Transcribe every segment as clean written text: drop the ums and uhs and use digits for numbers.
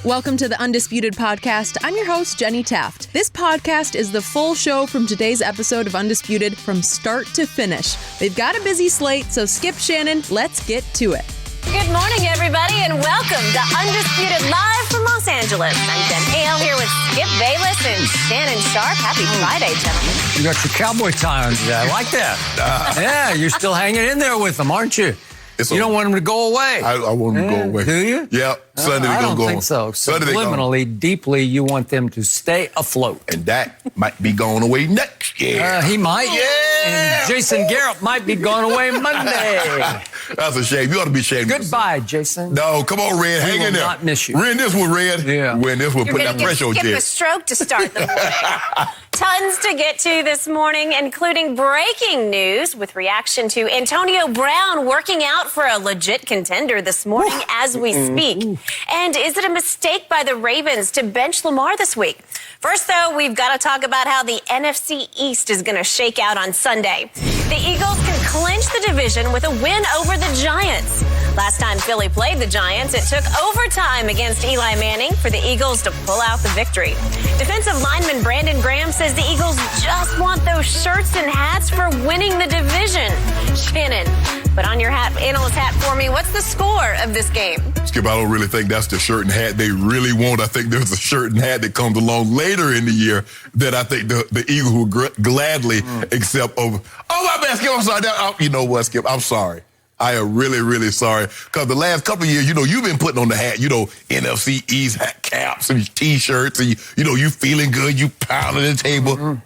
Welcome to the Undisputed podcast. I'm your host, Jenny Taft. This podcast is the full show from today's episode of Undisputed from start to finish. They've got a busy slate, so skip Shannon. Let's get to it. Good morning, everybody, and welcome to Undisputed live from Los Angeles. I'm Jen Hale here with Skip Bayless and Shannon Sharpe. Happy Friday, gentlemen. You got your cowboy tie on today. I like that. Yeah, you're still hanging in there with them, aren't you? You don't want them to go away. I want them to go away. Do you? Yeah. Sunday I they're going to go. don't think so. Subliminally, deeply, you want them to stay afloat. And that might be going away next year. He might. Yeah. And Jason Garrett might be going away Monday. That's a shame. You ought to be ashamed. Goodbye, Jason. No, come on, Red. Hang in there. Not miss you. Win this one, Red. Yeah. Win this one. Put that pressure on Skip Jen. a stroke to start the morning. Tons to get to this morning, including breaking news with reaction to Antonio Brown working out for a legit contender this morning as we speak. And is it a mistake by the Ravens to bench Lamar this week? First, though, we've got to talk about how the NFC East is going to shake out on Sunday. The Eagles can clinch the division with a win over the Giants. Last time Philly played the Giants, it took overtime against Eli Manning for the Eagles to pull out the victory. Defensive lineman Brandon Graham says the Eagles just want those shirts and hats for winning the division. Shannon, put on your analyst hat for me. What's the score of this game? Skip, I don't really think that's the shirt and hat they really want. I think there's a shirt and hat that comes along later in the year that I think the Eagles will gladly accept over. Oh, my bad, Skip. I'm sorry. You know what, Skip? I'm sorry. I am really, really sorry. Because the last couple of years, you've been putting on the hat, NFC East hat caps and T-shirts, and, you feeling good, you pounding the table.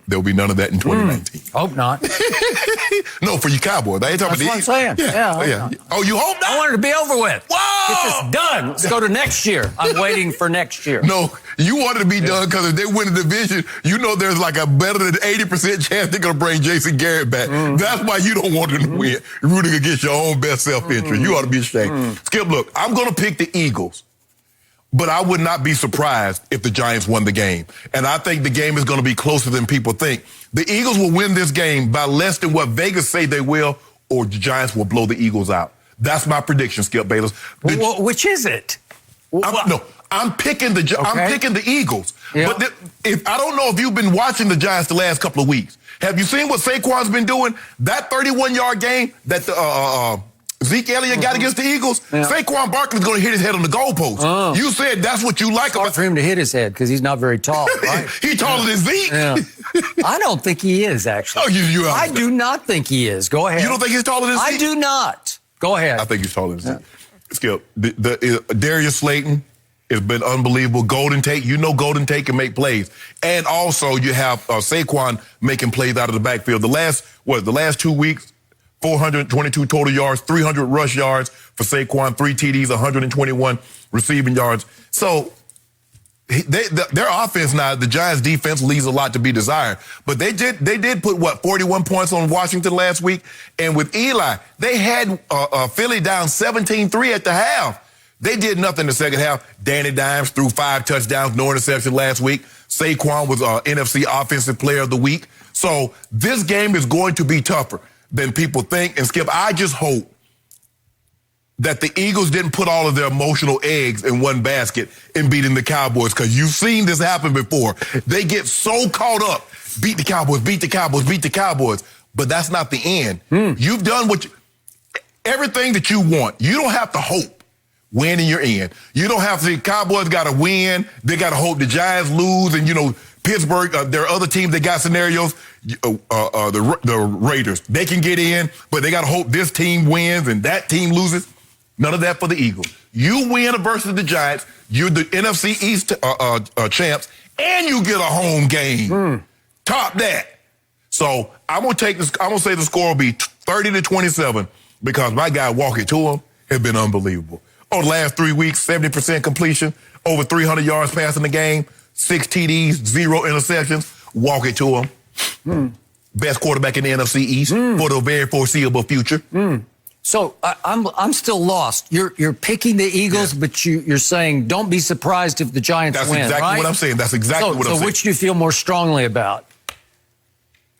There'll be none of that in 2019. Hope not. No, for you Cowboys. I ain't talking That's about what I'm saying. Yeah. Oh, you hope not? I want it to be over with. Whoa! Get this done. Let's go to next year. I'm waiting for next year. No, you want it to be done because if they win the division, there's like a better than 80% chance they're going to bring Jason Garrett back. That's why you don't want them to win. You're rooting against your own best self-interest. You ought to be ashamed. Skip, look, I'm going to pick the Eagles. But I would not be surprised if the Giants won the game. And I think the game is going to be closer than people think. The Eagles will win this game by less than what Vegas say they will, or the Giants will blow the Eagles out. That's my prediction, Skip Bayless. Which is it? I'm picking the Eagles. Yeah. But if I don't know if you've been watching the Giants the last couple of weeks. Have you seen what Saquon's been doing? That 31-yard game that Zeke Elliott got against the Eagles, Saquon Barkley's going to hit his head on the goalpost. You said that's what you like about for him to hit his head because he's not very tall, right? He's taller than Zeke. Yeah. I don't think he is, actually. Oh, I do not think he is. Go ahead. You don't think he's taller than Zeke? I do not. Go ahead. I think he's taller than Zeke. Skip, Darius Slayton has been unbelievable. Golden Tate, Golden Tate can make plays. And also you have Saquon making plays out of the backfield. The last 2 weeks, 422 total yards, 300 rush yards for Saquon, 3 TDs, 121 receiving yards. So their offense now, the Giants' defense leaves a lot to be desired. But they did put, 41 points on Washington last week? And with Eli, they had Philly down 17-3 at the half. They did nothing in the second half. Danny Dimes threw 5 touchdowns, no interception last week. Saquon was NFC Offensive Player of the Week. So this game is going to be tougher than people think. And Skip, I just hope that the Eagles didn't put all of their emotional eggs in one basket in beating the Cowboys, because you've seen this happen before. They get so caught up, beat the Cowboys, beat the Cowboys, beat the Cowboys. But that's not the end. You've done everything that you want. You don't have to hope winning you're in. You don't have to say Cowboys got to win. They got to hope the Giants lose. And, Pittsburgh, there are other teams that got scenarios. The Raiders, they can get in, but they got to hope this team wins and that team loses. None of that for the Eagles. You win versus the Giants, you're the NFC East champs, and you get a home game. Top that. So I'm gonna say the score will be 30-27 because my guy walking to him has been unbelievable. Over the last 3 weeks, 70% completion, over 300 yards passing the game, 6 TDs, 0 interceptions. Walk it to him. Best quarterback in the NFC East for the very foreseeable future. So I'm still lost. You're picking the Eagles, but you're saying don't be surprised if the Giants win. That's exactly right? what I'm saying. That's exactly what I'm saying. So which do you feel more strongly about?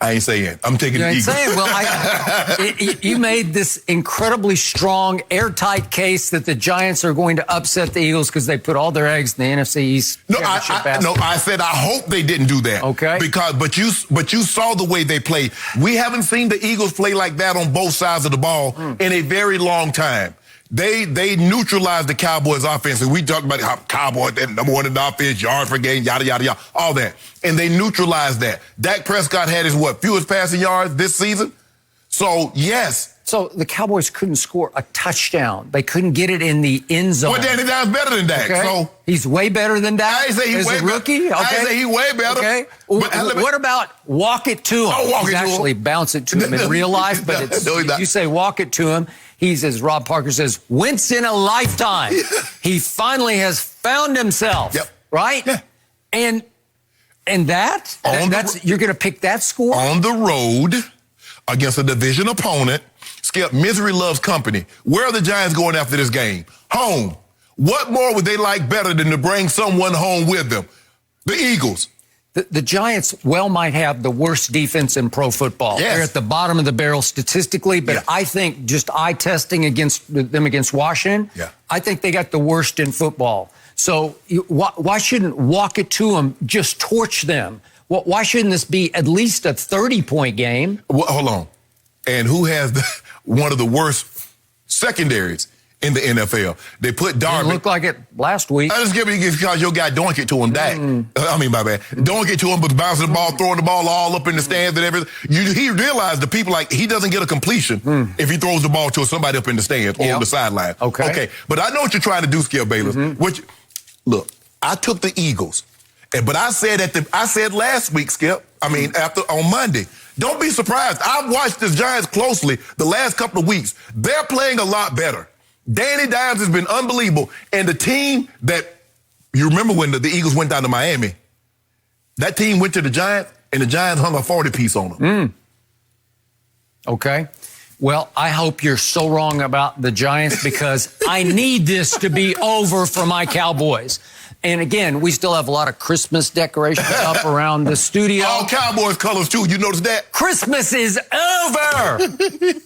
I ain't saying. I'm taking the Eagles. Saying, well, you made this incredibly strong, airtight case that the Giants are going to upset the Eagles because they put all their eggs in the NFC East. No, I said I hope they didn't do that. Okay. But you saw the way they played. We haven't seen the Eagles play like that on both sides of the ball in a very long time. They neutralized the Cowboys' offense. And we talked about how Cowboys, number one in the offense, yards per game, yada, yada, yada, all that. And they neutralized that. Dak Prescott had his, fewest passing yards this season? So, yes. So the Cowboys couldn't score a touchdown. They couldn't get it in the end zone. Well, Danny Dimes better than Dak. Okay. So he's way better than Dak? I ain't say he's way better. Rookie? Okay. I ain't say he's way better. Okay. What about walk it to him? Oh, walk it to him. Actually bounce it to him in real life, but if you say walk it to him, he's, as Rob Parker says, Wentz in a lifetime. He finally has found himself. Yep. Right? Yeah. And you're going to pick that score? On the road against a division opponent. Skip, misery loves company. Where are the Giants going after this game? Home. What more would they like better than to bring someone home with them? The Eagles. The Giants might have the worst defense in pro football. Yes. They're at the bottom of the barrel statistically, but I think just eye testing against Washington, I think they got the worst in football. So why shouldn't walk it to them, just torch them? Why shouldn't this be at least a 30-point game? Well, hold on. And who has one of the worst secondaries in the NFL? They put Darby. It looked like it last week. I just give it because your guy doink it to him, Dak. My bad. Doink it to him, but bouncing the ball, throwing the ball all up in the stands and everything. He realized the people he doesn't get a completion if he throws the ball to somebody up in the stands or on the sideline. Okay. But I know what you're trying to do, Skip Bayless. Look, I took the Eagles, but I said last week, Skip. On Monday. Don't be surprised. I've watched the Giants closely the last couple of weeks. They're playing a lot better. Danny Dimes has been unbelievable. And the team that, you remember when the Eagles went down to Miami, that team went to the Giants, and the Giants hung a 40-piece on them. Okay. Well, I hope you're so wrong about the Giants because I need this to be over for my Cowboys. And again, we still have a lot of Christmas decorations up around the studio. All Cowboys colors, too. You notice that? Christmas is over.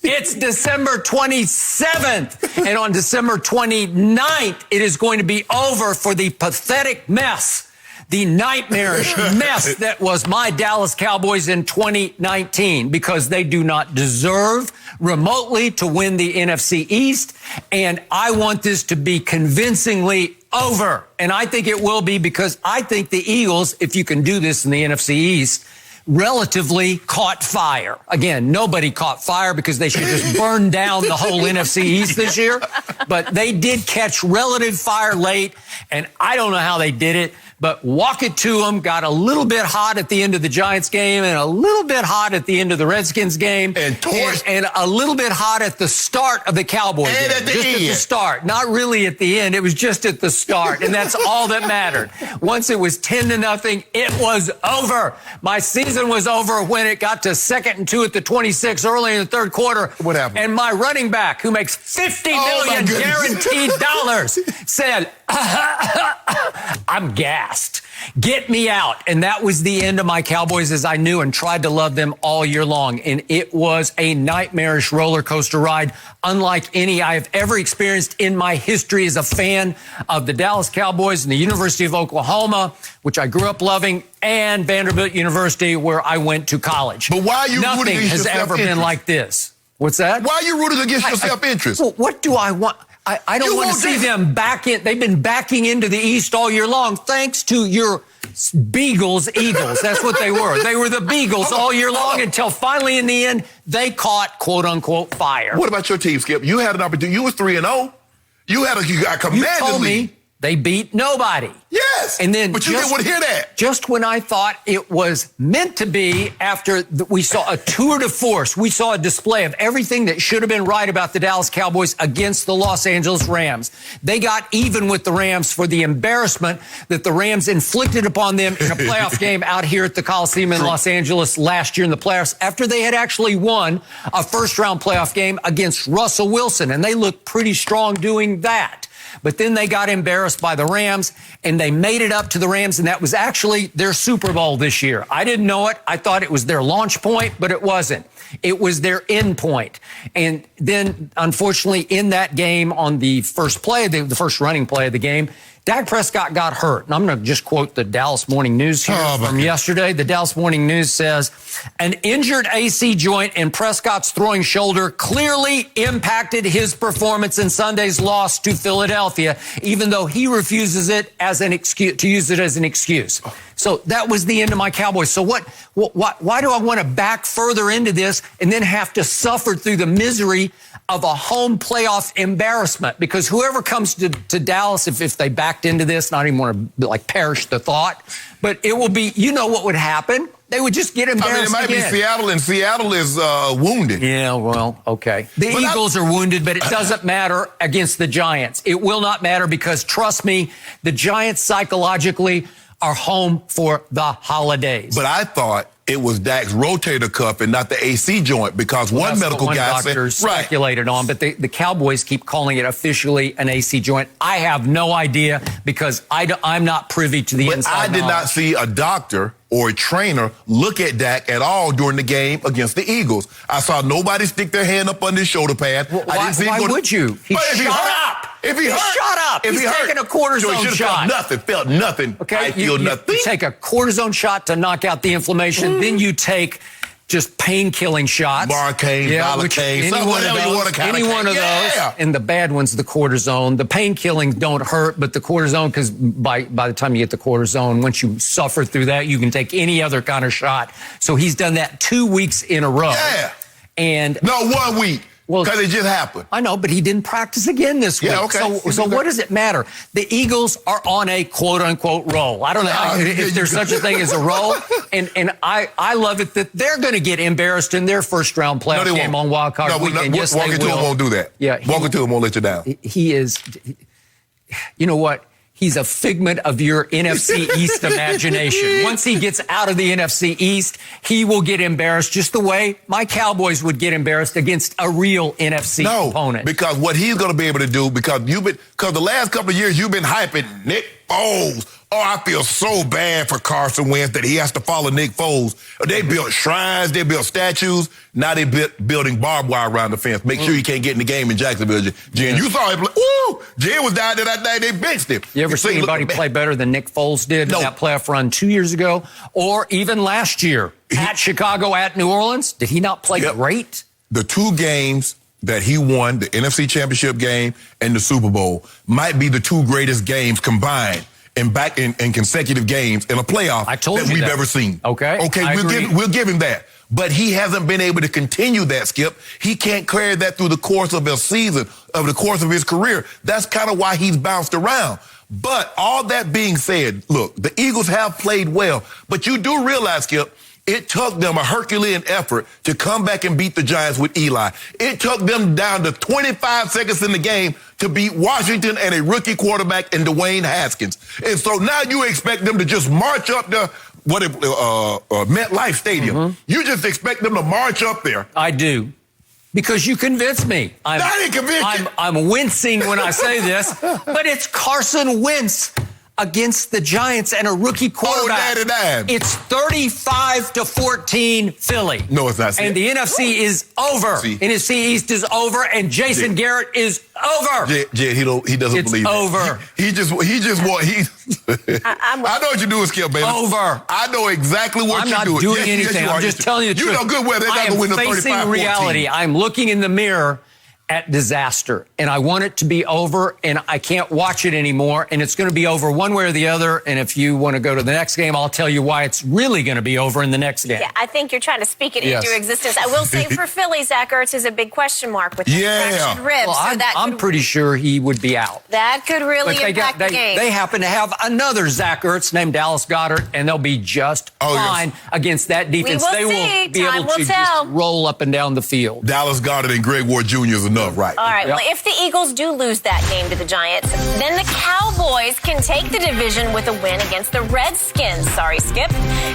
It's December 27th. And on December 29th, it is going to be over for the pathetic mess, the nightmarish mess that was my Dallas Cowboys in 2019, because they do not deserve remotely to win the NFC East. And I want this to be convincingly over. And I think it will be, because I think the Eagles, if you can do this in the NFC East, relatively caught fire. Again, nobody caught fire because they should just burn down the whole NFC East this year. But they did catch relative fire late, and I don't know how they did it. But walk it to them, got a little bit hot at the end of the Giants game and a little bit hot at the end of the Redskins game. And a little bit hot at the start of the Cowboys game. At the just end. At the start. Not really at the end. It was just at the start. And that's all that mattered. Once it was 10-0, it was over. My season was over when it got to 2nd and 2 at the 26 early in the third quarter. What happened? And my running back, who makes $50 million guaranteed dollars, said, I'm gassed. Get me out. And that was the end of my Cowboys as I knew and tried to love them all year long. And it was a nightmarish roller coaster ride, unlike any I have ever experienced in my history as a fan of the Dallas Cowboys and the University of Oklahoma, which I grew up loving, and Vanderbilt University, where I went to college. But why are you Nothing rooting against has your ever self-interest? been like this. What's that? Why are you rooting against your self-interest? Well, what do I want? I don't want to see them back in. They've been backing into the East all year long, thanks to your Eagles. That's what they were. They were the Beagles all year long until finally in the end, they caught, quote unquote, fire. What about your team, Skip? You had an opportunity. You was 3-0. You got commanded You told lead. me they beat nobody. Yes. And then but you didn't want to hear that. Just when I thought it was meant to be, after we saw a tour de force, we saw a display of everything that should have been right about the Dallas Cowboys against the Los Angeles Rams. They got even with the Rams for the embarrassment that the Rams inflicted upon them in a playoff game out here at the Coliseum in Los Angeles last year in the playoffs, after they had actually won a first-round playoff game against Russell Wilson. And they looked pretty strong doing that. But then they got embarrassed by the Rams, and they made it up to the Rams, and that was actually their Super Bowl this year. I didn't know it. I thought it was their launch point, but it wasn't. It was their end point. And then, unfortunately, in that game on the first play, the first running play of the game, Dak Prescott got hurt. And I'm going to just quote the Dallas Morning News here from yesterday. The Dallas Morning News says, an injured AC joint in Prescott's throwing shoulder clearly impacted his performance in Sunday's loss to Philadelphia, even though he refuses it as an excuse, to use it as an excuse. So that was the end of my Cowboys. So why do I want to back further into this and then have to suffer through the misery of a home playoff embarrassment? Because whoever comes to Dallas, if they backed into this, not even want to perish the thought, but it will be, what would happen? They would just get embarrassed. It might be Seattle, and Seattle is wounded. Yeah, well, okay. The Eagles are wounded, but it doesn't matter against the Giants. It will not matter because, trust me, the Giants psychologically are home for the holidays. But I thought it was Dak's rotator cuff and not the AC joint because one medical guy speculated on, but the Cowboys keep calling it officially an AC joint. I have no idea because I'm not privy to the inside knowledge. I did not see a doctor or a trainer look at Dak at all during the game against the Eagles. I saw nobody stick their hand up on his shoulder pad. Well, why would you? He shut up. If he hurt, shut up. He's taking a cortisone shot. Felt nothing. Okay, I feel nothing. You take a cortisone shot to knock out the inflammation. Then you take just pain-killing shots. Barcaine, Valicaine, any one of those. And the bad ones, the cortisone. The pain-killings don't hurt, but the cortisone, because by the time you get the cortisone, once you suffer through that, you can take any other kind of shot. So he's done that 2 weeks in a row. Yeah. And no, 1 week. Because it just happened. I know, but he didn't practice again this week. Yeah, okay. So what does it matter? The Eagles are on a quote-unquote roll. I don't know if there's such a thing as a roll. And I love it that they're going to get embarrassed in their first-round playoff game on Wild Card Weekend. Yes, Walking to him won't do that. Yeah, Walking to him won't let you down. He is, you know what? He's a figment of your NFC East imagination. Once he gets out of the NFC East, he will get embarrassed just the way my Cowboys would get embarrassed against a real NFC opponent. Because what he's going to be able to do, because the last couple of years you've been hyping Nick Foles. Oh, I feel so bad for Carson Wentz that he has to follow Nick Foles. They built shrines, they built statues. Now they building barbed wire around the fence. Make sure he can't get in the game in Jacksonville. Jen, you saw him play. Ooh, Jen was down there that day. They benched him. You ever see anybody play better than Nick Foles did in that playoff run 2 years ago? Or even last year at Chicago, at New Orleans? Did he not play great? The 2 games that he won, the NFC Championship game and the Super Bowl, might be the 2 greatest games combined in consecutive games in a playoff we've ever seen. Okay, we'll give him that. But he hasn't been able to continue that, Skip. He can't carry that through the course of a season, of the course of his career. That's kind of why he's bounced around. But all that being said, look, the Eagles have played well. But you do realize, Skip, it took them a Herculean effort to come back and beat the Giants with Eli. It took them down to 25 seconds in the game to beat Washington and a rookie quarterback in Dwayne Haskins. And so now you expect them to just march up the MetLife Stadium. Mm-hmm. You just expect them to march up there. I do. Because you convinced me. I'm wincing when I say this, but it's Carson Wentz against the Giants and a rookie quarterback. It's 35-14 Philly. No, it's not. And the NFC is over. NFC East is over, and Jason Garrett is over. Jed, he doesn't believe it. It's over. I know what you're doing, Skip, baby. Over. I know exactly what you're doing. I'm not doing anything. I'm just telling you the truth. You know good well they're not going to win the 35-14. I am facing reality. I'm looking in the mirror at disaster, and I want it to be over, and I can't watch it anymore, and it's going to be over one way or the other, and if you want to go to the next game, I'll tell you why it's really going to be over in the next game. Yeah, I think you're trying to speak it into existence. I will say for Philly, Zach Ertz is a big question mark with the fractured ribs. Well, I'm pretty sure he would be out. That could really impact the game. They happen to have another Zach Ertz named Dallas Goedert, and they'll be just fine against that defense. They will be able to just roll up and down the field. Dallas Goedert and Greg Ward Jr. is enough, right? All right. Well, if the Eagles do lose that game to the Giants, then the Cowboys can take the division with a win against the Redskins. Sorry, Skip.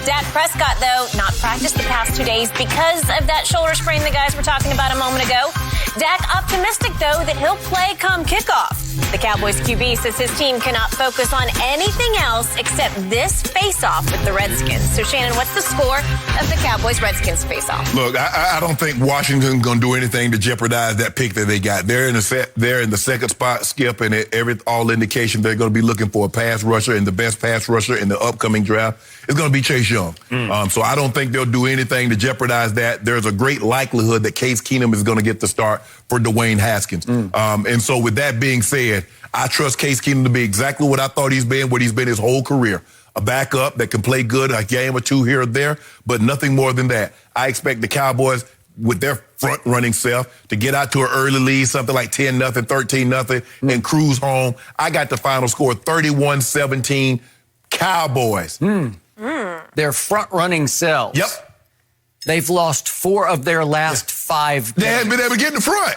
Dak Prescott, though, not practiced the past 2 days because of that shoulder sprain the guys were talking about a moment ago. Dak optimistic, though, that he'll play come kickoff. The Cowboys QB says his team cannot focus on anything else except this face-off with the Redskins. So, Shannon, what's the score of the Cowboys-Redskins face-off? Look, I don't think Washington's going to do anything to jeopardize that pick that they got. They're in the second spot, Skip, and all indications they're going to be looking for a pass rusher, and the best pass rusher in the upcoming draft is going to be Chase Young. So I don't think they'll do anything to jeopardize that. There's a great likelihood that Case Keenum is going to get the start for Dwayne Haskins. And so with that being said, I trust Case Keenum to be exactly what I thought what he's been his whole career. A backup that can play good, a game or two here or there, but nothing more than that. I expect the Cowboys, with their front-running self, to get out to an early lead, something like 10-0, 13-0, and cruise home. I got the final score, 31-17, Cowboys. Their front-running selves. Yep. They've lost 4 of their last 5 games. They haven't been able to get in the front.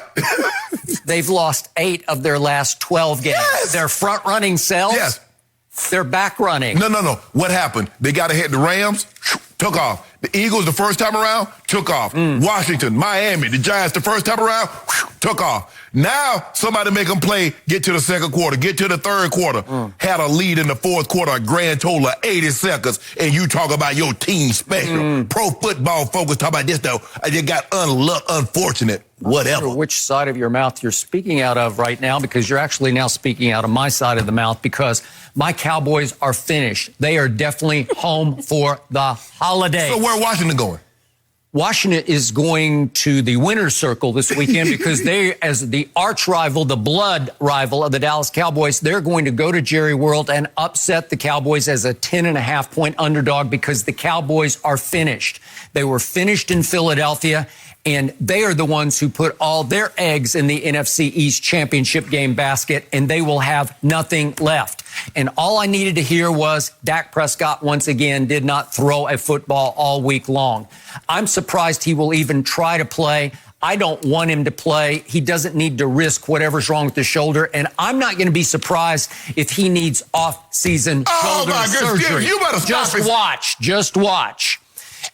They've lost 8 of their last 12 games. Yes. Their front-running selves. Yes. They're back-running. No. What happened? They got ahead the Rams, took off. The Eagles the first time around, took off. Washington, Miami, the Giants the first time around, took off. Now somebody make them play, get to the second quarter, get to the third quarter. Had a lead in the fourth quarter, a grand total of 80 seconds, and you talk about your team special. Pro Football Focus talk about this, though. You got unfortunate. Whatever. Sure which side of your mouth you're speaking out of right now, because you're actually now speaking out of my side of the mouth, because my Cowboys are finished. They are definitely home for the holiday. So where Washington going? Washington is going to the winner's circle this weekend because they, as the arch rival, the blood rival of the Dallas Cowboys, they're going to go to Jerry World and upset the Cowboys as a 10.5-point underdog because the Cowboys are finished. They were finished in Philadelphia, and they are the ones who put all their eggs in the NFC East championship game basket, and they will have nothing left. And all I needed to hear was Dak Prescott once again did not throw a football all week long. I'm surprised he will even try to play. I don't want him to play. He doesn't need to risk whatever's wrong with the shoulder. And I'm not going to be surprised if he needs off-season shoulder surgery. You better stop it. Just watch.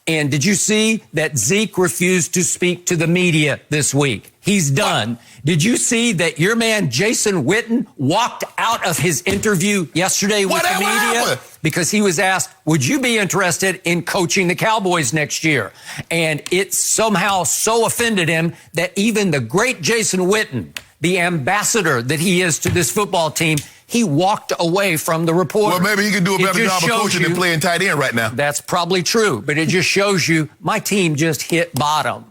And did you see that Zeke refused to speak to the media this week? He's done. What? Did you see that your man Jason Witten walked out of his interview yesterday with the media because he was asked, would you be interested in coaching the Cowboys next year? And it somehow so offended him that even the great Jason Witten, the ambassador that he is to this football team, he walked away from the reporter. Well, maybe he can do a better job of coaching than playing tight end right now. That's probably true, but it just shows you my team just hit bottom.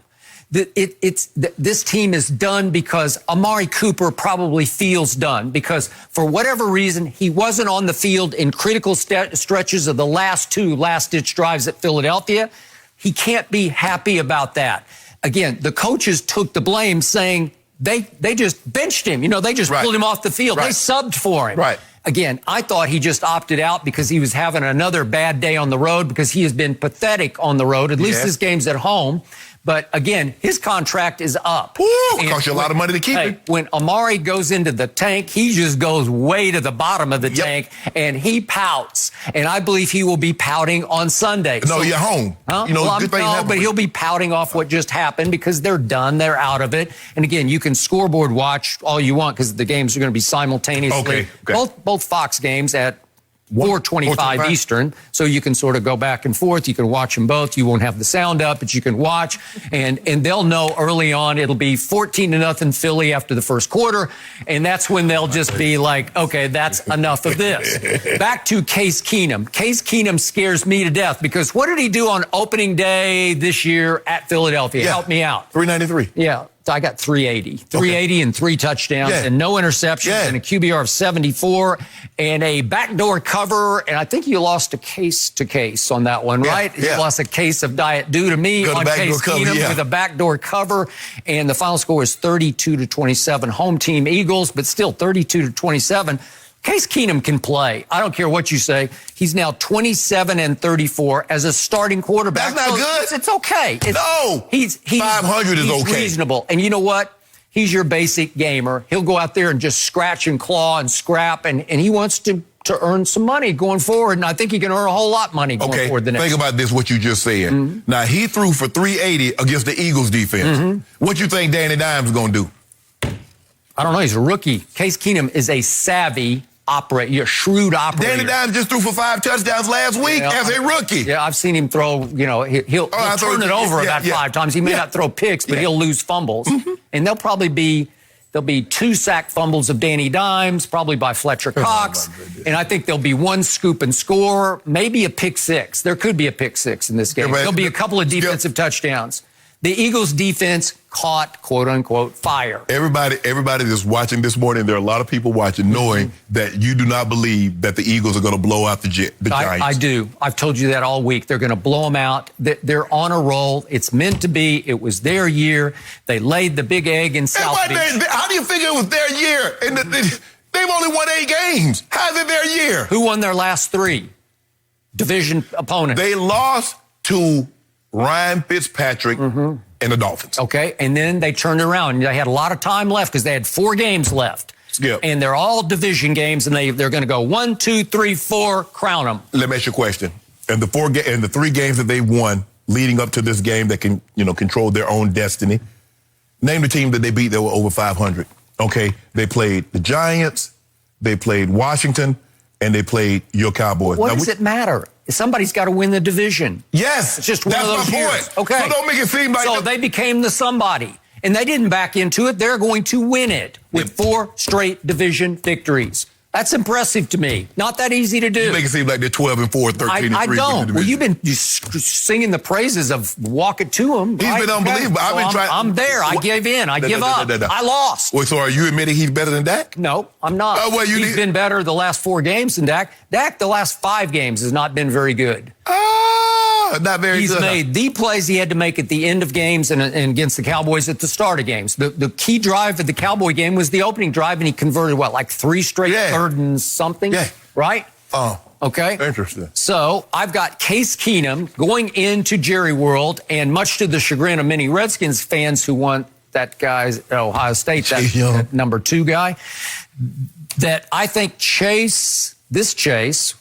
This team is done because Amari Cooper probably feels done because for whatever reason, he wasn't on the field in critical stretches of the last 2 last-ditch drives at Philadelphia. He can't be happy about that. Again, the coaches took the blame saying, They just benched him. You know, they just pulled him off the field. They subbed for him. Again, I thought he just opted out because he was having another bad day on the road because he has been pathetic on the road. At least his game's at home. But again, his contract is up. It costs you a lot of money to keep him. When Amari goes into the tank, he just goes way to the bottom of the tank and he pouts. And I believe he will be pouting on Sunday. No, you're home. Huh? You know, but he'll be pouting off what just happened because they're done. They're out of it. And again, you can scoreboard watch all you want because the games are going to be simultaneously. Both Fox games at 4:25 Eastern, so you can sort of go back and forth. You can watch them both. You won't have the sound up, but you can watch, and they'll know early on it'll be 14-0 Philly after the first quarter, and that's when they'll just be like, okay, that's enough of this. Back to Case Keenum. Case Keenum scares me to death because what did he do on opening day this year at Philadelphia? Help me out. 393. Yeah. I got 380. 380 and 3 touchdowns and no interceptions and a QBR of 74 and a backdoor cover. And I think you lost a case to case on that one, right? You lost a case of Diet Due to me on Case Keenum with a backdoor cover. And the final score was 32-27. Home team Eagles, but still 32-27. Case Keenum can play. I don't care what you say. He's now 27-34 as a starting quarterback. That's not good. It's okay. He's 500 is okay. Reasonable. And you know what? He's your basic gamer. He'll go out there and just scratch and claw and scrap, and he wants to earn some money going forward, and I think he can earn a whole lot of money going forward the next Think about this, what you just said. Now, he threw for 380 against the Eagles defense. What you think Danny Dimes is going to do? I don't know. He's a rookie. Case Keenum is a savvy operator, a shrewd operator. Danny Dimes just threw for 5 touchdowns last week as a rookie. Yeah, I've seen him throw, he'll turn it over about 5 times. He may not throw picks, but he'll lose fumbles. Mm-hmm. And there'll be 2 sack fumbles of Danny Dimes, probably by Fletcher Cox. And I think there'll be 1 scoop and score, maybe a pick 6. There could be a pick 6 in this game. There'll be a couple of defensive touchdowns. The Eagles defense caught, quote unquote, fire. Everybody that's watching this morning, there are a lot of people watching knowing that you do not believe that the Eagles are going to blow out the Giants. I do. I've told you that all week. They're going to blow them out. They're on a roll. It's meant to be. It was their year. They laid the big egg in South Beach. How do you figure it was their year? And they've only won 8 games. How is it their year? Who won their last 3? Division opponents. They lost to Ryan Fitzpatrick and the Dolphins. Okay, and then they turned around. They had a lot of time left because they had 4 games left. Skip. And they're all division games, and they're going to go 1, 2, 3, 4, crown them. Let me ask you a question. And the 3 games that they won leading up to this game that can, control their own destiny, name the team that they beat that were over 500. Okay, they played the Giants, they played Washington, and they played your Cowboys. What does it matter? Somebody's got to win the division. Yes. It's just one of those my years. point. Okay. So don't make it seem like... So they became the somebody, and they didn't back into it. They're going to win it with 4 straight division victories. That's impressive to me. Not that easy to do. You make it seem like they're 12-4, 13-3. I don't. Well, you've been singing the praises of walk it to him. He's been unbelievable. I'm there. I gave in. I give up. I lost. Well, so are you admitting he's better than Dak? No, I'm not. He's been better the last 4 games than Dak. Dak, the last 5 games, has not been very good. Not very good. He's made the plays he had to make at the end of games and against the Cowboys at the start of games. The key drive of the Cowboy game was the opening drive, and he converted, 3 straight 3rd and something? Yeah. Right? Oh. Okay. Interesting. So I've got Case Keenum going into Jerry World, and much to the chagrin of many Redskins fans who want that guy's Ohio State, that number 2 guy, that I think Chase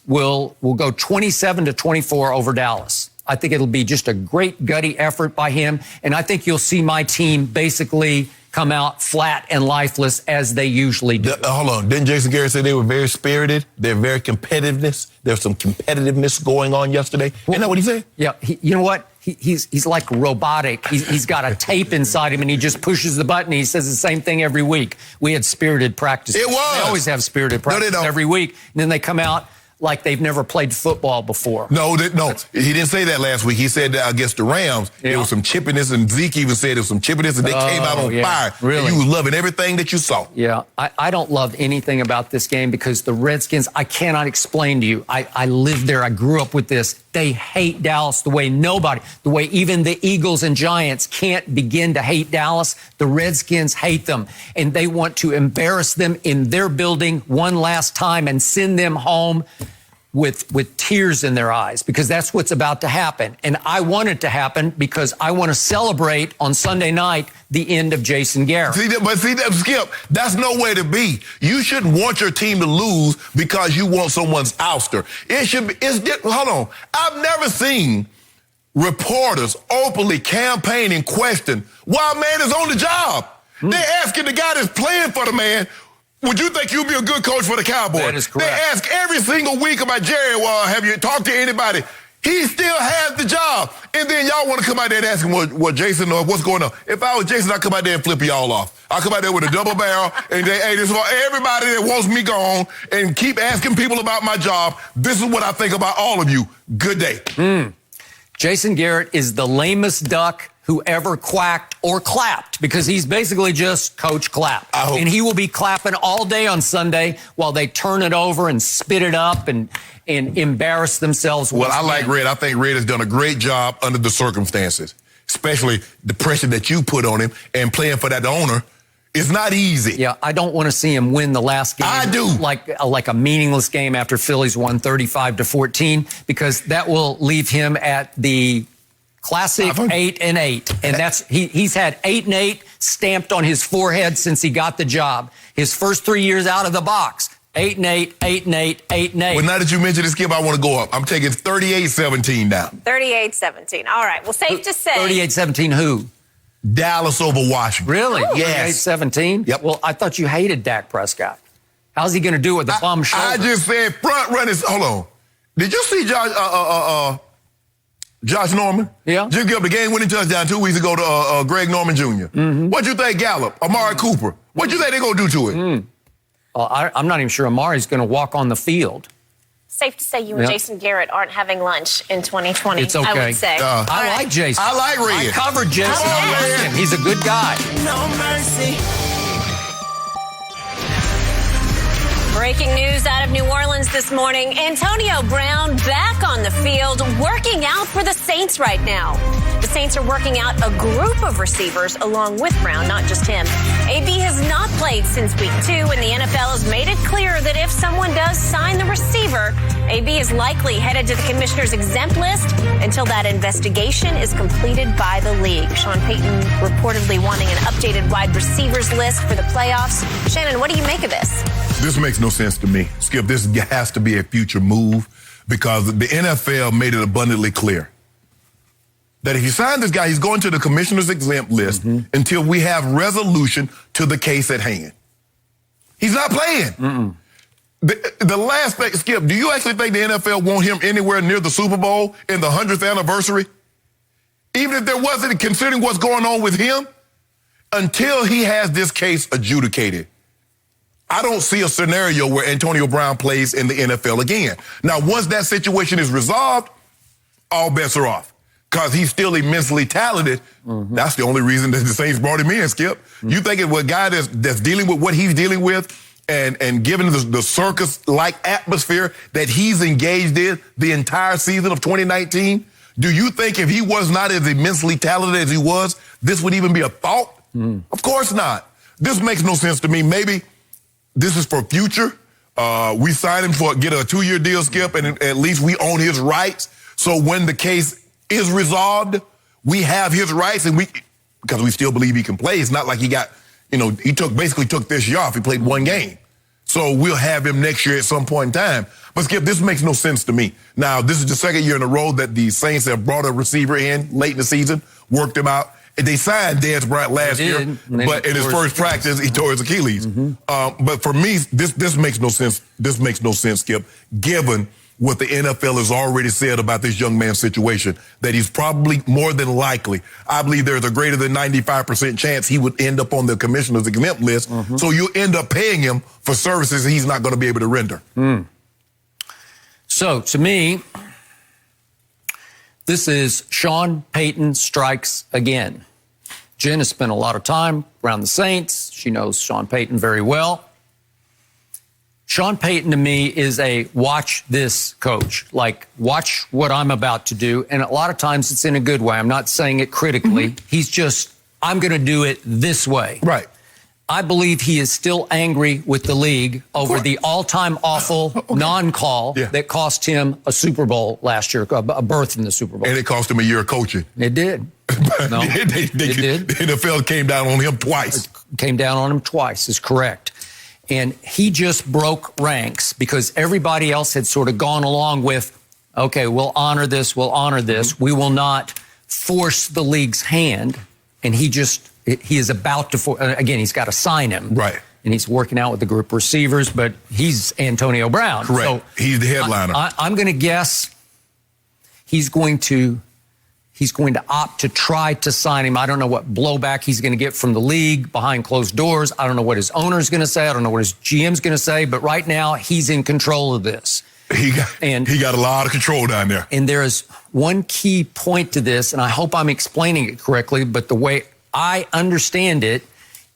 will go 27-24 over Dallas. I think it'll be just a great gutty effort by him, and I think you'll see my team basically come out flat and lifeless as they usually do. Hold on. Didn't Jason Garrett say they were very spirited? They're very competitiveness. There's some competitiveness going on yesterday. Isn't that what he said? Yeah. You know what? He's like robotic. He's got a tape inside him, and he just pushes the button. He says the same thing every week. We had spirited practice. It was. They always have spirited practice every week. And then they come out like they've never played football before. No, he didn't say that last week. He said that against the Rams, there was some chippiness, and Zeke even said there was some chippiness, and they came out on fire. Really? And you was loving everything that you saw. Yeah, I don't love anything about this game because the Redskins, I cannot explain to you. I lived there. I grew up with this. They hate Dallas the way even the Eagles and Giants can't begin to hate Dallas. The Redskins hate them, and they want to embarrass them in their building one last time and send them home with tears in their eyes, because that's what's about to happen. And I want it to happen because I want to celebrate on Sunday night the end of Jason Garrett. Skip, that's no way to be. You shouldn't want your team to lose because you want someone's ouster. Hold on. I've never seen reporters openly campaign and question why a man is on the job. They're asking the guy that's playing for the man, would you think you'd be a good coach for the Cowboys? That is correct. They ask every single week about Jerry. Well, have you talked to anybody? He still has the job. And then y'all want to come out there and ask him, well, Jason, what's going on? If I was Jason, I'd come out there and flip y'all off. I'll come out there with a double barrel and this is for everybody that wants me gone and keep asking people about my job. This is what I think about all of you. Good day. Jason Garrett is the lamest duck who ever quacked or clapped, because he's basically just Coach Clap. And he will be clapping all day on Sunday while they turn it over and spit it up and embarrass themselves. Well, I like Red. I think Red has done a great job under the circumstances, especially the pressure that you put on him and playing for that owner. It's not easy. Yeah, I don't want to see him win the last game. I do. Like a meaningless game after Phillies won 35-14, because that will leave him at the classic 8-8, and that's he's had 8-8 stamped on his forehead since he got the job. His first 3 years out of the box, 8-8, 8-8, 8-8. Well, now that you mentioned this, Skip, I want to go up. I'm taking 38-17 now. 38-17. All right. Well, safe to say. 38-17 who? Dallas over Washington. Really? Yes. 17? Yep. Well, I thought you hated Dak Prescott. How's he going to do it with the bum shoulder? I just said front runners. Hold on. Did you see Josh Norman? Yeah. Just give up the game-winning touchdown 2 weeks ago to Greg Norman Jr. Mm-hmm. What'd you think, Gallup, Amari Cooper? What'd you think they're going to do to it? Well, I'm not even sure Amari's going to walk on the field. Safe to say you and Jason Garrett aren't having lunch in 2020, It's okay. I would say. I like Jason. I like Red. I covered Jason. I like him. He's a good guy. No mercy. Breaking news out of New Orleans this morning. Antonio Brown back on the field, working out for the Saints right now. The Saints are working out a group of receivers along with Brown, not just him. AB has not played since week 2, and the NFL has made it clear that if someone does sign the receiver, AB is likely headed to the commissioner's exempt list until that investigation is completed by the league. Sean Payton reportedly wanting an updated wide receivers list for the playoffs. Shannon, what do you make of this? This makes no sense to me. Skip, this has to be a future move because the NFL made it abundantly clear that if you sign this guy, he's going to the commissioner's exempt list until we have resolution to the case at hand. He's not playing. The last thing, Skip, do you actually think the NFL want him anywhere near the Super Bowl in the 100th anniversary? Even if there wasn't, considering what's going on with him, until he has this case adjudicated, I don't see a scenario where Antonio Brown plays in the NFL again. Now, once that situation is resolved, all bets are off because he's still immensely talented. That's the only reason that the Saints brought him in, Skip. You think it was a guy that's dealing with what he's dealing with and given the circus-like atmosphere that he's engaged in the entire season of 2019, do you think if he was not as immensely talented as he was, this would even be a thought? Of course not. This makes no sense to me. Maybe this is for future. We signed him get a 2-year deal, Skip, and at least we own his rights. So when the case is resolved, we have his rights, and because we still believe he can play. It's not like he got, he basically took this year off. He played 1 game. So we'll have him next year at some point in time. But Skip, this makes no sense to me. Now, this is the 2nd year in a row that the Saints have brought a receiver in late in the season, worked him out. They signed Dez Bryant last year, but in his first practice, he tore his Achilles. But for me, this makes no sense. This makes no sense, Skip, given what the NFL has already said about this young man's situation, that he's probably more than likely, I believe there's a greater than 95% chance he would end up on the commissioner's exempt list. So you end up paying him for services he's not going to be able to render. So to me, this is Sean Payton strikes again. Jen has spent a lot of time around the Saints. She knows Sean Payton very well. Sean Payton, to me, is a watch this coach. Like, watch what I'm about to do. And a lot of times it's in a good way. I'm not saying it critically. He's just, I'm going to do it this way. Right. I believe he is still angry with the league over the all-time awful non-call that cost him a Super Bowl last year, a berth in the Super Bowl. And it cost him a year of coaching. It did. No, it did. The NFL came down on him twice. Came down on him twice, is correct. And he just broke ranks because everybody else had sort of gone along with, okay, we'll honor this, we will not force the league's hand. And he is about to, again, he's got to sign him. Right. And he's working out with the group of receivers, but he's Antonio Brown. Correct. So he's the headliner. I'm going to guess he's going to opt to try to sign him. I don't know what blowback he's going to get from the league behind closed doors. I don't know what his owner's going to say. I don't know what his GM's going to say. But right now, he's in control of this. He got a lot of control down there. And there is one key point to this, and I hope I'm explaining it correctly, but the way I understand it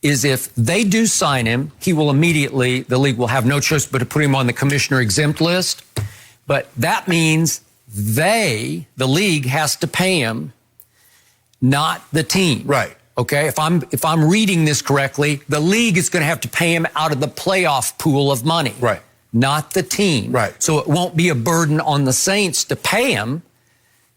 is if they do sign him, he will immediately, the league will have no choice but to put him on the commissioner exempt list. But that means the league has to pay him, not the team. Right. Okay, if I'm reading this correctly, the league is going to have to pay him out of the playoff pool of money. Right. Not the team. Right. So it won't be a burden on the Saints to pay him.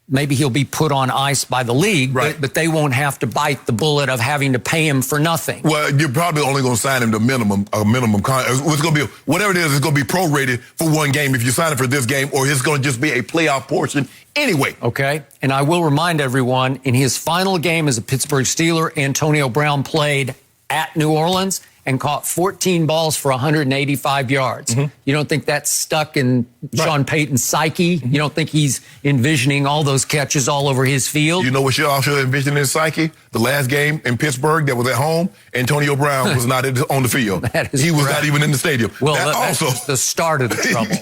maybe he'll be put on ice by the league, Right. but they won't have to bite the bullet of having to pay him for nothing. Well, you're probably only going to sign him to a minimum contract. It's going to be, whatever it is, it's going to be prorated for one game if you sign him for this game, or it's going to just be a playoff portion anyway. Okay, and I will remind everyone, in his final game as a Pittsburgh Steeler, Antonio Brown played at New Orleans and caught 14 balls for 185 yards. Mm-hmm. You don't think that's stuck in Sean Payton's psyche? Mm-hmm. You don't think he's envisioning all those catches all over his field? You know what you're also envisioning in his psyche? The last game in Pittsburgh that was at home, Antonio Brown was not on the field. He was not even in the stadium. Well, that's also just the start of the trouble.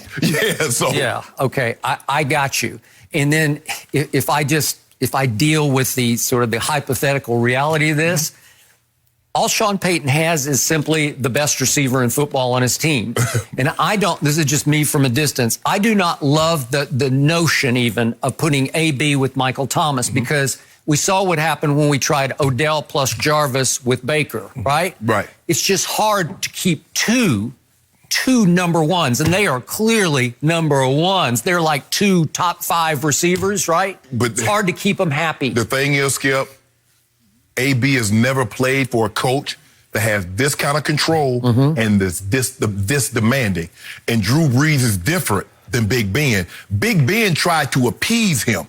Yeah, okay, I got you. And then if I deal with the sort of the hypothetical reality of this, all Sean Payton has is simply the best receiver in football on his team. And this is just me from a distance, I do not love the notion even of putting AB with Michael Thomas, because we saw what happened when we tried Odell plus Jarvis with Baker, right? Right. It's just hard to keep two number ones, and they are clearly number ones. They're like two top 5 receivers, right? But it's hard to keep them happy. The thing is, Skip, AB has never played for a coach that has this kind of control and this demanding. And Drew Brees is different than Big Ben. Big Ben tried to appease him.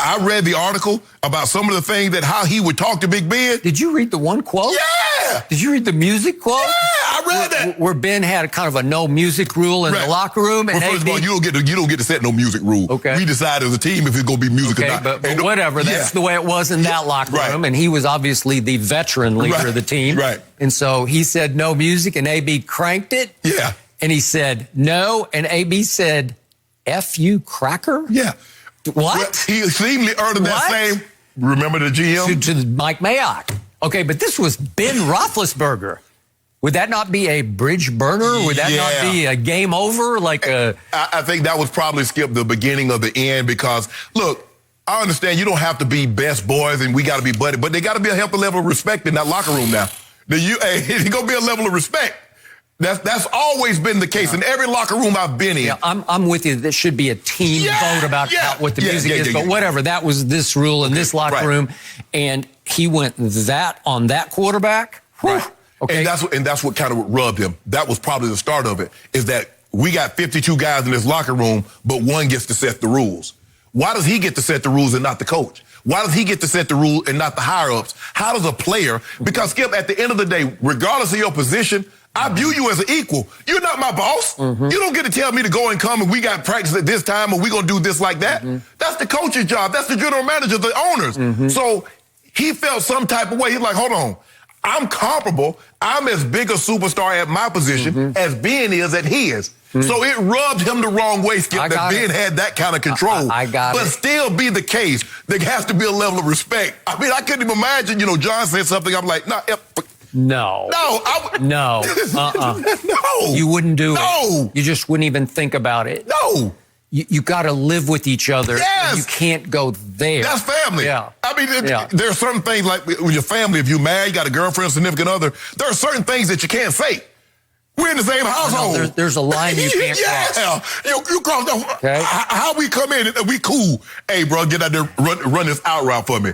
I read the article about some of the things how he would talk to Big Ben. Did you read the one quote? Yeah. Did you read the music quote? Yeah, I read that. Where Ben had a kind of a no music rule in the locker room. Well, first of all, you don't get to set no music rule. Okay. We decide as a team if it's going to be music or not. But whatever. That's the way it was in that locker room. And he was obviously the veteran leader of the team. Right. And so he said no music, and AB cranked it. Yeah. And he said no, and AB said, F you, cracker? Yeah. What? Well, he seemingly uttered that same. Remember the GM? To Mike Mayock. Okay, but this was Ben Roethlisberger. Would that not be a bridge burner? Would that not be a game over? I think that was probably, Skip, the beginning of the end, because, look, I understand you don't have to be best boys and we got to be buddies, but there got to be a healthy level of respect in that locker room now. There's going to be a level of respect. That's always been the case in every locker room I've been in. Yeah, I'm with you. There should be a team vote about what the music is, but whatever. That was this rule in this locker room, and he went on that quarterback. Right. Okay. And that's what kind of rubbed him. That was probably the start of it, is that we got 52 guys in this locker room, but one gets to set the rules. Why does he get to set the rules and not the coach? Why does he get to set the rule and not the higher-ups? How does a player, because, Skip, at the end of the day, regardless of your position, I view you as an equal. You're not my boss. You don't get to tell me to go and come and we got practice at this time and we're going to do this like that. That's the coach's job. That's the general manager, the owners. So he felt some type of way. He's like, hold on. I'm comparable. I'm as big a superstar at my position as Ben is at his. So it rubbed him the wrong way, Skip, that Ben had that kind of control. I got but it. still be the case. There has to be a level of respect. I mean, I couldn't even imagine, John said something. I'm like, nah, no. No. No. You wouldn't do it. No. You just wouldn't even think about it. No. You got to live with each other. Yes. You can't go there. That's family. Yeah. I mean, there are certain things like with your family, if you're married, you got a girlfriend, significant other, there are certain things that you can't say. We're in the same household. There's a line you can't cross. You cross. Okay. How we come in, we cool. Hey, bro, get out there, run this out route for me.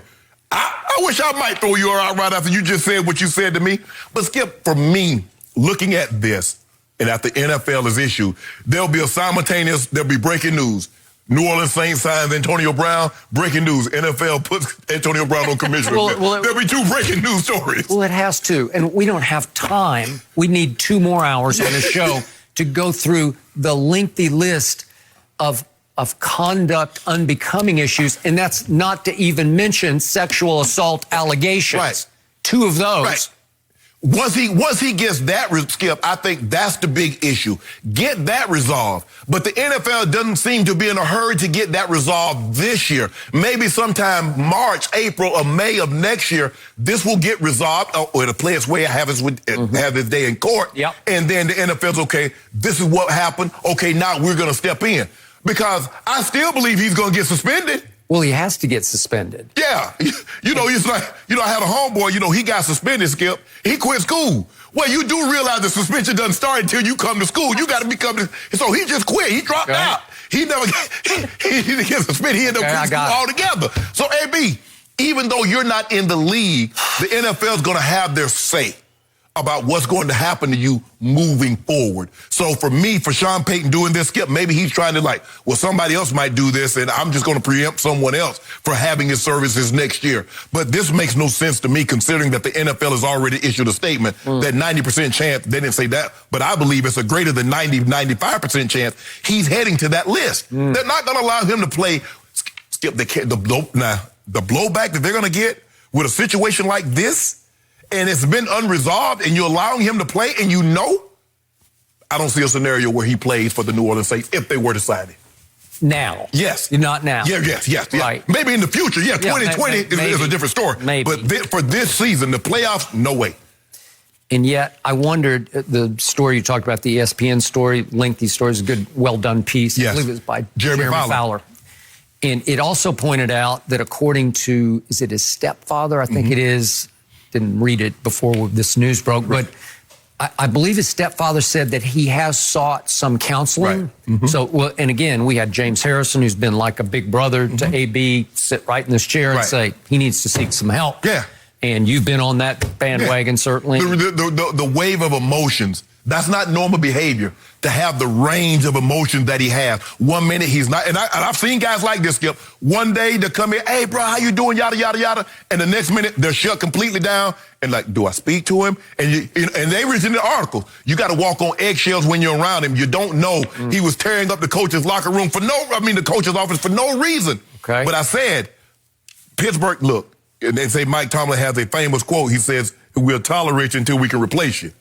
I wish I might throw you out right after you just said what you said to me. But, Skip, for me, looking at this, and after NFL is issued, there'll be breaking news. New Orleans Saints signs Antonio Brown, breaking news. NFL puts Antonio Brown on commissioner. There'll be 2 breaking news stories. Well, it has to. And we don't have time. We need 2 more hours on the show to go through the lengthy list of conduct unbecoming issues. And that's not to even mention sexual assault allegations. Right. 2 of those. Right. Once he gets that, Skip, I think that's the big issue. Get that resolved. But the NFL doesn't seem to be in a hurry to get that resolved this year. Maybe sometime March, April, or May of next year, this will get resolved, or the player's way have his day in court. Yep. And then the NFL's, okay, this is what happened. Okay, now we're going to step in. Because I still believe he's going to get suspended. Well, he has to get suspended. Yeah. It's like, I had a homeboy, he got suspended, Skip. He quit school. Well, you do realize the suspension doesn't start until you come to school. You got to become this. So he just quit. He dropped out. He never gets suspended. He ended up quitting school altogether. So, AB, even though you're not in the league, the NFL is going to have their say about what's going to happen to you moving forward. So for me, for Sean Payton doing this, Skip, maybe he's trying to somebody else might do this, and I'm just going to preempt someone else for having his services next year. But this makes no sense to me, considering that the NFL has already issued a statement that 90% chance, they didn't say that, but I believe it's a greater than 95% chance he's heading to that list. They're not going to allow him to play. Skip, the blowback that they're going to get with a situation like this, and it's been unresolved, and you're allowing him to play, and I don't see a scenario where he plays for the New Orleans Saints if they were decided. Now. Yes. Not now. Yes. Right. Maybe in the future, 2020 is a different story. Maybe. But for this season, the playoffs, no way. And yet, I wondered, the story you talked about, the ESPN story, lengthy story, is a good, well-done piece. Yes. I believe it was by Jeremy Fowler. And it also pointed out that according to, is it his stepfather? I think it is. Didn't read it before this news broke, but I believe his stepfather said that he has sought some counseling. So, and again, we had James Harrison, who's been like a big brother to AB, sit right in this chair and say he needs to seek some help. Yeah. And you've been on that bandwagon, certainly. The wave of emotions, that's not normal behavior, to have the range of emotions that he has. 1 minute he's not, and I've seen guys like this, Skip. One day they come in, hey, bro, how you doing, yada, yada, yada. And the next minute they're shut completely down and do I speak to him? And they were in the article, you got to walk on eggshells when you're around him. You don't know he was tearing up the coach's locker room the coach's office for no reason. Okay. But I said, Pittsburgh, look, and they say Mike Tomlin has a famous quote. He says, we'll tolerate you until we can replace you.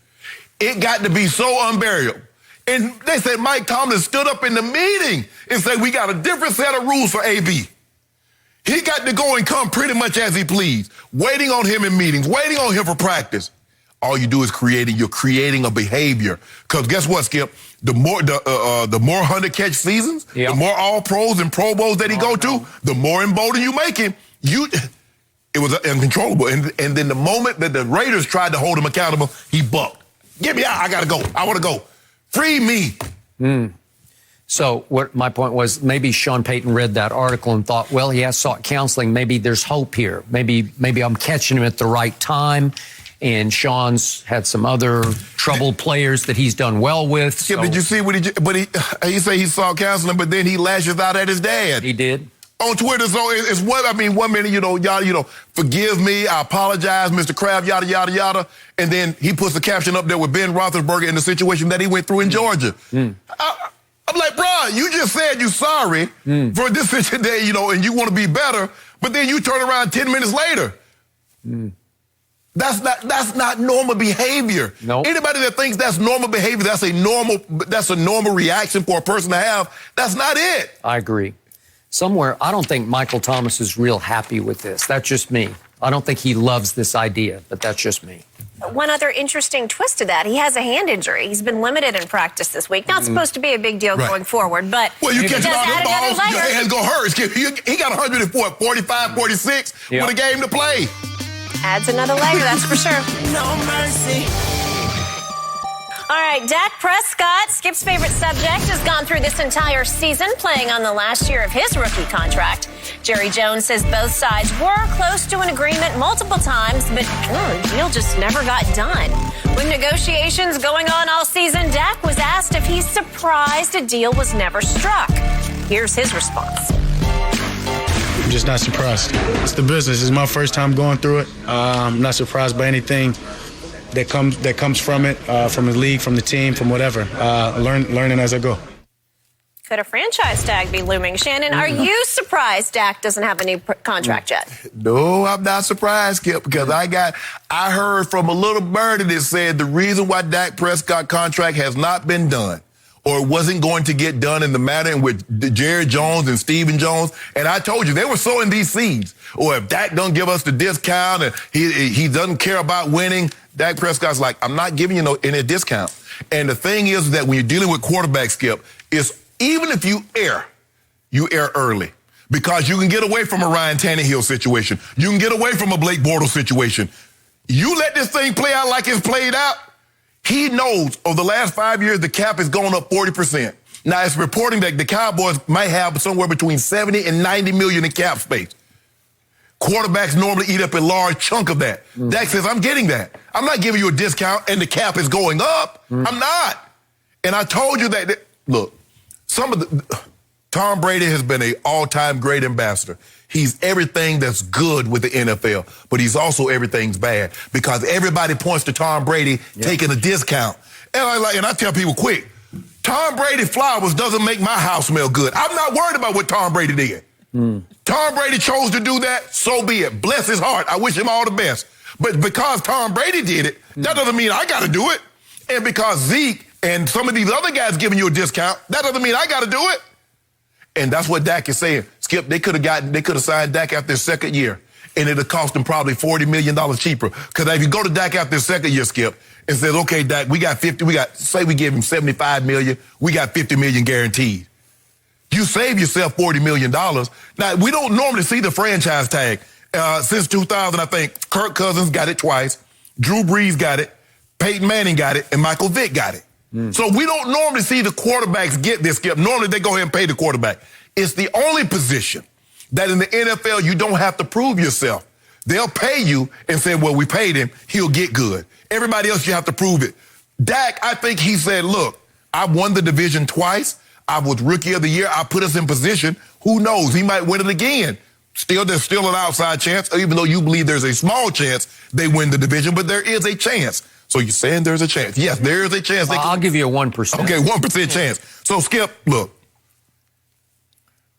It got to be so unbearable. And they said Mike Tomlin stood up in the meeting and said, we got a different set of rules for AB. He got to go and come pretty much as he pleased, waiting on him in meetings, waiting on him for practice. All you do is you're creating a behavior. Because guess what, Skip? The more 100-catch seasons, the more all-pros and Pro Bowls that he go to, the more emboldened you make him. It was uncontrollable. And then the moment that the Raiders tried to hold him accountable, he bucked. Get me out. I got to go. I want to go. Free me. So what my point was, maybe Sean Payton read that article and thought, well, he has sought counseling. Maybe there's hope here. Maybe I'm catching him at the right time. And Sean's had some other troubled players that he's done well with. Skip, did you see what he said he saw counseling, but then he lashes out at his dad. He did. On Twitter, so it's 1 minute, forgive me, I apologize, Mr. Kraft, yada, yada, yada. And then he puts the caption up there with Ben Roethlisberger in the situation that he went through in Georgia. I'm like, bro, you just said you're sorry for this situation, and you want to be better, but then you turn around 10 minutes later. That's not normal behavior. Nope. Anybody that thinks that's normal behavior, that's a normal reaction for a person to have, that's not it. I agree. Somewhere, I don't think Michael Thomas is real happy with this. That's just me. I don't think he loves this idea, but that's just me. One other interesting twist to that, he has a hand injury. He's been limited in practice this week. Not supposed to be a big deal going forward, but well, you catch all the balls, your hand's going to hurt. He got 45, 46 with a game to play. Adds another layer, that's for sure. No mercy. All right, Dak Prescott, Skip's favorite subject, has gone through this entire season playing on the last year of his rookie contract. Jerry Jones says both sides were close to an agreement multiple times, but the deal just never got done. With negotiations going on all season, Dak was asked if he's surprised a deal was never struck. Here's his response. I'm just not surprised. It's the business. It's my first time going through it. I'm not surprised by anything that comes from it, from the league, from the team, from whatever. Learning as I go. Could a franchise tag be looming? Shannon, are you surprised Dak doesn't have a new contract yet? No, I'm not surprised, Skip, because I heard from a little birdie that said the reason why Dak Prescott contract has not been done, or wasn't going to get done in the manner in which Jerry Jones and Stephen Jones, and I told you, they were sowing these seeds. Or if Dak don't give us the discount and he doesn't care about winning, Dak Prescott's like, I'm not giving you any discount. And the thing is that when you're dealing with quarterback, Skip, is even if you err early. Because you can get away from a Ryan Tannehill situation. You can get away from a Blake Bortles situation. You let this thing play out like it's played out, he knows over the last 5 years the cap has gone up 40%. Now, it's reporting that the Cowboys might have somewhere between 70 and 90 million in cap space. Quarterbacks normally eat up a large chunk of that. Dak says, I'm getting that. I'm not giving you a discount and the cap is going up. I'm not. And I told you that look, Tom Brady has been an all-time great ambassador. He's everything that's good with the NFL, but he's also everything's bad because everybody points to Tom Brady taking a discount. And I tell people quick, Tom Brady flowers doesn't make my house smell good. I'm not worried about what Tom Brady did. Tom Brady chose to do that, so be it. Bless his heart. I wish him all the best. But because Tom Brady did it, that doesn't mean I got to do it. And because Zeke and some of these other guys giving you a discount, that doesn't mean I got to do it. And that's what Dak is saying. Skip, they could have signed Dak after his second year, and it'd have cost them probably $40 million cheaper. Because if you go to Dak after his second year, Skip, and says, okay, Dak, say we give him $75 million, we got $50 million guaranteed. You save yourself $40 million. Now, we don't normally see the franchise tag. Since 2000, I think Kirk Cousins got it twice, Drew Brees got it, Peyton Manning got it, and Michael Vick got it. So we don't normally see the quarterbacks get this, Skip. Normally they go ahead and pay the quarterback. It's the only position that in the NFL you don't have to prove yourself. They'll pay you and say, well, we paid him, he'll get good. Everybody else, you have to prove it. Dak, I think he said, look, I won the division twice. I was Rookie of the Year. I put us in position. Who knows? He might win it again. There's still an outside chance, even though you believe there's a small chance they win the division, but there is a chance. So you're saying there's a chance. Yes, there is a chance. I'll give you a 1%. Okay, 1% chance. So, Skip, look.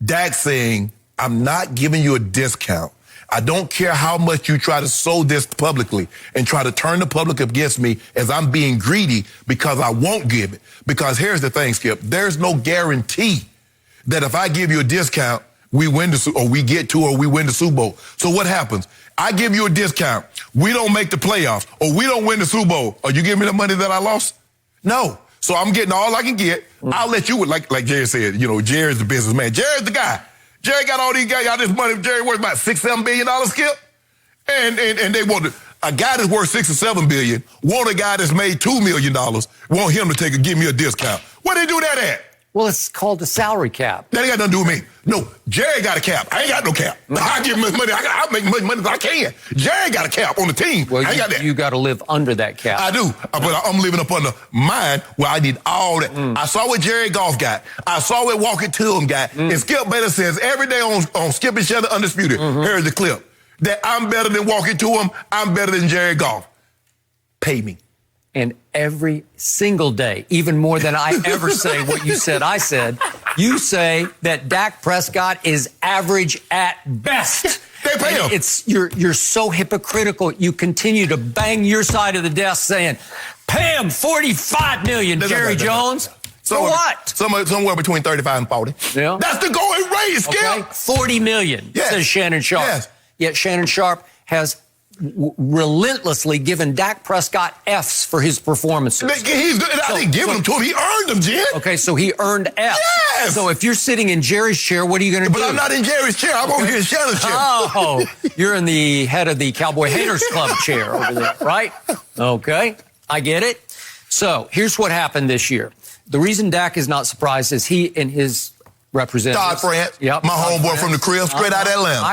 Dak's saying, I'm not giving you a discount. I don't care how much you try to sow this publicly and try to turn the public against me as I'm being greedy because I won't give it. Because here's the thing, Skip. There's no guarantee that if I give you a discount, we win we win the Super Bowl. So what happens? I give you a discount. We don't make the playoffs or we don't win the Super Bowl. Are you giving me the money that I lost? No. So I'm getting all I can get. I'll let you, like Jerry said, Jerry's the businessman. Jerry's the guy. Jerry got all these guys, got this money. Jerry worth about $6-7 billion, Skip. And they want a guy that's worth $6 or $7 billion, want a guy that's made $2 million, want him to give me a discount. Where they do that at? Well, it's called a salary cap. That ain't got nothing to do with me. No, Jerry got a cap. I ain't got no cap. I give him as money. I'll make as much money as I can. Jerry got a cap on the team. Well, I ain't got that. You got to live under that cap. I do, but I'm living up under mine where I need all that. I saw what Jerry Goff got. I saw what Walker Tillman got. And Skip Bayless says every day on Skip and Shannon Undisputed, here's the clip, that I'm better than Walker Tillman. I'm better than Jerry Goff. Pay me. And every single day, even more than I ever say what you said I said, you say that Dak Prescott is average at best. They pay him. You're so hypocritical. You continue to bang your side of the desk saying, pay him $45 million, Jerry Jones. For what? Somewhere between 35 and 40. Yeah. That's the going rate, Skip. Okay. $40 million, says Shannon Sharpe. Yes. Yet Shannon Sharpe has relentlessly given Dak Prescott F's for his performances. I didn't give them to him. He earned them, Jen. Okay, so he earned F's. Yes. So if you're sitting in Jerry's chair, what are you going to do? But I'm not in Jerry's chair. I'm over here in Shannon's chair. Oh, you're in the head of the Cowboy Haters Club chair over there, right? Okay, I get it. So here's what happened this year. The reason Dak is not surprised is he and his representatives. Todd France, my homeboy from the crib, straight out of Atlanta.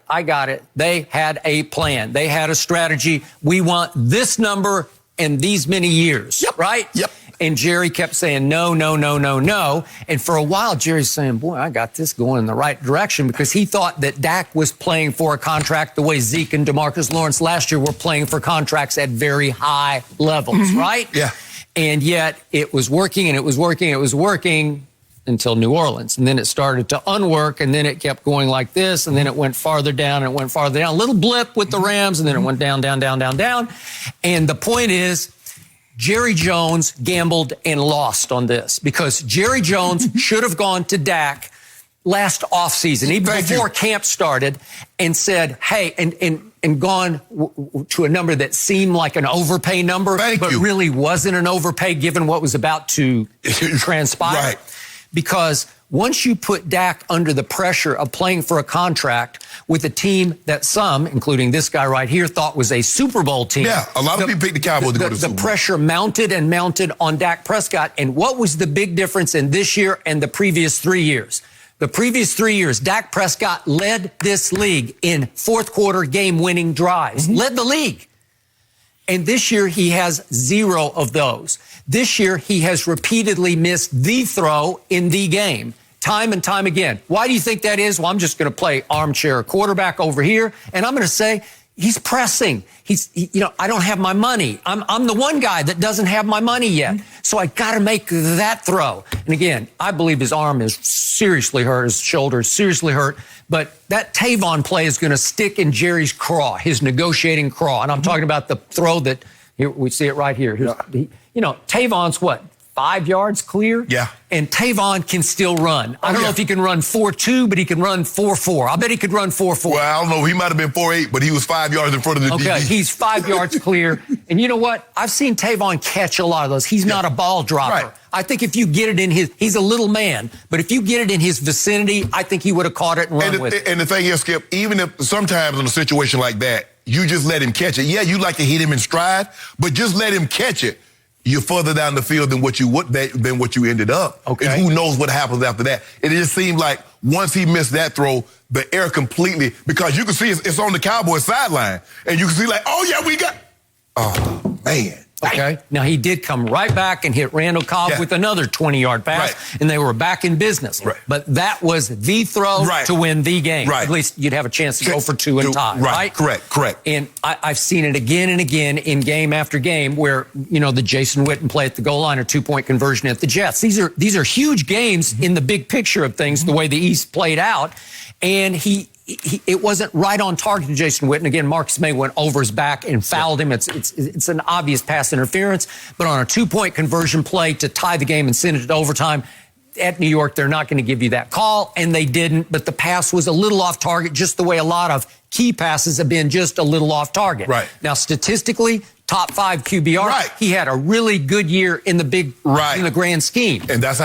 I got it. They had a plan. They had a strategy. We want this number in these many years, right? Yep. And Jerry kept saying, no, no, no, no, no. And for a while, Jerry's saying, boy, I got this going in the right direction because he thought that Dak was playing for a contract the way Zeke and DeMarcus Lawrence last year were playing for contracts at very high levels, right? Yeah. And yet it was working and it was working, it was working until New Orleans. And then it started to unwork, and then it kept going like this, and then it went farther down, and it went farther down. A little blip with the Rams, and then it went down, down, down, down, down. And the point is, Jerry Jones gambled and lost on this because Jerry Jones should have gone to Dak last offseason, even before camp started, and said, hey, and gone to a number that seemed like an overpay number, but really wasn't an overpay given what was about to transpire. Right. Because once you put Dak under the pressure of playing for a contract with a team that some, including this guy right here, thought was a Super Bowl team. Yeah, a lot of people picked the Cowboys to go to the Super Bowl. The pressure mounted and mounted on Dak Prescott. And what was the big difference in this year and the previous 3 years? The previous 3 years, Dak Prescott led this league in fourth quarter game-winning drives. Led the league. And this year, he has 0 of those. This year, he has repeatedly missed the throw in the game, time and time again. Why do you think that is? Well, I'm just going to play armchair quarterback over here, and I'm going to say he's pressing. I don't have my money. I'm the one guy that doesn't have my money yet. So I got to make that throw. And again, I believe his arm is seriously hurt, his shoulder is seriously hurt. But that Tavon play is going to stick in Jerry's craw, his negotiating craw. And I'm talking about the throw that, here, we see it right here. Tavon's what? 5 yards clear? Yeah. And Tavon can still run. I don't know if he can run 4.2, but he can run 4.4. I bet he could run 4.4. Well, I don't know. He might have been 4.8, but he was 5 yards in front of the DB. Okay, he's 5 yards clear. And you know what? I've seen Tavon catch a lot of those. He's not a ball dropper. Right. I think if you get it in he's a little man, but if you get it in his vicinity, I think he would have caught it and run with it. And the thing is, Skip, even if sometimes in a situation like that, you just let him catch it. Yeah, you like to hit him in stride, but just let him catch it. You're further down the field than what you ended up. Okay. And who knows what happens after that. It just seemed like once he missed that throw, the air completely, because you can see it's on the Cowboys sideline, and you can see like, oh yeah, we got, oh man. Okay. Now, he did come right back and hit Randall Cobb with another 20-yard pass, and they were back in business. Right. But that was the throw to win the game. Right. At least you'd have a chance to go for 2 and tie, right? Correct. And I've seen it again and again in game after game where, the Jason Witten play at the goal line or 2-point conversion at the Jets. These are huge games in the big picture of things, the way the East played out. And it wasn't right on target to Jason Witten. Again, Marcus May went over his back and fouled him. It's an obvious pass interference. But on a 2-point conversion play to tie the game and send it to overtime, at New York, they're not going to give you that call, and they didn't. But the pass was a little off target, just the way a lot of key passes have been just a little off target. Right. Now, statistically, top 5 QBR. Right. He had a really good year in the big, in the grand scheme. And that's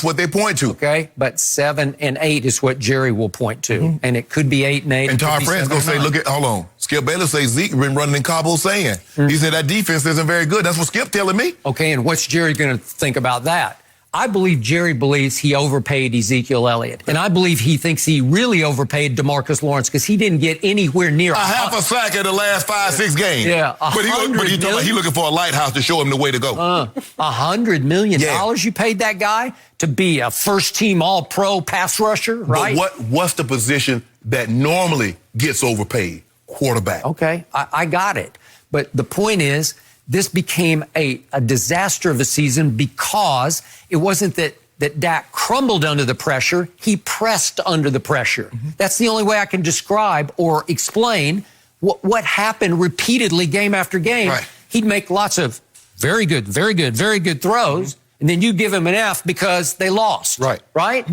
what they point to. Okay. But 7 and 8 is what Jerry will point to. And it could be 8 and 8. And to our friends go say, hold on. Skip Bayless says Zeke been running in Cabo saying. He said that defense isn't very good. That's what Skip telling me. Okay. And what's Jerry going to think about that? I believe Jerry believes he overpaid Ezekiel Elliott. And I believe he thinks he really overpaid DeMarcus Lawrence because he didn't get anywhere near a half a sack in the last 5-6 games. Yeah. But he looking for a lighthouse to show him the way to go. $100 million you paid that guy to be a first-team all-pro pass rusher, right? But what's the position that normally gets overpaid? Quarterback. Okay, I got it. But the point is, this became a disaster of a season because it wasn't that Dak crumbled under the pressure. He pressed under the pressure. That's the only way I can describe or explain what happened repeatedly game after game. Right. He'd make lots of very good throws, and then you give him an F because they lost. Right?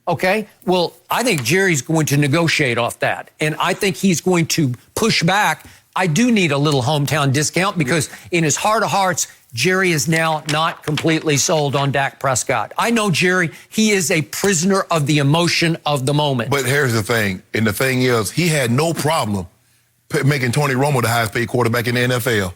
Okay, well, I think Jerry's going to negotiate off that, and I think he's going to push back. I do need a little hometown discount because in his heart of hearts, Jerry is now not completely sold on Dak Prescott. I know Jerry, he is a prisoner of the emotion of the moment. But here's the thing, and the thing is, he had no problem making Tony Romo the highest paid quarterback in the NFL.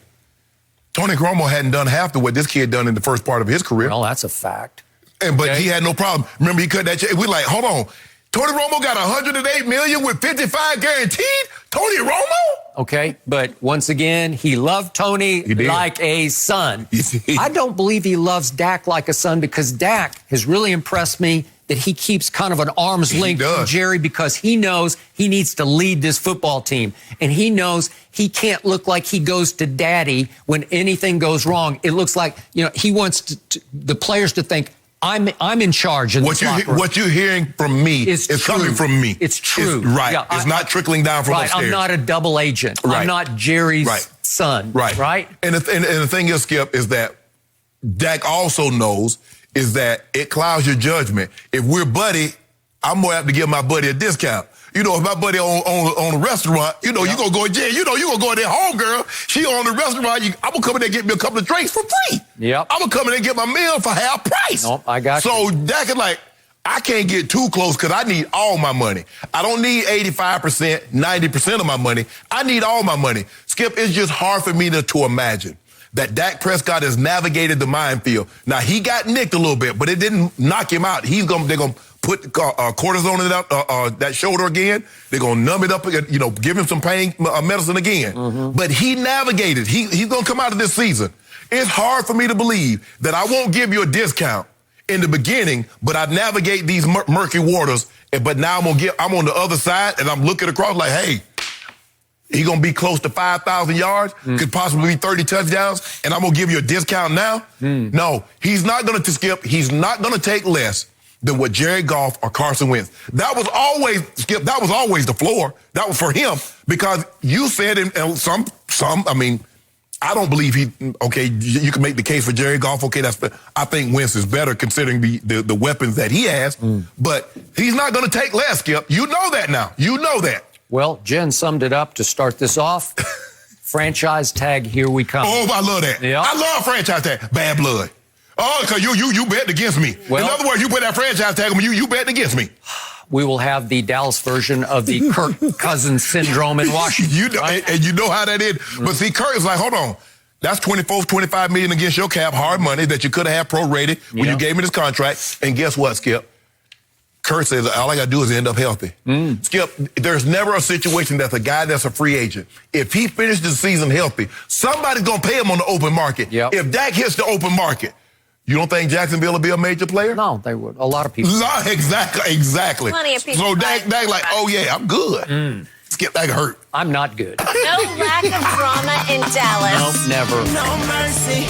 Tony Romo hadn't done half of what this kid done in the first part of his career. Well, that's a fact. But he had no problem. Remember, he cut that check. We're like, hold on. Tony Romo got $108 million with 55 guaranteed? Tony Romo? Okay, but once again, he loved Tony like a son. I don't believe he loves Dak like a son because Dak has really impressed me that he keeps kind of an arm's length from Jerry because he knows he needs to lead this football team. And he knows he can't look like he goes to daddy when anything goes wrong. It looks like, he wants the players to think, I'm in charge of this locker room. What you're hearing from me is coming from me. It's true. It's not trickling down from upstairs. I'm not a double agent. I'm not Jerry's son. Right? And the thing is, Skip, is that Dak also knows is that it clouds your judgment. If we're buddy, I'm more apt to give my buddy a discount. You know, if my buddy on a restaurant, you know, you gonna go in jail. You know, you gonna go in there, homegirl. She on the restaurant. I'm gonna come in there and get me a couple of drinks for free. Yep. I'm gonna come in there and get my meal for half price. Nope, I got you. So Dak is like, I can't get too close because I need all my money. I don't need 85%, 90% of my money. I need all my money. Skip, it's just hard for me to imagine that Dak Prescott has navigated the minefield. Now, he got nicked a little bit, but it didn't knock him out. They're going to put cortisone in that shoulder again. They're going to numb it up, you know, give him some pain medicine again. Mm-hmm. But he navigated. He's going to come out of this season. It's hard for me to believe that I won't give you a discount in the beginning, but I navigate these murky waters. But now I'm on the other side, and I'm looking across like, hey, he's going to be close to 5,000 yards, could possibly be 30 touchdowns, and I'm going to give you a discount now? No, he's not going to skip. He's not going to take less than what Jared Goff or Carson Wentz. That was always, Skip, that was always the floor. That was for him because you said, and some, I mean, I don't believe you can make the case for Jared Goff. Okay, I think Wentz is better considering the weapons that he has, but he's not going to take less, Skip. You know that now. You know that. Well, Jen summed it up to start this off. Franchise tag, here we come. Oh, I love that. Yep. I love franchise tag. Bad blood. Oh, because you bet against me. Well, in other words, you put that franchise tag on me, you bet against me. We will have the Dallas version of the Kirk Cousins syndrome in Washington. You know, right? and you know how that is. But see, Kirk is like, hold on. That's $25 million against your cap, hard money that you could have had prorated when you gave me this contract. And guess what, Skip? Kurt says, all I got to do is end up healthy. Skip, there's never a situation that's a guy that's a free agent. If he finishes the season healthy, somebody's going to pay him on the open market. Yep. If Dak hits the open market, you don't think Jacksonville will be a major player? No, they would. A lot of people. Exactly. Plenty of people. So Dak like, oh, yeah, I'm good. Skip, that hurt. I'm not good. No lack of drama in Dallas. Nope, never. No mercy.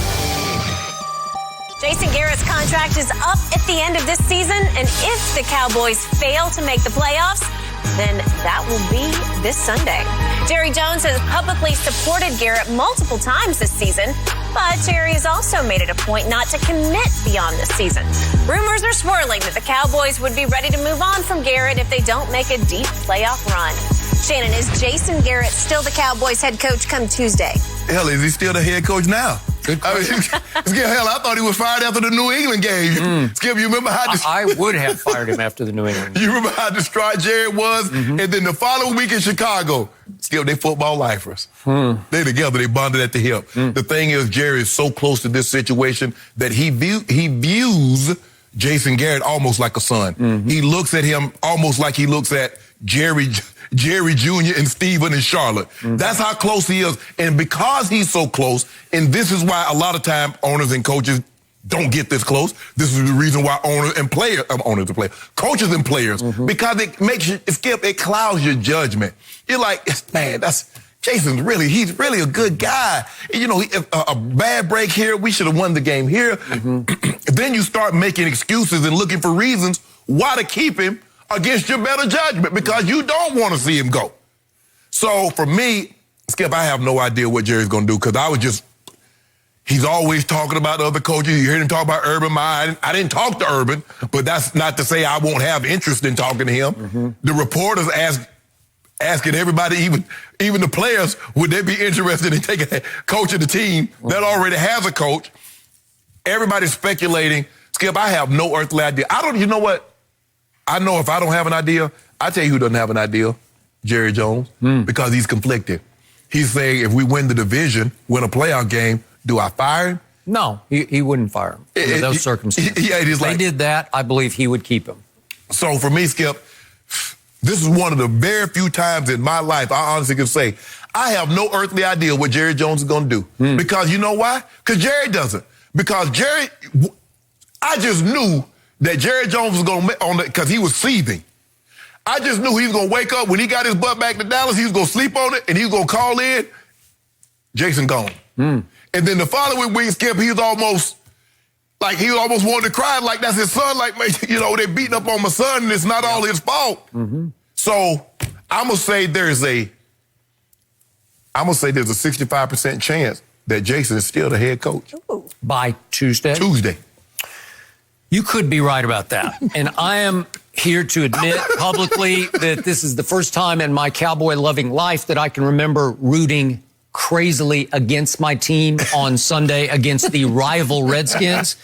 Jason Garrett's contract is up at the end of this season, and if the Cowboys fail to make the playoffs, then that will be this Sunday. Jerry Jones has publicly supported Garrett multiple times this season, but Jerry has also made it a point not to commit beyond this season. Rumors are swirling that the Cowboys would be ready to move on from Garrett if they don't make a deep playoff run. Shannon, is Jason Garrett still the Cowboys head coach come Tuesday? Hell, is he still the head coach now? Good question. I thought he was fired after the New England game. Skip, you remember how... I would have fired him after the New England game. You remember how distraught Jared was? And then the following week in Chicago, Skip, they football lifers. They together, they bonded at the hip. The thing is, Jerry is so close to this situation that he views Jason Garrett almost like a son. He looks at him almost like he looks at Jerry Jr. and Steven and Charlotte. That's how close he is. And because he's so close, and this is why a lot of time owners and coaches don't get this close. This is the reason why coaches and players, because it makes you, Skip, it clouds your judgment. You're like, man, he's really a good guy. You know, a bad break here, we should have won the game here. Then you start making excuses and looking for reasons why to keep him against your better judgment because you don't want to see him go. So for me, Skip, I have no idea what Jerry's going to do because he's always talking about other coaches. You heard him talk about Urban Meyer. I didn't talk to Urban, but that's not to say I won't have interest in talking to him. The reporters asking everybody, even the players, would they be interested in taking a coach of the team that already has a coach? Everybody's speculating. Skip, I have no earthly idea. You know what? I know if I don't have an idea, I tell you who doesn't have an idea, Jerry Jones, because he's conflicted. He's saying if we win the division, win a playoff game, do I fire him? No, he wouldn't fire him under those circumstances. If they did that, I believe he would keep him. So for me, Skip, this is one of the very few times in my life I honestly can say I have no earthly idea what Jerry Jones is going to do. Because you know why? Because Jerry doesn't. Because I just knew that Jerry Jones was going to, because he was seething. I just knew he was going to wake up when he got his butt back to Dallas, he was going to sleep on it, and he was going to call in, Jason gone. And then the following week, Skip, he was almost wanted to cry, like that's his son, like, you know, they're beating up on my son, and it's not all his fault. So I'm going to say there's a 65% chance that Jason is still the head coach. By Tuesday? Tuesday. You could be right about that. And I am here to admit publicly that this is the first time in my Cowboy-loving life that I can remember rooting crazily against my team on Sunday against the rival Redskins,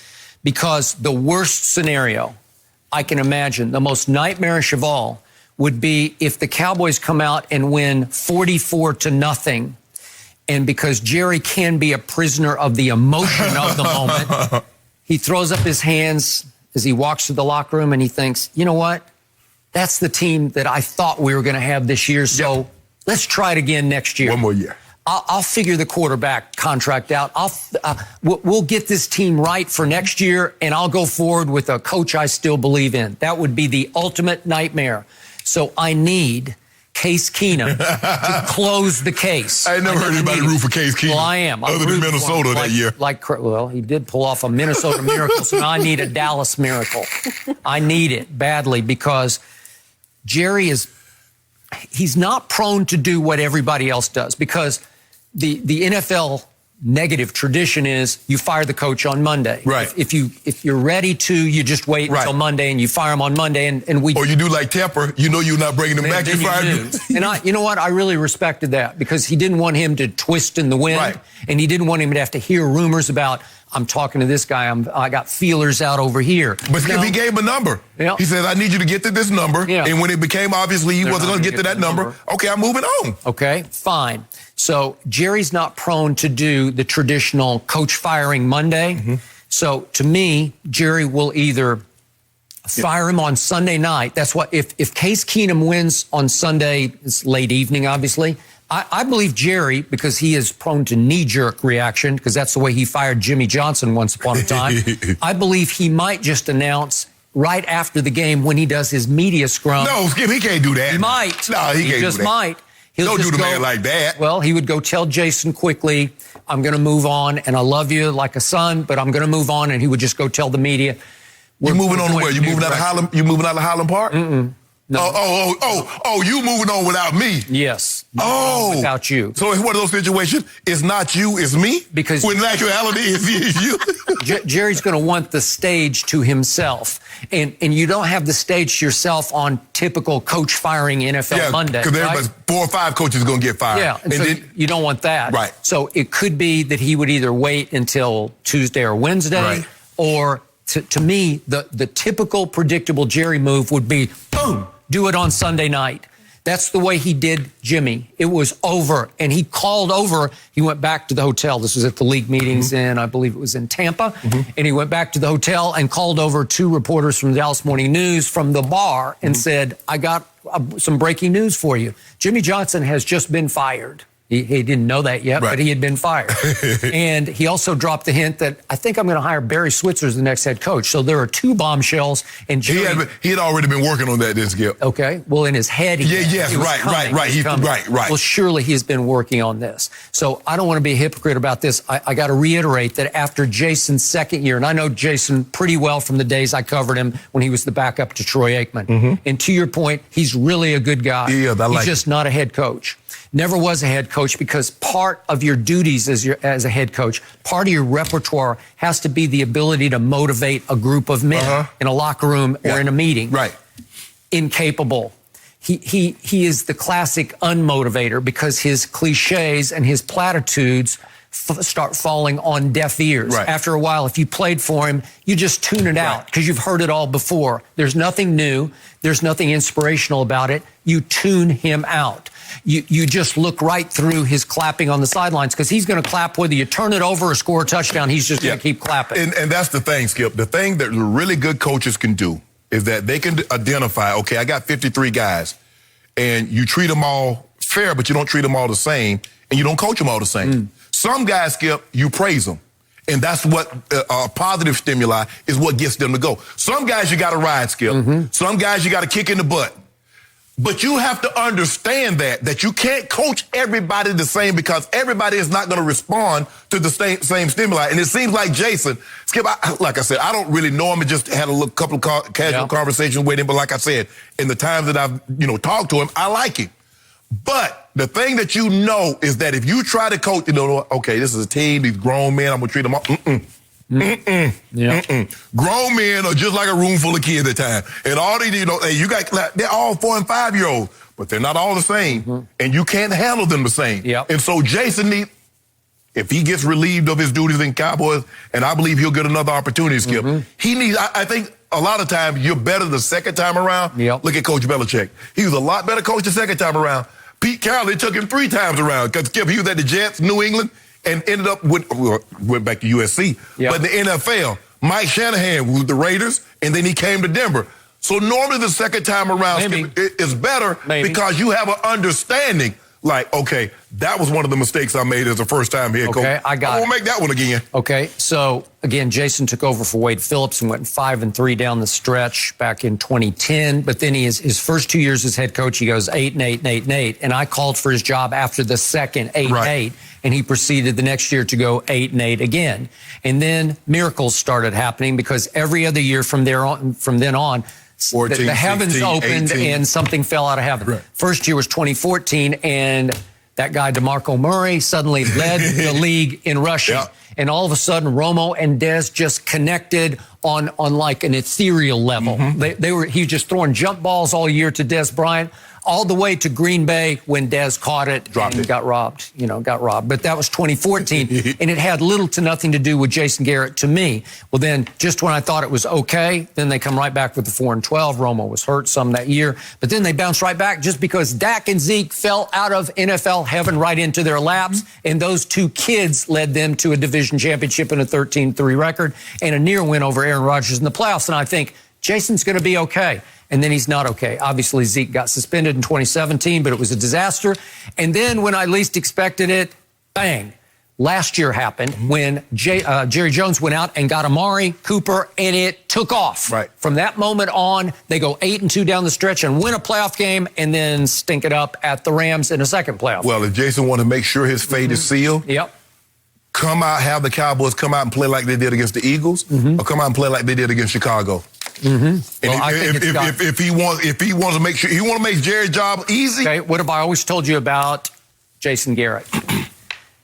because the worst scenario I can imagine, the most nightmarish of all, would be if the Cowboys come out and win 44-0. And because Jerry can be a prisoner of the emotion of the moment, he throws up his hands as he walks to the locker room and he thinks, you know what? That's the team that I thought we were going to have this year. So let's try it again next year. One more year. I'll figure the quarterback contract out. We'll get this team right for next year, and I'll go forward with a coach I still believe in. That would be the ultimate nightmare. So I need Case Keenum to close the case. I never heard anybody root for Case Keenum. Well, I am. Other than Minnesota that year. Well, he did pull off a Minnesota miracle, so now I need a Dallas miracle. I need it badly because Jerry he's not prone to do what everybody else does, because the NFL negative tradition is you fire the coach on Monday. Right. If you're ready to, you just wait until Monday and you fire him on Monday, and we. Or you do like Tepper, you know you're not bringing him back. You fire him. And you know what? I really respected that, because he didn't want him to twist in the wind, and he didn't want him to have to hear rumors about, I'm talking to this guy, I got feelers out over here. But he gave him a number. Yeah. He says, I need you to get to this number. Yeah. And when it became obviously he wasn't going to get to that number, okay, I'm moving on. Okay, fine. So Jerry's not prone to do the traditional coach firing Monday. Mm-hmm. So to me, Jerry will either fire him on Sunday night. That's what, if Case Keenum wins on Sunday, it's late evening, obviously. I believe Jerry, because he is prone to knee-jerk reaction, because that's the way he fired Jimmy Johnson once upon a time. I believe he might just announce right after the game when he does his media scrum. No, Skip, he can't do that. He might. No, he can't just do that. Might. Don't do the man like that. Well, he would go tell Jason quickly, I'm going to move on, and I love you like a son, but I'm going to move on, and he would just go tell the media. You moving on to where? You moving out of Highland? You moving out of Highland Park? Mm-mm. No. Oh, you moving on without me? Yes. Without you. So it's one of those situations, it's not you, it's me? Because when in actuality, it's you. Jerry's going to want the stage to himself. And you don't have the stage to yourself on typical coach firing NFL Monday. Because everybody's 4 or 5 coaches going to get fired. Yeah, and so then, you don't want that. Right. So it could be that he would either wait until Tuesday or Wednesday, or to me, the typical predictable Jerry move would be, boom, do it on Sunday night. That's the way he did Jimmy. It was over, and he called over. He went back to the hotel. This was at the league meetings in, I believe it was in Tampa. And he went back to the hotel and called over 2 reporters from the Dallas Morning News from the bar and said, I got some breaking news for you. Jimmy Johnson has just been fired. He didn't know that yet, but he had been fired. And he also dropped the hint that I think I'm going to hire Barry Switzer as the next head coach. So there are 2 bombshells. And Jerry, he had already been working on that, didn't Skip? Okay. Well, in his head, right. Well, surely he's been working on this. So I don't want to be a hypocrite about this. I got to reiterate that after Jason's second year, and I know Jason pretty well from the days I covered him when he was the backup to Troy Aikman. And to your point, he's really a good guy. Yeah, he's just not a head coach. Never was a head coach, because part of your duties as a head coach, part of your repertoire has to be the ability to motivate a group of men in a locker room or in a meeting. Right. Incapable. He is the classic unmotivator, because his cliches and his platitudes start falling on deaf ears. Right. After a while, if you played for him, you just tune it out because you've heard it all before. There's nothing new. There's nothing inspirational about it. You tune him out. You just look right through his clapping on the sidelines, because he's going to clap whether you turn it over or score a touchdown. He's just going to keep clapping. And that's the thing, Skip. The thing that really good coaches can do is that they can identify, okay, I got 53 guys, and you treat them all fair, but you don't treat them all the same, and you don't coach them all the same. Some guys, Skip, you praise them. And that's what positive stimuli is what gets them to go. Some guys you got to ride, Skip. Some guys you got to kick in the butt. But you have to understand that you can't coach everybody the same, because everybody is not going to respond to the same stimuli. And it seems like Jason, Skip, like I said, I don't really know him. I just had a couple of casual conversations with him. But like I said, in the times that I've talked to him, I like him. But the thing that you know is that if you try to coach, okay, this is a team, these grown men, I'm going to treat them all. Grown men are just like a room full of kids at times. And all they do, they're all 4 and 5-year-olds, but they're not all the same. And you can't handle them the same. And so Jason needs, if he gets relieved of his duties in Cowboys, and I believe he'll get another opportunity, Skip, he needs, I think a lot of times you're better the second time around. Look at Coach Belichick. He was a lot better coach the second time around. Pete Carroll, it took him 3 times around because Skip, he was at the Jets, New England, and ended up went back to USC. But in the NFL, Mike Shanahan was with the Raiders, and then he came to Denver. So normally the second time around Skip, it's better because you have an understanding. Like, okay, that was one of the mistakes I made as a first-time head coach. I won't make that one again. Okay, so, again, Jason took over for Wade Phillips and went 5-3 down the stretch back in 2010. But then his first 2 years as head coach, he goes 8-8, 8-8. And I called for his job after the second 8-8. And he proceeded the next year to go 8-8 again. And then miracles started happening because every other year from then on, 14, the heavens 16, opened 18. and something fell out of heaven. First year was 2014, and that guy DeMarco Murray suddenly led the league in rushing. And all of a sudden, Romo and Dez just connected on like an ethereal level. He was just throwing jump balls all year to Dez Bryant, all the way to Green Bay when Dez caught it and got robbed. But that was 2014, and it had little to nothing to do with Jason Garrett to me. Well, then, just when I thought it was okay, then they come right back with the 4-12. Romo was hurt some that year, but then they bounced right back just because Dak and Zeke fell out of NFL heaven right into their laps, and those 2 kids led them to a division championship and a 13-3 record and a near win over Aaron Rodgers in the playoffs. And I think Jason's going to be okay. And then he's not okay. Obviously, Zeke got suspended in 2017, but it was a disaster. And then when I least expected it, bang. Last year happened when Jerry Jones went out and got Amari Cooper, and it took off. From that moment on, they go 8-2 down the stretch and win a playoff game and then stink it up at the Rams in a second playoff. Well, if Jason wanted to make sure his fate is sealed, come out, have the Cowboys come out and play like they did against the Eagles, or come out and play like they did against Chicago. And if he wants to make sure he want to make Jerry's job easy. Okay, what have I always told you about Jason Garrett?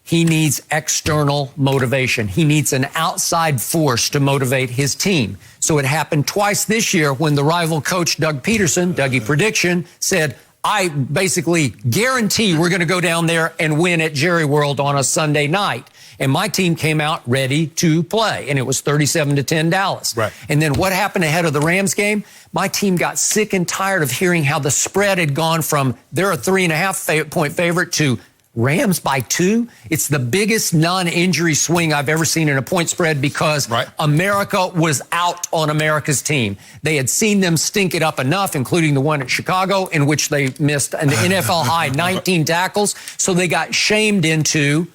He needs external motivation. He needs an outside force to motivate his team. So it happened twice this year when the rival coach Doug Peterson, Dougie Prediction, said, I basically guarantee we're going to go down there and win at Jerry World on a Sunday night. And my team came out ready to play, and it was 37-10 Dallas. And then what happened ahead of the Rams game? My team got sick and tired of hearing how the spread had gone from they're a 3.5-point favorite to Rams by 2. It's the biggest non-injury swing I've ever seen in a point spread because America was out on America's team. They had seen them stink it up enough, including the one at Chicago, in which they missed an NFL high 19 tackles. So they got shamed into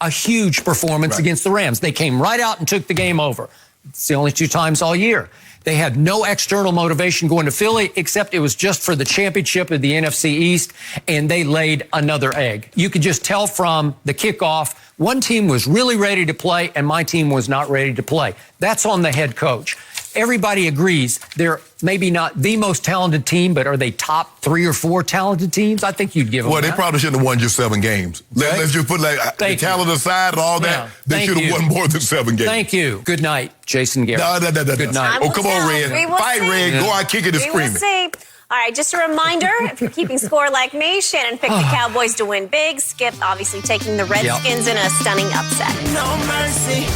a huge performance against the Rams. They came right out and took the game over. It's the only 2 times all year. They had no external motivation going to Philly, except it was just for the championship of the NFC East, and they laid another egg. You could just tell from the kickoff, one team was really ready to play, and my team was not ready to play. That's on the head coach. Everybody agrees they're maybe not the most talented team, but are they top 3 or 4 talented teams? I think you'd give them that. They probably shouldn't have won just 7 games. Let's just put the talent aside and all that. They should have won more than 7 games. Thank you. Good night, Jason Garrett. No. Good night. Oh, come on, Red. Fight, Red. Go out kicking and screaming. We will see. All right, just a reminder, if you're keeping score like me, Shannon picked the Cowboys to win big. Skip obviously taking the Redskins in a stunning upset. No mercy.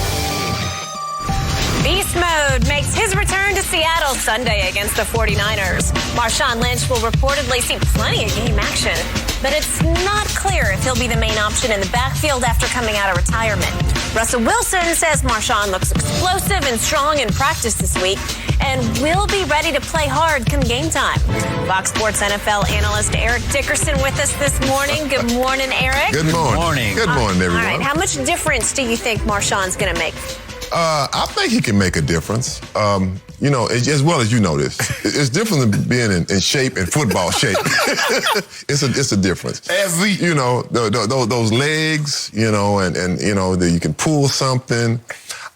Beast Mode makes his return to Seattle Sunday against the 49ers. Marshawn Lynch will reportedly see plenty of game action, but it's not clear if he'll be the main option in the backfield after coming out of retirement. Russell Wilson says Marshawn looks explosive and strong in practice this week and will be ready to play hard come game time. Fox Sports NFL analyst Eric Dickerson with us this morning. Good morning, Eric. Good morning. Good morning, everyone. All right, how much difference do you think Marshawn's going to make? I think he can make a difference. As well as you know this, it's different than being in shape, in football shape. It's a difference. Those legs, and that you can pull something.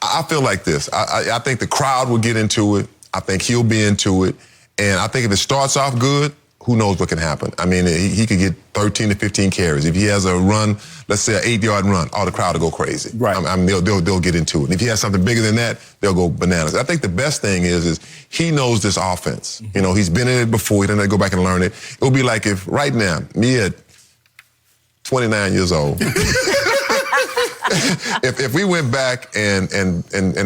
I feel like this. I think the crowd will get into it. I think he'll be into it. And I think if it starts off good, who knows what can happen. I mean, he could get 13 to 15 carries. If he has a run, let's say an 8-yard run, the crowd will go crazy. Right. I mean, they'll get into it. And if he has something bigger than that, they'll go bananas. I think the best thing is he knows this offense. You know, he's been in it before. He doesn't go back and learn it. It would be like if right now, me at 29 years old, if we went back and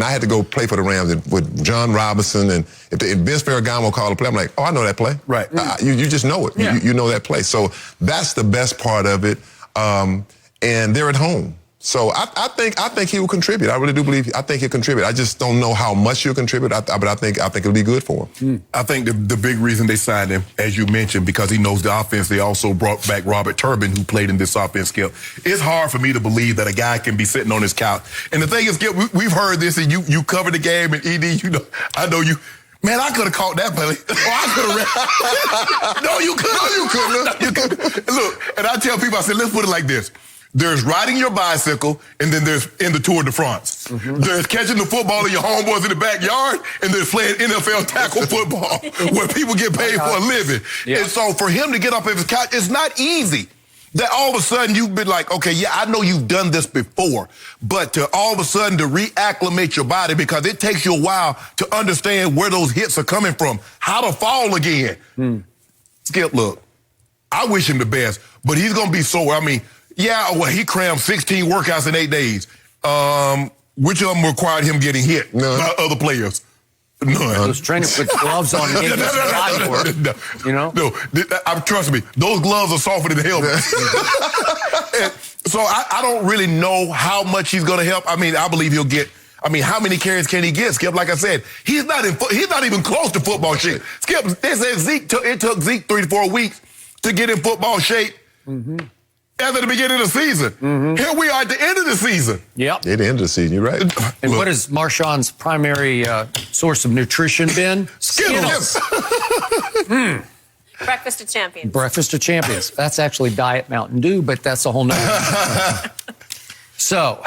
I had to go play for the Rams with John Robinson, and if Vince Ferragamo called a play, I'm like, oh, I know that play. Right. You just know it. Yeah. You know that play. So that's the best part of it. And they're at home. So I think he will contribute. I really do believe. I think he'll contribute. I just don't know how much he'll contribute. But I think it'll be good for him. I think the big reason they signed him, as you mentioned, because he knows the offense. They also brought back Robert Turbin, who played in this offense. Skip, it's hard for me to believe that a guy can be sitting on his couch. And the thing is, Skip, we've heard this, and you covered the game, and ED, you know, I know you. Man, I could have caught that play. I could have. No, you couldn't. No, you couldn't. Look, and I tell people, I said, let's put it like this. There's riding your bicycle, and then there's in the Tour de France. There's catching the football of your homeboys in the backyard, and there's playing NFL tackle football where people get paid for a living. Yeah. And so for him to get up off his couch, it's not easy. That all of a sudden you've been like, okay, yeah, I know you've done this before, but to all of a sudden to reacclimate your body, because it takes you a while to understand where those hits are coming from, how to fall again. Skip, look, I wish him the best, but he's going to be sore. I mean, yeah, well, he crammed 16 workouts in 8 days. Which of them required him getting hit by other players? None. Those trainers put gloves on and gave us body work. You know? No, trust me, those gloves are softer than the helmet. So I don't really know how much he's going to help. I mean, I believe he'll get. I mean, how many carries can he get, Skip? Like I said, he's not even close to football shape. Skip, they said it took Zeke 3 to 4 weeks to get in football shape. At the beginning of the season. Here we are at the end of the season. Yep. At the end of the season, you're right. And what has Marshawn's primary source of nutrition been? Skittles. Breakfast of champions. Breakfast of champions. That's actually Diet Mountain Dew, but that's a whole nother. So,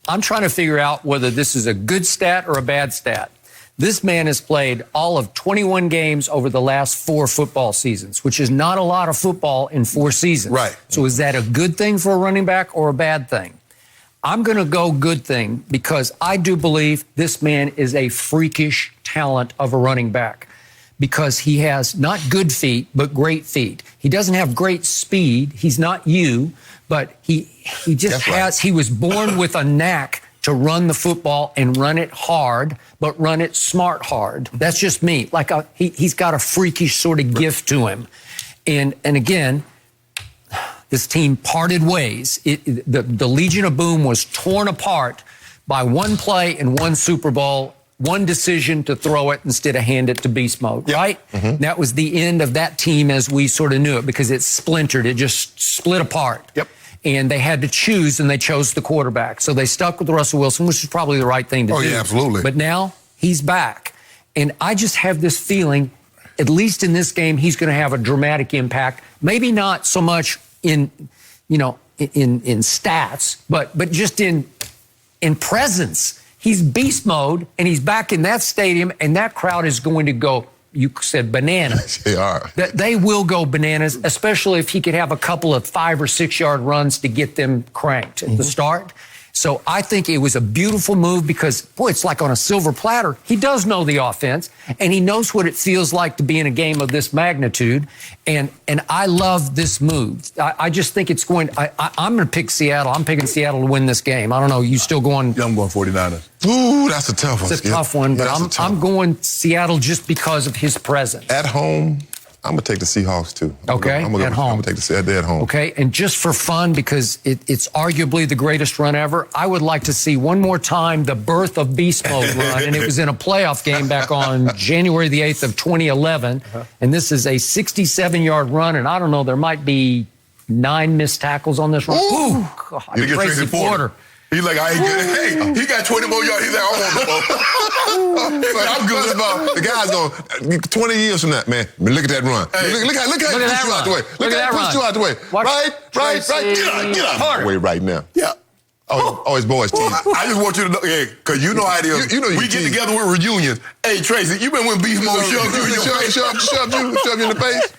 I'm trying to figure out whether this is a good stat or a bad stat. This man has played all of 21 games over the last 4 football seasons, which is not a lot of football in 4 seasons. Right. So is that a good thing for a running back or a bad thing? I'm going to go good thing because I do believe this man is a freakish talent of a running back because he has not good feet, but great feet. He doesn't have great speed. He's not you, but he just has, he was born with a knack to run the football and run it hard, but run it smart hard. That's just me. Like he's got a freakish sort of gift to him. And again, this team parted ways. The Legion of Boom was torn apart by one play and one Super Bowl, one decision to throw it instead of hand it to beast mode, right? That was the end of that team as we sort of knew it because it splintered. It just split apart. And they had to choose, and they chose the quarterback. So they stuck with Russell Wilson, which is probably the right thing to do. Oh, yeah, absolutely. But now he's back. And I just have this feeling, at least in this game, he's going to have a dramatic impact. Maybe not so much in stats, but just in presence. He's beast mode, and he's back in that stadium, and that crowd is going to go, you said bananas. They are. They will go bananas, especially if he could have a couple of 5 or 6 yard runs to get them cranked at the start. So I think it was a beautiful move because, boy, it's like on a silver platter. He does know the offense, and he knows what it feels like to be in a game of this magnitude. And I love this move. I just think it's going I'm going to pick Seattle. I'm picking Seattle to win this game. I don't know. You still going? Yeah, I'm going 49ers. Ooh, that's a tough one. It's a tough one, but I'm going Seattle just because of his presence. At home, I'm going to take the Seahawks, too. Okay, I'm going to take the at home. Okay, and just for fun, because it's arguably the greatest run ever, I would like to see one more time the birth of Beast Mode run, and it was in a playoff game back on January the 8th of 2011, and this is a 67-yard run, and I don't know, there might be 9 missed tackles on this run. Ooh! God, Tracy Porter. He's like, I ain't good. Hey, he got 20 more yards. He's like, I'm good. The guy's going 20 years from that, man. Look at that run. Hey, look at that run. Out the way. Look at that push you out the way. Right. Get out the way right now. Yeah. Oh, his boys' team. I just want you to know, because you know how it is. You know we get together with reunions. Hey, Tracy, you been when Beast Mode shoved you in your face? Shove you in the face?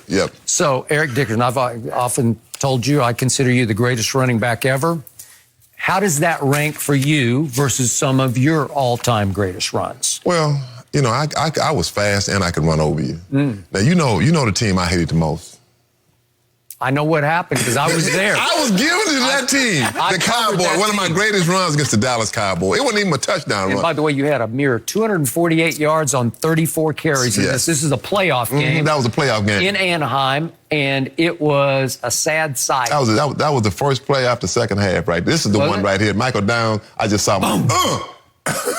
Yeah. So, Eric Dickerson, I've often told you I consider you the greatest running back ever. How does that rank for you versus some of your all-time greatest runs? Well, you know, I was fast and I could run over you. Now, you know the team I hated the most. I know what happened because I was there. I was giving to that team. The Cowboys, one of my greatest runs against the Dallas Cowboys. It wasn't even a touchdown run. By the way, you had a mere 248 yards on 34 carries. Yes. This is a playoff game. That was a playoff game. In Anaheim, and it was a sad sight. That was the first play after second half, right? This is the one right here. Michael Downs, I just saw him.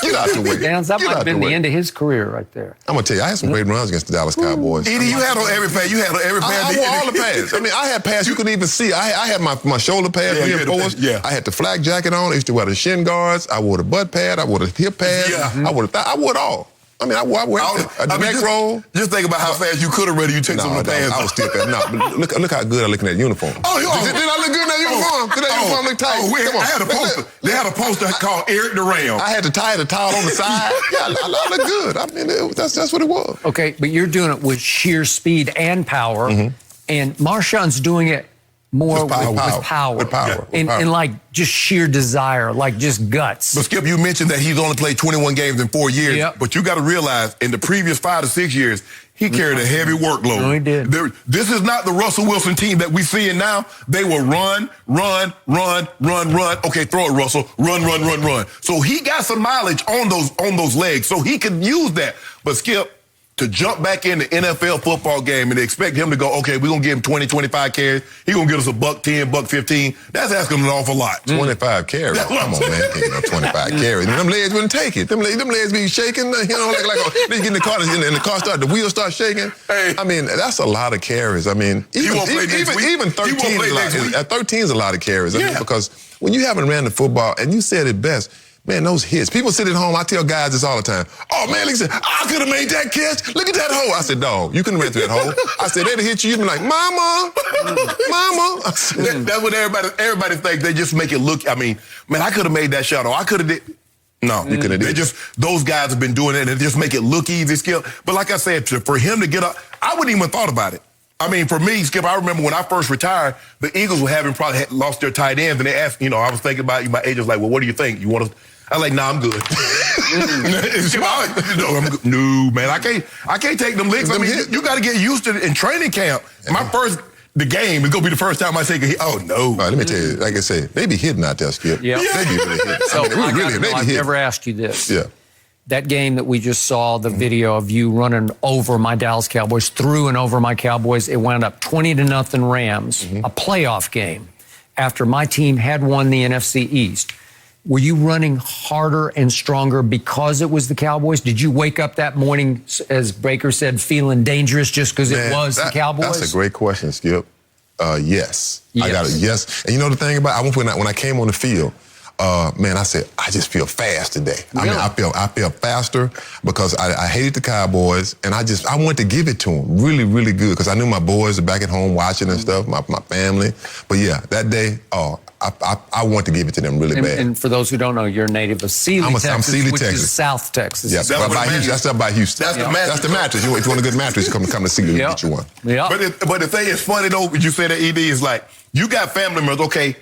Get out the way. Downs, that might have been the end of his career right there. I'm going to tell you, I had some great runs against the Dallas Cowboys. Edie, you had on every pad. You had on every pad. I wore all the pads. I mean, I had pads you couldn't even see. I had my shoulder pads reinforced. I had the flak jacket on. I used to wear the shin guards. I wore the butt pad. I wore the hip pad. I wore it all. I mean, I wore a neck roll. Just think about how fast you could have read. You took some of the pads. I was still fast. No, but look how good I look in that uniform. Did I look good in that uniform? Did that uniform look tight? I had a poster. They had a poster called Eric the Ram. I had to tie the towel on the side. Yeah, I look good. I mean, that's what it was. Okay, but you're doing it with sheer speed and power, and Marshawn's doing it more with power. And like just sheer desire, like just guts. But Skip, you mentioned that he's only played 21 games in 4 years. But you got to realize, in the previous 5 to 6 years, he carried a heavy workload. No, he did. This is not the Russell Wilson team that we see now. They will run. Okay, throw it, Russell. Run. So he got some mileage on those legs, so he could use that. But Skip, to jump back in the NFL football game and expect him to go, okay, we're going to give him 20, 25 carries. He's going to get us $110, $115. That's asking an awful lot. 25 carries. Come on, man. Ain't no 25 carries. Them legs wouldn't take it. Them legs be shaking, you know, they get in the car and the wheels start shaking. Hey. I mean, that's a lot of carries. I mean, even 13 is a lot of carries. I mean, because when you haven't ran the football, and you said it best, man, those hits. People sit at home, I tell guys this all the time. Oh, man, they said, I could have made that catch. Look at that hole. I said, dog, you couldn't run through that hole. I said, they'd have hit you. You'd be like, Mama. That's what everybody thinks. They just make it look, I mean, man, I could have made that shot. Or I could have did. No, you couldn't have did. Those guys have been doing it, and they just make it look easy, Skip. But like I said, for him to get up, I wouldn't even thought about it. I mean, for me, Skip, I remember when I first retired, the Eagles were probably lost their tight ends, and they asked, you know, I was thinking about my agent was like, well, what do you think? You want to? I'm like, nah, I'm good. No, man, I can't take them licks. I mean, you got to get used to it in training camp. The game is going to be the first time I take a hit. Oh, no. All right, let me tell you, like I said, they be hitting out there, Skip. Yeah. They be really hitting. So, I've never asked you this. Yeah. That game that we just saw, the video of you running over my Dallas Cowboys, through and over my Cowboys, it wound up 20-0 Rams, a playoff game, after my team had won the NFC East. Were you running harder and stronger because it was the Cowboys? Did you wake up that morning, as Baker said, feeling dangerous just because it was the Cowboys? That's a great question, Skip. Yes. I got it. Yes. And you know the thing about it? When I came on the field, man, I said, I just feel fast today. Really? I mean, I feel faster because I hated the Cowboys, and I wanted to give it to them really, really good because I knew my boys are back at home watching and stuff, my family. But yeah, that day, I want to give it to them really bad. And for those who don't know, you're a native of Sealy, Texas, I'm Sealy, which Texas. is South Texas. Yeah, that's up by Houston. That's the mattress. If you want a good mattress, come to Sealy and get you one. Yeah. But the thing is funny, though, you said that, ED, is like, you got family members, okay,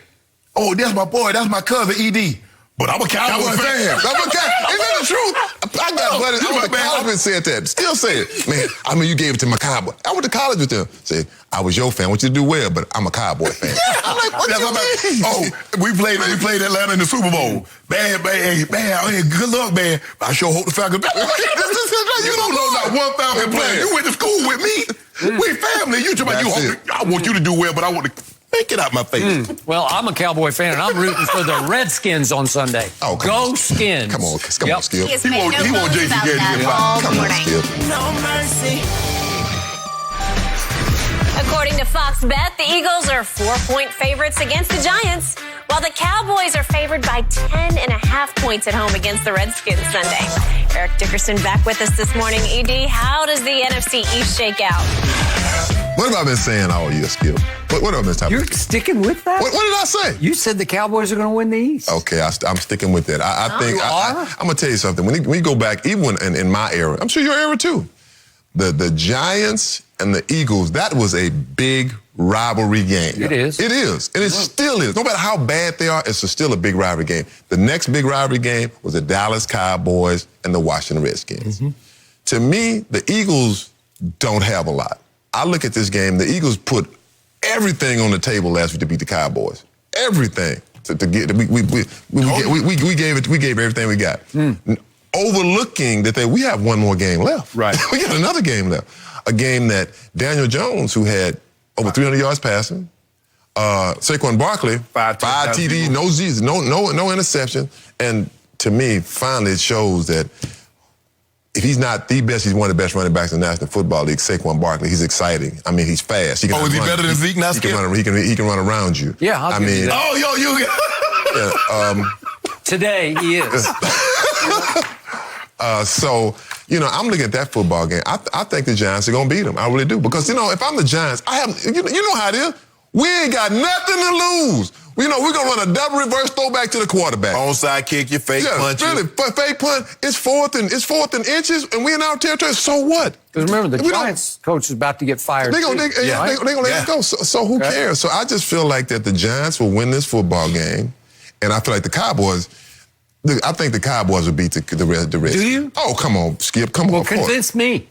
oh, that's my boy, that's my cousin, ED. But I'm a Cowboy fan. Isn't that the truth? I got buddies. I went to college and said that. Still say it. Man, I mean, you gave it to my Cowboy. I went to college with them. Said, I was your fan. I want you to do well, but I'm a Cowboy fan. I'm like, what you mean? Oh, we played Atlanta in the Super Bowl. Man, good luck, man. I sure hope the Falcons. You don't know not one Falcon player. You went to school with me. We family. I want you to do well, but I want to... Get out my face. Well, I'm a Cowboy fan, and I'm rooting for the Redskins on Sunday. Oh, Go Skins. Come on, Skip. He won't Jason Garrett to get all morning. No mercy. According to Fox Bet, the Eagles are 4-point favorites against the Giants, while while the Cowboys are favored by 10.5 points at home against the Redskins Sunday. Eric Dickerson back with us this morning. ED, how does the NFC East shake out? What have I been saying all year, Skip? What have I been talking about? You're sticking with that? What did I say? You said the Cowboys are going to win the East. Okay, I'm sticking with that. I think you are? I'm going to tell you something. When you go back, even in my era, I'm sure your era too, the Giants and the Eagles, that was a big rivalry game. It is. It is. And it still is. No matter how bad they are, it's still a big rivalry game. The next big rivalry game was the Dallas Cowboys and the Washington Redskins. Mm-hmm. To me, the Eagles don't have a lot. I look at this game, the Eagles put everything on the table last week to beat the Cowboys. Everything. We gave everything we got. Overlooking that we have one more game left. Right. We got another game left. A game that Daniel Jones, who had over 300 yards passing, Saquon Barkley, five TDs, no Z's, no interception. And to me, finally it shows that if he's not the best, he's one of the best running backs in the National Football League. Saquon Barkley, he's exciting. I mean, he's fast. He can is he better than Zeke now? He can run around you. Yeah, I'll give you that. Oh, Today he is. So, I'm looking at that football game. I think the Giants are going to beat them. I really do. Because, if I'm the Giants, you know how it is. We ain't got nothing to lose. We're going to run a double reverse throwback to the quarterback. Onside kick, you fake punch. Really, fake punt. It's fourth and inches, and we in our territory. So what? Because remember, the Giants coach is about to get fired. They're going to let it go. So who cares? So I just feel like that the Giants will win this football game, and I feel like the Cowboys. I think the Cowboys will beat the Redskins. Do you? Oh, come on, Skip. Come on. Well, convince me.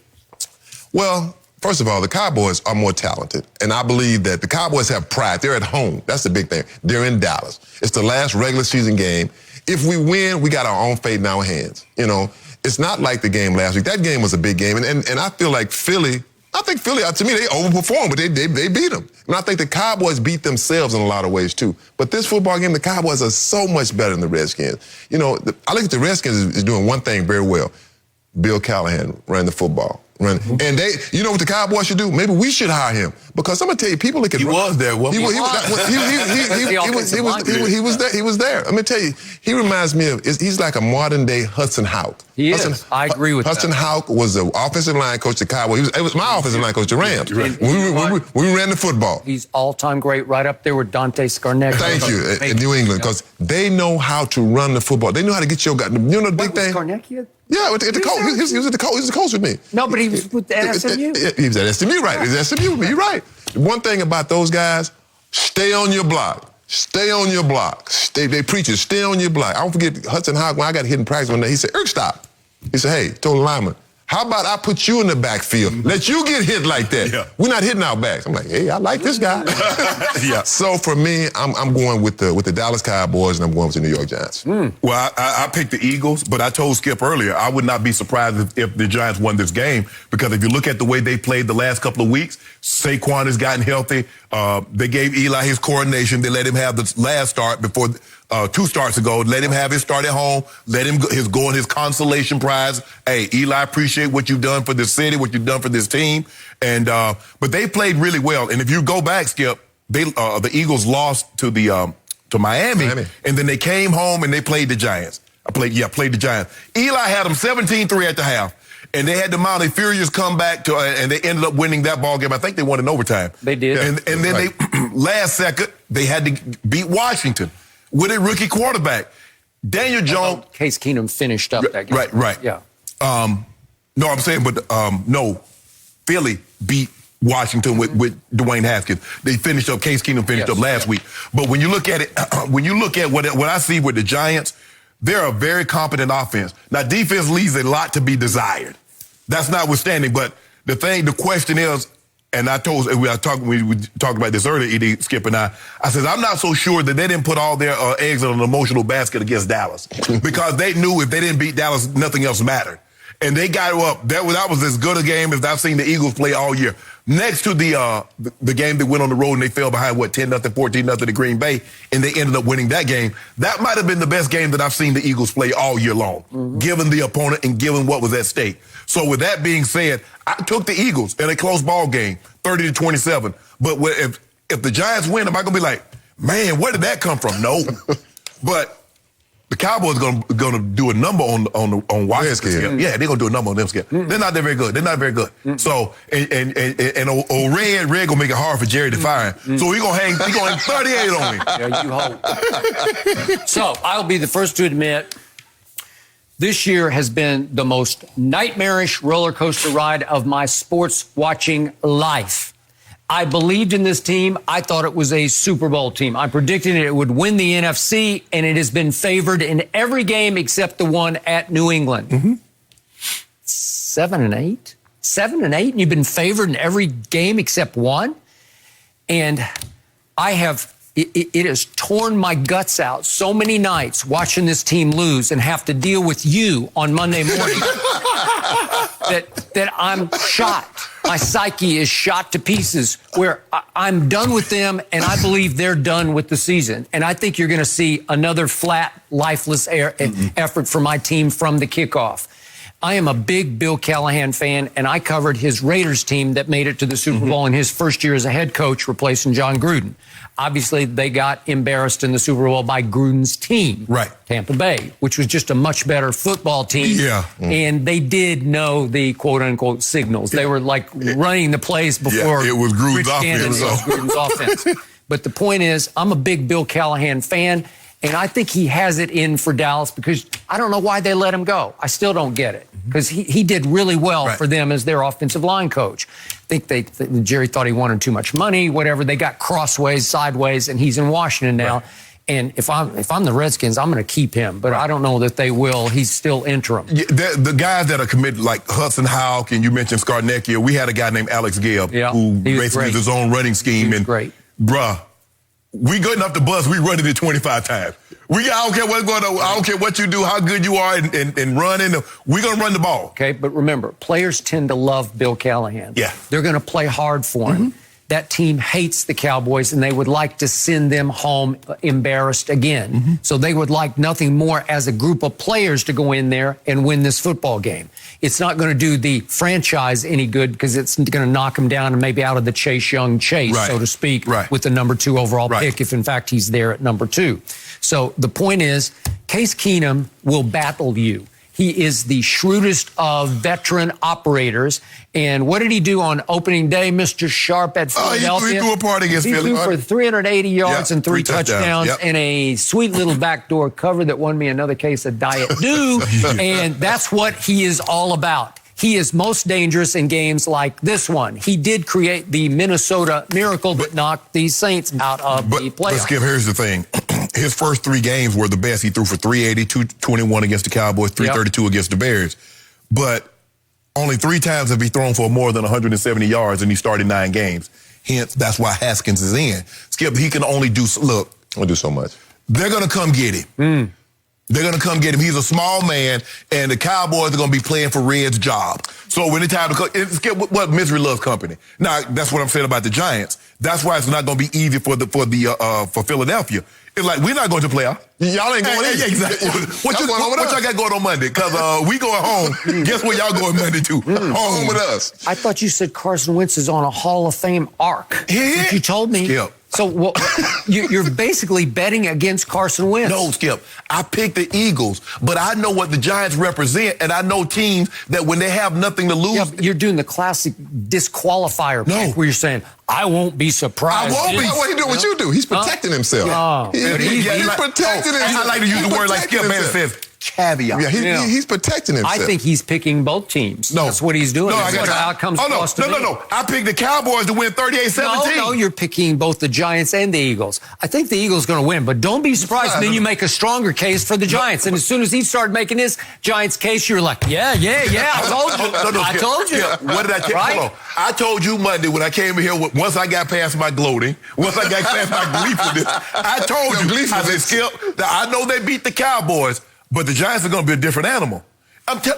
Well, first of all, the Cowboys are more talented, and I believe that the Cowboys have pride. They're at home. That's the big thing. They're in Dallas. It's the last regular season game. If we win, we got our own fate in our hands. It's not like the game last week. That game was a big game, and I feel like Philly, to me, they overperformed, but they beat them. And I think the Cowboys beat themselves in a lot of ways, too. But this football game, the Cowboys are so much better than the Redskins. I look at the Redskins is doing one thing very well. Bill Callahan ran the football. And you know what the Cowboys should do? Maybe we should hire him. Because I'm going to tell you, people look at He was there, wasn't he? He was there. I'm going to tell you, he reminds me of, he's like a modern day Hudson Houck. He is. I agree with Hudson that. Houck was the offensive line coach of the Cowboys. It was my offensive line coach, the Rams. Right. We ran the football. He's all-time great, right up there with Dante Scarnecchia. Thank you, in New England, because they know how to run the football. They know how to get your guy. You know the big thing? Scarnecchia? Yeah, with the coach. He was the coach with me. No, but he was with the SMU. He was at SMU, right? He was at SMU with me. You're right. One thing about those guys, stay on your block. Stay on your block. They preach it. Stay on your block. I don't forget Hudson Houck, when I got hit in practice one day, he said, Eric, stop. He said, hey, told the lineman, how about I put you in the backfield? Let you get hit like that. Yeah. We're not hitting our backs. I'm like, hey, I like this guy. Yeah. So for me, I'm going with the Dallas Cowboys, and I'm going with the New York Giants. Well, I picked the Eagles, but I told Skip earlier, I would not be surprised if the Giants won this game, because if you look at the way they played the last couple of weeks, Saquon has gotten healthy. They gave Eli his coronation. They let him have the last start before 2 starts ago. Let him have his start at home. Let him go on his consolation prize. Hey, Eli, appreciate what you've done for this city, what you've done for this team. And but they played really well. And if you go back, Skip, the Eagles lost to Miami, and then they came home and they played the Giants. Played the Giants. Eli had them 17-3 at the half. And they had the Mountain Furious come back and they ended up winning that ball game. I think they won in overtime. They did. And then they last second, they had to beat Washington with a rookie quarterback. Daniel Jones. Case Keenum finished up that game. Right. Yeah. No, I'm saying, but no, Philly beat Washington with Dwayne Haskins. They finished up, Case Keenum finished up last week. But when you look at it, what I see with the Giants, they're a very competent offense. Now, defense leaves a lot to be desired. That's notwithstanding, but the question is, and we talked about this earlier, Skip and I said, I'm not so sure that they didn't put all their eggs in an emotional basket against Dallas, because they knew if they didn't beat Dallas, nothing else mattered. And they got up. That was as good a game as I've seen the Eagles play all year. Next to the game they went on the road and they fell behind, 10-0, 14-0 to Green Bay, and they ended up winning that game. That might have been the best game that I've seen the Eagles play all year long, given the opponent and given what was at stake. So with that being said, I took the Eagles in a close ball game, 30-27. But if the Giants win, am I going to be like, man, where did that come from? No. But the Cowboys gonna do a number on Washington. Yeah, they're gonna do a number on them. They're not very good. So and old Red gonna make it hard for Jerry to fire him. So he gonna hang 38 on him. Yeah, you hope. So I'll be the first to admit, this year has been the most nightmarish roller coaster ride of my sports watching life. I believed in this team. I thought it was a Super Bowl team. I predicted it would win the NFC, and it has been favored in every game except the one at New England. 7-8? 7-8, and you've been favored in every game except one? And it has torn my guts out so many nights watching this team lose and have to deal with you on Monday morning that I'm shot. My psyche is shot to pieces where I'm done with them, and I believe they're done with the season. And I think you're going to see another flat, lifeless effort for my team from the kickoff. I am a big Bill Callahan fan, and I covered his Raiders team that made it to the Super Bowl in his first year as a head coach, replacing John Gruden. Obviously, they got embarrassed in the Super Bowl by Gruden's team, right? Tampa Bay, which was just a much better football team. Yeah. And they did know the quote-unquote signals. They were like running the plays before it was Gruden's Rich Gannon offense. was Gruden's offense. But the point is, I'm a big Bill Callahan fan, and I think he has it in for Dallas because I don't know why they let him go. I still don't get it. Because he did really well for them as their offensive line coach. I think Jerry thought he wanted too much money, whatever. They got crossways, sideways, and he's in Washington now. Right. And if I'm the Redskins, I'm going to keep him. But I don't know that they will. He's still interim. Yeah, the guys that are committed, like Hudson Houck, and you mentioned Scarnecchia, we had a guy named Alex Gibb who basically has his own running scheme. He was great. Bruh, we good enough to buzz, we run it 25 times. I don't care what's going on. I don't care what you do, how good you are in running. We're going to run the ball. Okay, but remember, players tend to love Bill Callahan. Yeah. They're going to play hard for him. That team hates the Cowboys, and they would like to send them home embarrassed again. So they would like nothing more as a group of players to go in there and win this football game. It's not going to do the franchise any good because it's going to knock them down and maybe out of the Chase Young chase, so to speak, with the number 2 overall pick, if in fact he's there at number 2. So the point is, Case Keenum will battle you. He is the shrewdest of veteran operators. And what did he do on opening day, Mr. Sharpe at Philadelphia? He threw a party against Philly. He threw for 380 yards and 3 touchdowns and a sweet little backdoor cover that won me another case of Diet Dew. And that's what he is all about. He is most dangerous in games like this one. He did create the Minnesota Miracle that knocked the Saints out of the playoffs. But Skip, here's the thing. His first 3 games were the best. He threw for 380, 221 against the Cowboys, 332 against the Bears. But only 3 times have he thrown for more than 170 yards, and he started 9 games. Hence, that's why Haskins is in. Skip, he can only do so much. They're going to come get him. They're going to come get him. He's a small man, and the Cowboys are going to be playing for Red's job. So when it's time to Skip, what misery loves company. Now, that's what I'm saying about the Giants. That's why it's not going to be easy for Philadelphia. It's like, we're not going to playoff. Y'all ain't going in. Exactly. What y'all got going on Monday? Because we going home. Guess where y'all going Monday to? Home with us. I thought you said Carson Wentz is on a Hall of Fame arc. That's what you told me. Skip. So you're basically betting against Carson Wentz. No, Skip. I picked the Eagles, but I know what the Giants represent, and I know teams that when they have nothing to lose. Yeah, you're doing the classic disqualifier pick where you're saying, I won't be surprised. I won't be. What he doing? What you do? He's protecting himself. He's protecting himself. I like to use the word like Skip Man says. Caveat. Yeah, he's protecting himself. I think he's picking both teams. No. That's what he's doing. No, That's what outcomes cost to me. No. I picked the Cowboys to win 38-17. No, you're picking both the Giants and the Eagles. I think the Eagles going to win, but don't be surprised. Then you make a stronger case for the Giants. And as soon as he started making his Giants case, you're like, yeah. I told you. I told you. What did I tell you? Hold on. I told you Monday when I came here, once I got past my gloating, once I got past my glee for this, I told you. I said, Skip, I know they beat the Cowboys, but the Giants are going to be a different animal.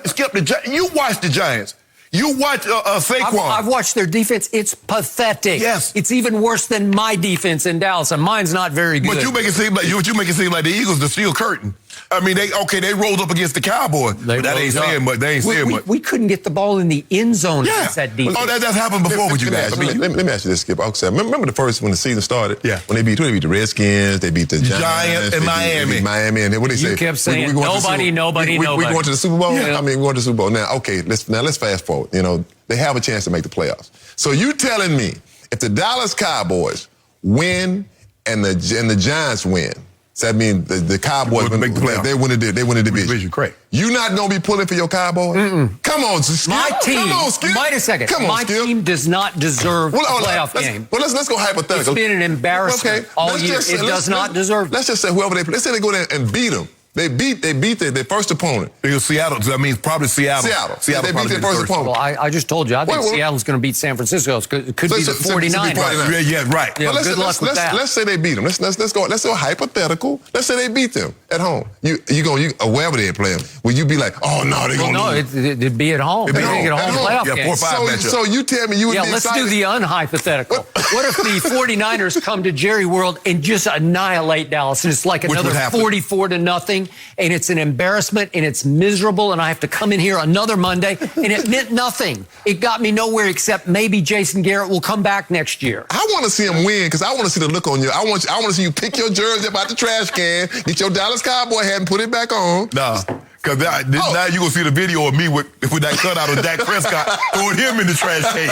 Skip, you watch the Giants. You watch Saquon. I've watched their defense. It's pathetic. Yes. It's even worse than my defense in Dallas, and mine's not very good. But you make it seem like the Eagles, the steel curtain. I mean, they rolled up against the Cowboys, but that ain't saying much. They ain't saying much. We couldn't get the ball in the end zone against that defense. Oh, that's happened before with you guys. Let me ask you this, Skip. Remember the first when the season started? Yeah. When they beat the Redskins, they beat the Giants and Miami. They beat Miami, and what they say? You kept saying nobody. We going to the Super Bowl. Yeah. I mean, we're going to the Super Bowl now. Okay, let's fast forward. You know, they have a chance to make the playoffs. So you telling me if the Dallas Cowboys win and the Giants win? So that means the Cowboys make the playoffs. They win the division. Correct. You not gonna be pulling for your Cowboys? Come on, Skip. My team. Come on, Skip. Wait a second. Come on, My Skip. team does not deserve a playoff game. Well, let's go hypothetical. It's been an embarrassment all year. It does not deserve it. Let's just say whoever let's say they go there and beat them. They beat their first opponent. It was Seattle. That means probably Seattle. They beat their first opponent. Well, I just told you. I think Seattle's going to beat San Francisco. It could be the 49ers. Yeah, right. Yeah, well, good luck with that. Let's say they beat them. Let's go hypothetical. Let's say they beat them at home. You wherever they play them. Will you be like, oh no, they're gonna lose? No, it'd be at home. It'd be at home playoff game. 4-5 matchup. So you tell me you would be let's excited? do the unhypothetical. What if the 49ers come to Jerry World and just annihilate Dallas, and it's like another 44-0, and it's an embarrassment, and it's miserable, and I have to come in here another Monday, and it meant nothing. It got me nowhere except maybe Jason Garrett will come back next year. I want to see him win because I want to see the look on you. I want to see you pick your jersey up out the trash can, get your Dallas Cowboy hat and put it back on. Nah. Because now you're going to see the video of me with that cutout of Dak Prescott throwing him in the trash can.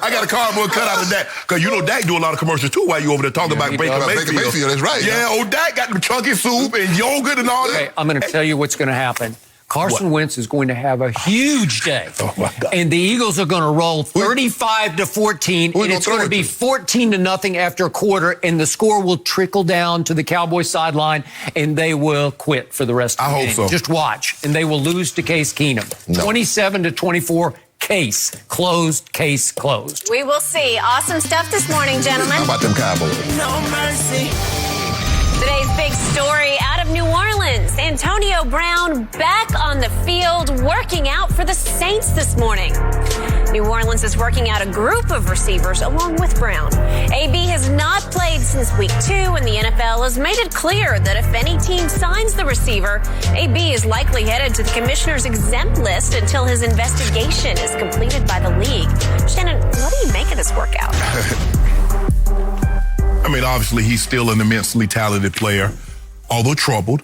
I got a cardboard cutout of Dak. Because you know Dak do a lot of commercials too while you over there talking about Baker Mayfield. That's right. Yeah, old Dak got the chunky soup and yogurt and all that. Okay, I'm going to tell you what's going to happen. Carson Wentz is going to have a huge day. Oh, my God. And the Eagles are going to roll 35-14, and it's going to be 14-0 after a quarter, and the score will trickle down to the Cowboys sideline, and they will quit for the rest of the game. I hope so. Just watch. And they will lose to Case Keenum. 27-24. Case closed. Case closed. We will see. Awesome stuff this morning, gentlemen. How about them Cowboys? No mercy. Today's big story out of New Orleans. Antonio Brown back on the field working out for the Saints this morning. New Orleans is working out a group of receivers along with Brown. AB has not played since week 2, and the NFL has made it clear that if any team signs the receiver, AB is likely headed to the commissioner's exempt list until his investigation is completed by the league. Shannon, what do you make of this workout? I mean, obviously, he's still an immensely talented player, although troubled.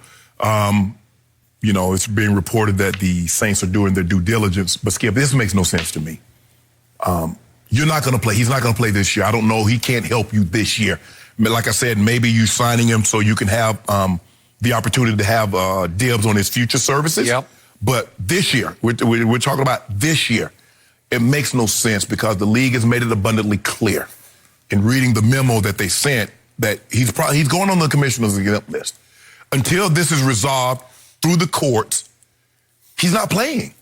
You know, it's being reported that the Saints are doing their due diligence. But, Skip, this makes no sense to me. You're not going to play. He's not going to play this year. I don't know. He can't help you this year. Like I said, maybe you signing him so you can have the opportunity to have dibs on his future services. Yep. But this year, we're talking about this year, it makes no sense because the league has made it abundantly clear in reading the memo that they sent that he's going on the commissioner's exempt list. Until this is resolved through the courts, he's not playing.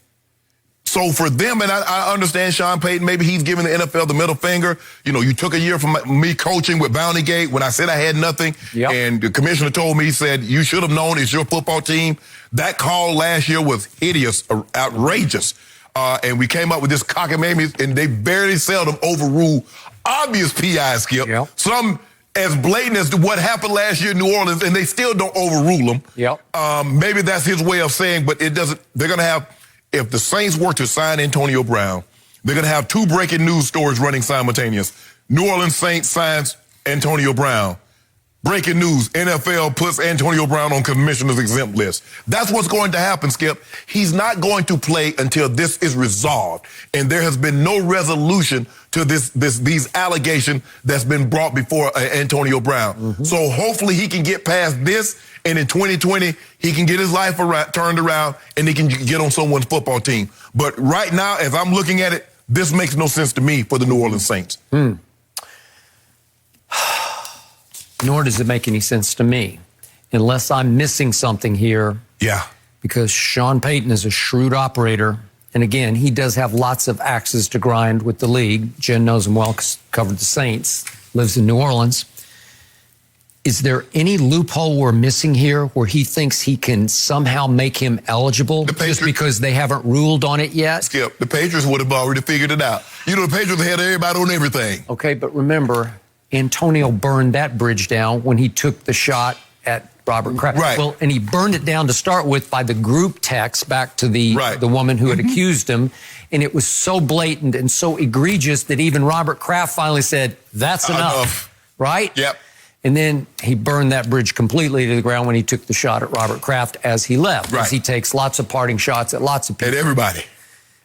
So for them, and I understand Sean Payton, maybe he's giving the NFL the middle finger. You know, you took a year from me coaching with Bountygate when I said I had nothing. Yep. And the commissioner told me, he said, you should have known it's your football team. That call last year was hideous, outrageous. And we came up with this cockamamie, and they barely seldom overrule obvious PI, Skip. Yep. Some as blatant as what happened last year in New Orleans, and they still don't overrule them. Yep. Maybe that's his way of saying, but it doesn't. They're going to have, if the Saints were to sign Antonio Brown, they're going to have 2 breaking news stories running simultaneous. New Orleans Saints signs Antonio Brown. Breaking news, NFL puts Antonio Brown on commissioner's exempt list. That's what's going to happen, Skip. He's not going to play until this is resolved. And there has been no resolution to these allegations that's been brought before Antonio Brown. Mm-hmm. So hopefully he can get past this, and in 2020, he can get his life turned around, and he can get on someone's football team. But right now, as I'm looking at it, this makes no sense to me for the New Orleans Saints. Nor does it make any sense to me, unless I'm missing something here. Yeah. Because Sean Payton is a shrewd operator. And again, he does have lots of axes to grind with the league. Jen knows him well because covered the Saints, lives in New Orleans. Is there any loophole we're missing here where he thinks he can somehow make him eligible just because they haven't ruled on it yet? Skip, the Patriots would have already figured it out. You know, the Patriots had everybody on everything. Okay, but remember, Antonio burned that bridge down when he took the shot at Robert Kraft. Right. Well, and he burned it down to start with by the group text back to the woman who had accused him. And it was so blatant and so egregious that even Robert Kraft finally said, that's enough. Right? Yep. And then he burned that bridge completely to the ground when he took the shot at Robert Kraft as he left. Right. As he takes lots of parting shots at lots of people. At everybody.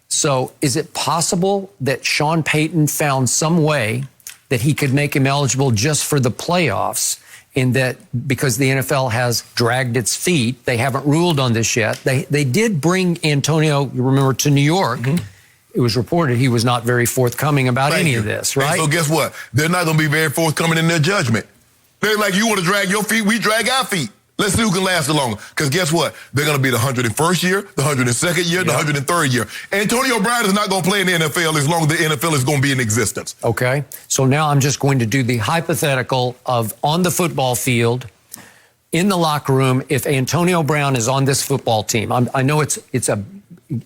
So is it possible that Sean Payton found some way that he could make him eligible just for the playoffs, and that because the NFL has dragged its feet, they haven't ruled on this yet? They did bring Antonio, you remember, to New York. It was reported he was not very forthcoming about any of this, right? And so guess what? They're not going to be very forthcoming in their judgment. They're like, you want to drag your feet? We drag our feet. Let's see who can last the longer. Because guess what? They're going to be the 101st year, the 102nd year, the 103rd year. Antonio Brown is not going to play in the NFL as long as the NFL is going to be in existence. Okay. So now I'm just going to do the hypothetical of on the football field, in the locker room, if Antonio Brown is on this football team. I know it's a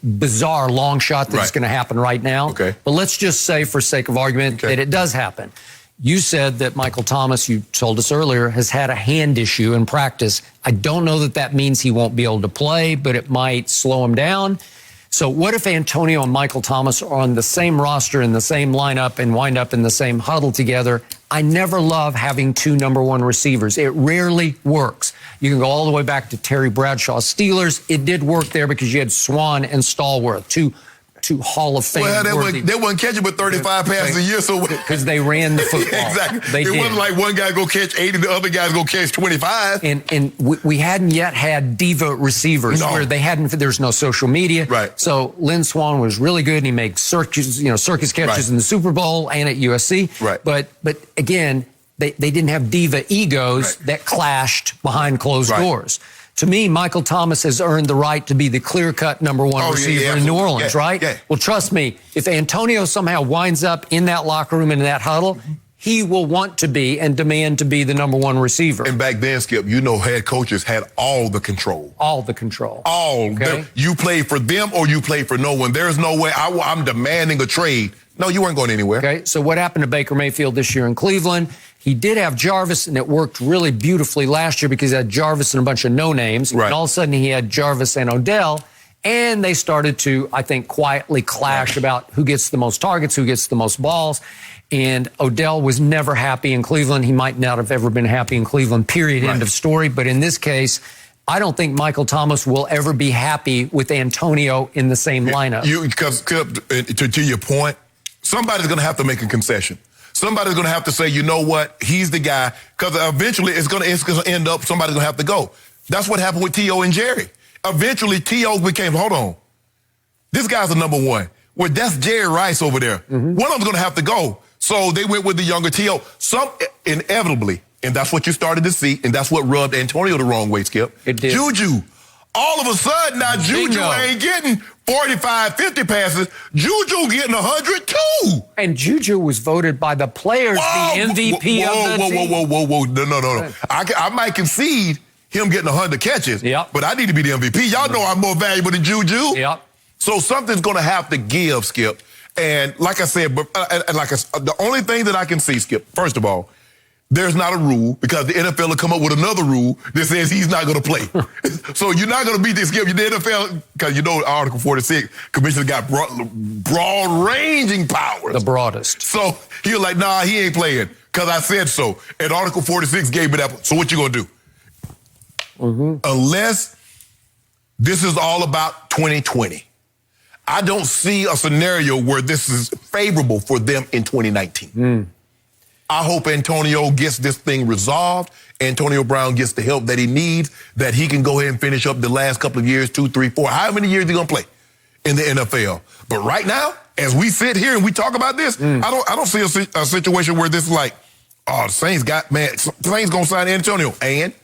bizarre long shot that's going to happen right now. Okay. But let's just say, for sake of argument, that it does happen. You said that Michael Thomas, you told us earlier, has had a hand issue in practice. I don't know that that means he won't be able to play, but it might slow him down. So what if Antonio and Michael Thomas are on the same roster, in the same lineup, and wind up in the same huddle together? I never love having two number one receivers. It rarely works. You can go all the way back to Terry Bradshaw's Steelers. It did work there because you had Swan and Stallworth, two Hall of Fame. Well, they wouldn't catch it with 35 passes a year. So because they ran the football. Exactly. It wasn't like one guy go catch 80, the other guy's go catch 25. And we hadn't yet had diva receivers where there's no social media. Right. So Lynn Swann was really good, and he made circus catches in the Super Bowl and at USC. Right. But again, they didn't have diva egos that clashed behind closed doors. To me, Michael Thomas has earned the right to be the clear-cut number one receiver in New Orleans, right? Yeah. Well, trust me, if Antonio somehow winds up in that locker room, in that huddle, he will want to be and demand to be the number one receiver. And back then, Skip, head coaches had all the control. All the control. All. Okay. You played for them or you played for no one. There's no way I'm demanding a trade. No, you weren't going anywhere. Okay, so what happened to Baker Mayfield this year in Cleveland? He did have Jarvis, and it worked really beautifully last year because he had Jarvis and a bunch of no-names. Right. And all of a sudden, he had Jarvis and Odell, and they started to, I think, quietly clash about who gets the most targets, who gets the most balls. And Odell was never happy in Cleveland. He might not have ever been happy in Cleveland, period, end of story. But in this case, I don't think Michael Thomas will ever be happy with Antonio in the same lineup. Because to your point, somebody's going to have to make a concession. Somebody's going to have to say, you know what, he's the guy, because eventually it's going to end up, somebody's going to have to go. That's what happened with T.O. and Jerry. Eventually, T.O. became, hold on, this guy's the number one. Well, that's Jerry Rice over there. One of them's going to have to go. So they went with the younger T.O. Inevitably, and that's what you started to see, and that's what rubbed Antonio the wrong way, Skip. It did. Juju. All of a sudden, now Juju ain't getting 45, 50 passes. Juju getting 100 too. And Juju was voted by the players the MVP of the team. Whoa. No. I might concede him getting 100 catches, but I need to be the MVP. Y'all know I'm more valuable than Juju. Yep. So something's going to have to give, Skip. And like I said, the only thing that I can see, Skip, first of all, there's not a rule because the NFL will come up with another rule that says he's not going to play. So you're not going to beat this game. The NFL, because Article 46, Commissioner got broad-ranging powers. The broadest. So he was like, nah, he ain't playing because I said so. And Article 46 gave me that. So what you going to do? Unless this is all about 2020. I don't see a scenario where this is favorable for them in 2019. I hope Antonio gets this thing resolved. Antonio Brown gets the help that he needs, that he can go ahead and finish up the last couple of years, 2, 3, 4. How many years is he going to play in the NFL? But right now, as we sit here and we talk about this, I don't see a situation where this is like, oh, the Saints Saints going to sign Antonio. And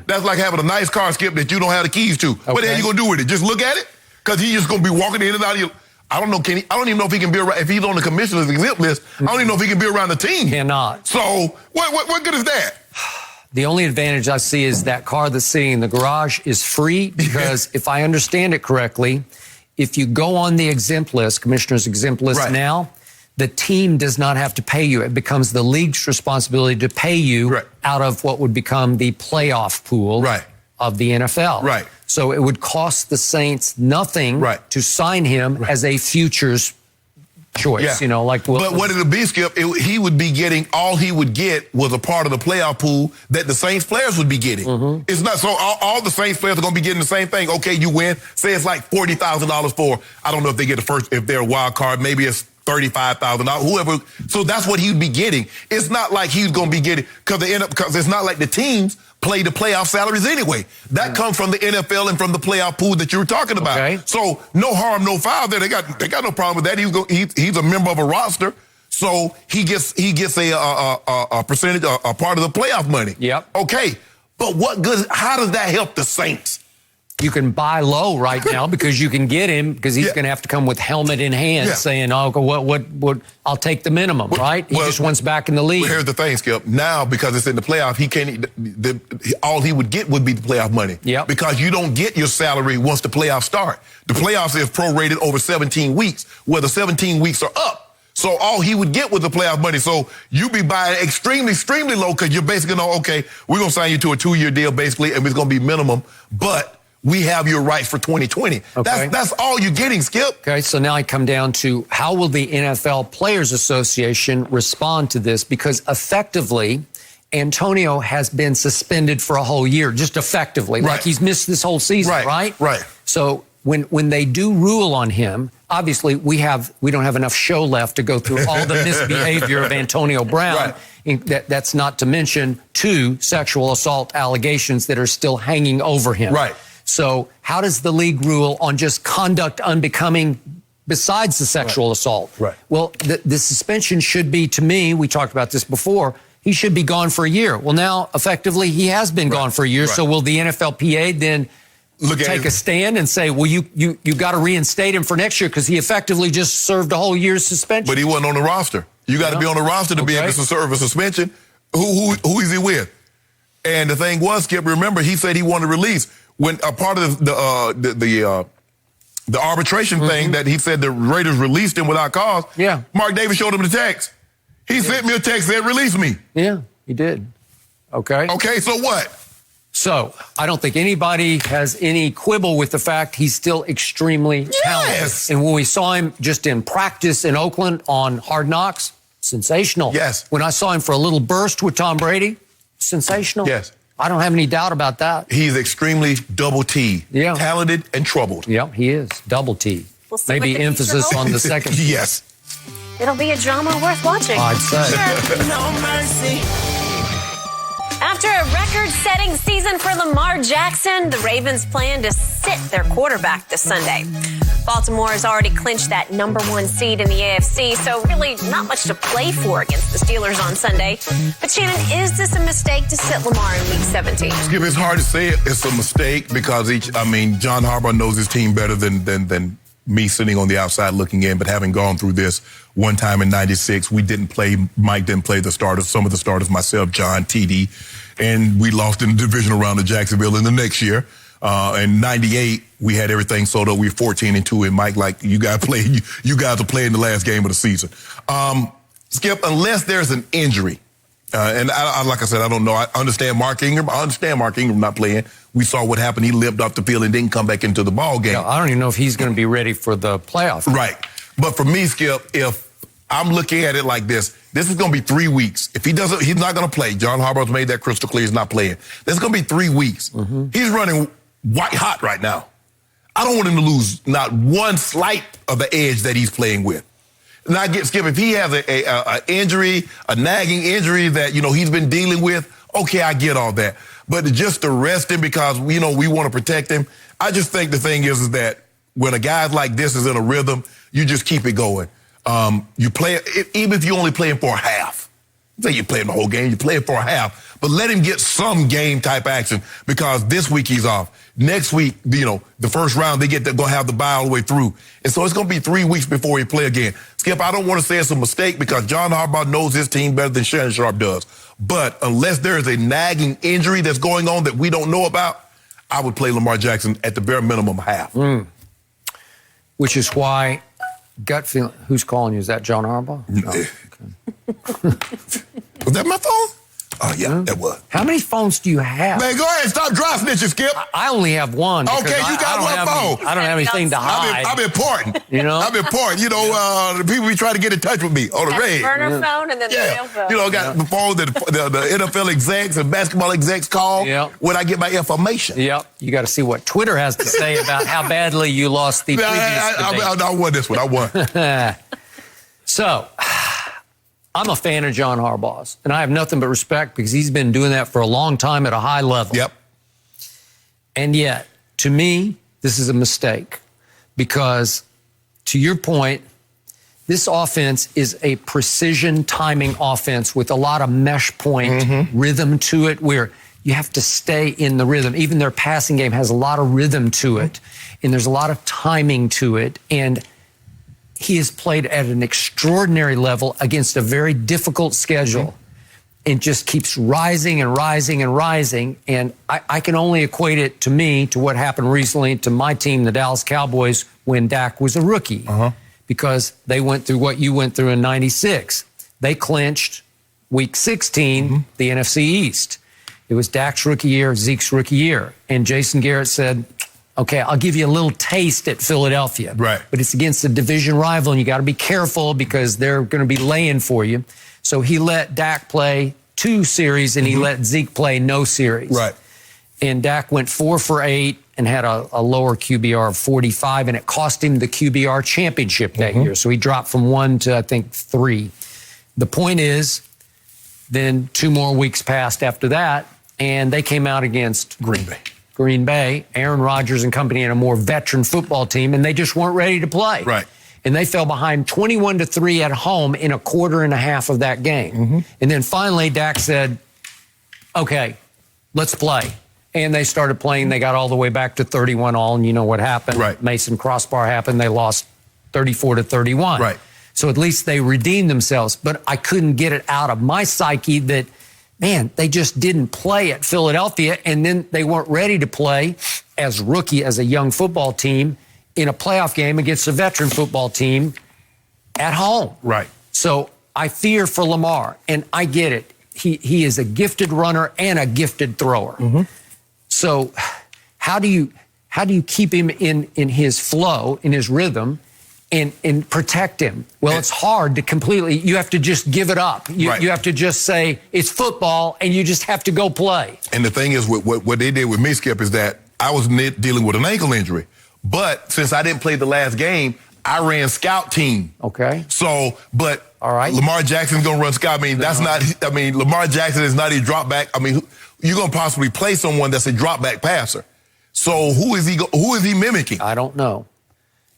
that's like having a nice car, Skip, that you don't have the keys to. What the hell you going to do with it? Just look at it? Because he's just going to be walking in and out of your... I don't know, I don't even know if he can be around, if he's on the commissioner's exempt list, I don't even know if he can be around the team. Cannot. So, what good is that? The only advantage I see is that car that's sitting in the garage is free because if I understand it correctly, if you go on the exempt list, commissioner's exempt list now, the team does not have to pay you. It becomes the league's responsibility to pay you out of what would become the playoff pool of the NFL. Right. So it would cost the Saints nothing to sign him as a futures choice, you know, like. But what it'll be, Skip, he would be getting, all he would get was a part of the playoff pool that the Saints players would be getting. It's not, so all the Saints players are going to be getting the same thing. Okay, you win. Say it's like $40,000 for, I don't know if they get the first, if they're a wild card, maybe it's $35,000, whoever. So that's what he'd be getting. It's not like he's going to be getting, because it's not like the teams play the playoff salaries anyway. That comes from the NFL and from the playoff pool that you were talking about. Okay. So no harm, no foul there. They got no problem with that. He's a member of a roster, so he gets a percentage, a part of the playoff money. Yep. Okay, but what good? How does that help the Saints? You can buy low right now because you can get him, because he's going to have to come with helmet in hand saying, "Oh, what? I'll take the minimum." Right? He just wants back in the league. Well, here's the thing, Skip. Now, because it's in the playoff, he can't. All he would get would be the playoff money. Yep. Because you don't get your salary once the playoffs start. The playoffs is prorated over 17 weeks, where the 17 weeks are up. So all he would get was the playoff money. So you be buying extremely, extremely low, because you're basically okay, we're gonna sign you to a 2-year deal basically, and it's gonna be minimum, but we have your rights for 2020. Okay. That's all you're getting, Skip. Okay, so now I come down to, how will the NFL Players Association respond to this? Because effectively, Antonio has been suspended for a whole year, just effectively. Like he's missed this whole season, right? Right. So when they do rule on him, obviously we don't have enough show left to go through all the misbehavior of Antonio Brown. That's not to mention 2 sexual assault allegations that are still hanging over him. Right. So how does the league rule on just conduct unbecoming besides the sexual assault? Right. Well, the suspension should be, to me, we talked about this before, he should be gone for a year. Well, now, effectively, he has been gone for a year. So will the NFLPA then take a stand and say, well, you got to reinstate him for next year because he effectively just served a whole year's suspension? But he wasn't on the roster. You got to be on the roster to be able to serve a suspension. Who is he with? And the thing was, Skip, remember, he said he wanted release. When a part of the arbitration thing that he said the Raiders released him without cause, Mark Davis showed him the text. He sent me a text that said, release me. Yeah, he did. Okay. Okay, so what? So I don't think anybody has any quibble with the fact he's still extremely talented. And when we saw him just in practice in Oakland on Hard Knocks, sensational. Yes. When I saw him for a little burst with Tom Brady, sensational. Yes. I don't have any doubt about that. He's extremely double T. Yeah. Talented and troubled. Yeah, he is. Double T. We'll see Maybe what the emphasis future on the holds. second. Yes. It'll be a drama worth watching. I'd say. No mercy. After a record-setting season for Lamar Jackson, the Ravens plan to sit their quarterback this Sunday. Baltimore has already clinched that #1 seed in the AFC, so really not much to play for against the Steelers on Sunday. But Shannon, is this a mistake to sit Lamar in Week 17? Skip, it's hard to say it's a mistake because John Harbaugh knows his team better than me sitting on the outside looking in, but having gone through this one time in '96, Mike didn't play the starters, some of the starters, myself, John, TD, and we lost in the divisional round to Jacksonville in the next year. In '98, we had everything sold up. We were 14-2, and Mike, like, you guys are playing the last game of the season. Skip, unless there's an injury, and like I said, I don't know. I understand Mark Ingram. I understand Mark Ingram not playing. We saw what happened. He limped off the field and didn't come back into the ball game. Yeah, I don't even know if he's going to be ready for the playoff. Right. But for me, Skip, if I'm looking at it like this is going to be 3 weeks. If he doesn't, he's not going to play. John Harbaugh's made that crystal clear. He's not playing. This is going to be 3 weeks. He's running white hot right now. I don't want him to lose not one slight of the edge that he's playing with. Now, Skip, if he has a injury, a nagging injury that, he's been dealing with, okay, I get all that. But just to rest him because, we want to protect him, I just think the thing is that when a guy like this is in a rhythm, you just keep it going. You play, even if you only play him for a half. Say you play him the whole game, you play it for a half, but let him get some game type action because this week he's off. Next week, the first round, they're going to have the bye all the way through. And so it's going to be 3 weeks before he play again. Skip, I don't want to say it's a mistake because John Harbaugh knows his team better than Shannon Sharpe does. But unless there is a nagging injury that's going on that we don't know about, I would play Lamar Jackson at the bare minimum half. Which is why gut feeling. Who's calling you? Is that John Harbaugh? No. Okay. Was that my phone? Oh, yeah, that was. How many phones do you have? Man, go ahead. Stop dry snitching, Skip. I only have one. Okay, you got one phone. I don't have anything to hide. I'm important. You know? I'm important. You know, the people be trying to get in touch with me on the radio. Burner phone and then the real phone. You know, got the phone that the NFL execs and basketball execs call when I get my information. Yep. You got to see what Twitter has to say about how badly you lost the previous debate. I won this one. I won. So, I'm a fan of John Harbaugh's, and I have nothing but respect because he's been doing that for a long time at a high level. Yep. And yet, to me, this is a mistake because, to your point, this offense is a precision timing offense with a lot of mesh point rhythm to it where you have to stay in the rhythm. Even their passing game has a lot of rhythm to it, and there's a lot of timing to it. And he has played at an extraordinary level against a very difficult schedule and just keeps rising and rising and rising. And I can only equate it to me to what happened recently to my team, the Dallas Cowboys, when Dak was a rookie. Because they went through what you went through in 96. They clinched week 16, the NFC East. It was Dak's rookie year, Zeke's rookie year. And Jason Garrett said, okay, I'll give you a little taste at Philadelphia. Right. But it's against a division rival, and you got to be careful because they're going to be laying for you. So he let Dak play 2 series, and he let Zeke play no series. Right. And Dak went 4 for 8 and had a lower QBR of 45, and it cost him the QBR championship that year. So he dropped from 1 to, I think, 3. The point is, then 2 more weeks passed after that, and they came out against Green Bay, Aaron Rodgers and company, and a more veteran football team, and they just weren't ready to play. Right. And they fell behind 21-3 at home in a quarter and a half of that game. And then finally, Dak said, okay, let's play. And they started playing. They got all the way back to 31-all, and you know what happened. Right. Mason crossbar happened. They lost 34-31. Right. So at least they redeemed themselves. But I couldn't get it out of my psyche that, man, they just didn't play at Philadelphia, and then they weren't ready to play as a young football team in a playoff game against a veteran football team at home. Right. So I fear for Lamar, and I get it. He is a gifted runner and a gifted thrower. So how do you keep him in his flow, in his rhythm, and protect him? Well, it's hard to completely, you have to just give it up. You have to just say, it's football, and you just have to go play. And the thing is, what they did with me, Skip, is that I was dealing with an ankle injury. But since I didn't play the last game, I ran scout team. Okay. So, but all right. Lamar Jackson's going to run scout. Lamar Jackson is not a drop back. You're going to possibly play someone that's a drop back passer. So who is he mimicking? I don't know.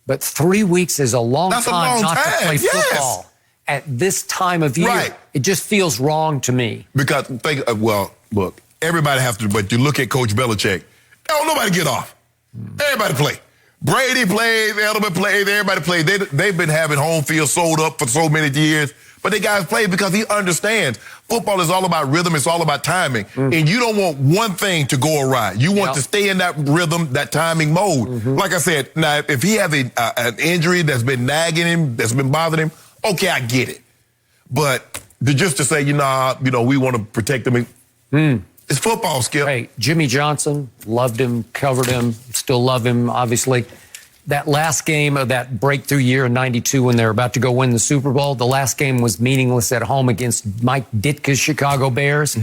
But 3 weeks is a long time not to play football at this time of year. Right. It just feels wrong to me. Because, look, everybody has to, but you look at Coach Belichick, don't nobody get off. Everybody play. Brady plays, Edelman plays, everybody plays. They've been having home field sold up for so many years, but the guys play because he understands. Football is all about rhythm. It's all about timing. And you don't want one thing to go awry. You want to stay in that rhythm, that timing mode. Like I said, now, if he has an injury that's been nagging him, that's been bothering him, okay, I get it. But just to say, we want to protect him, it's football, Skip. Hey, Jimmy Johnson, loved him, covered him, still love him, obviously. That last game of that breakthrough year in 92 when they were about to go win the Super Bowl, the last game was meaningless at home against Mike Ditka's Chicago Bears.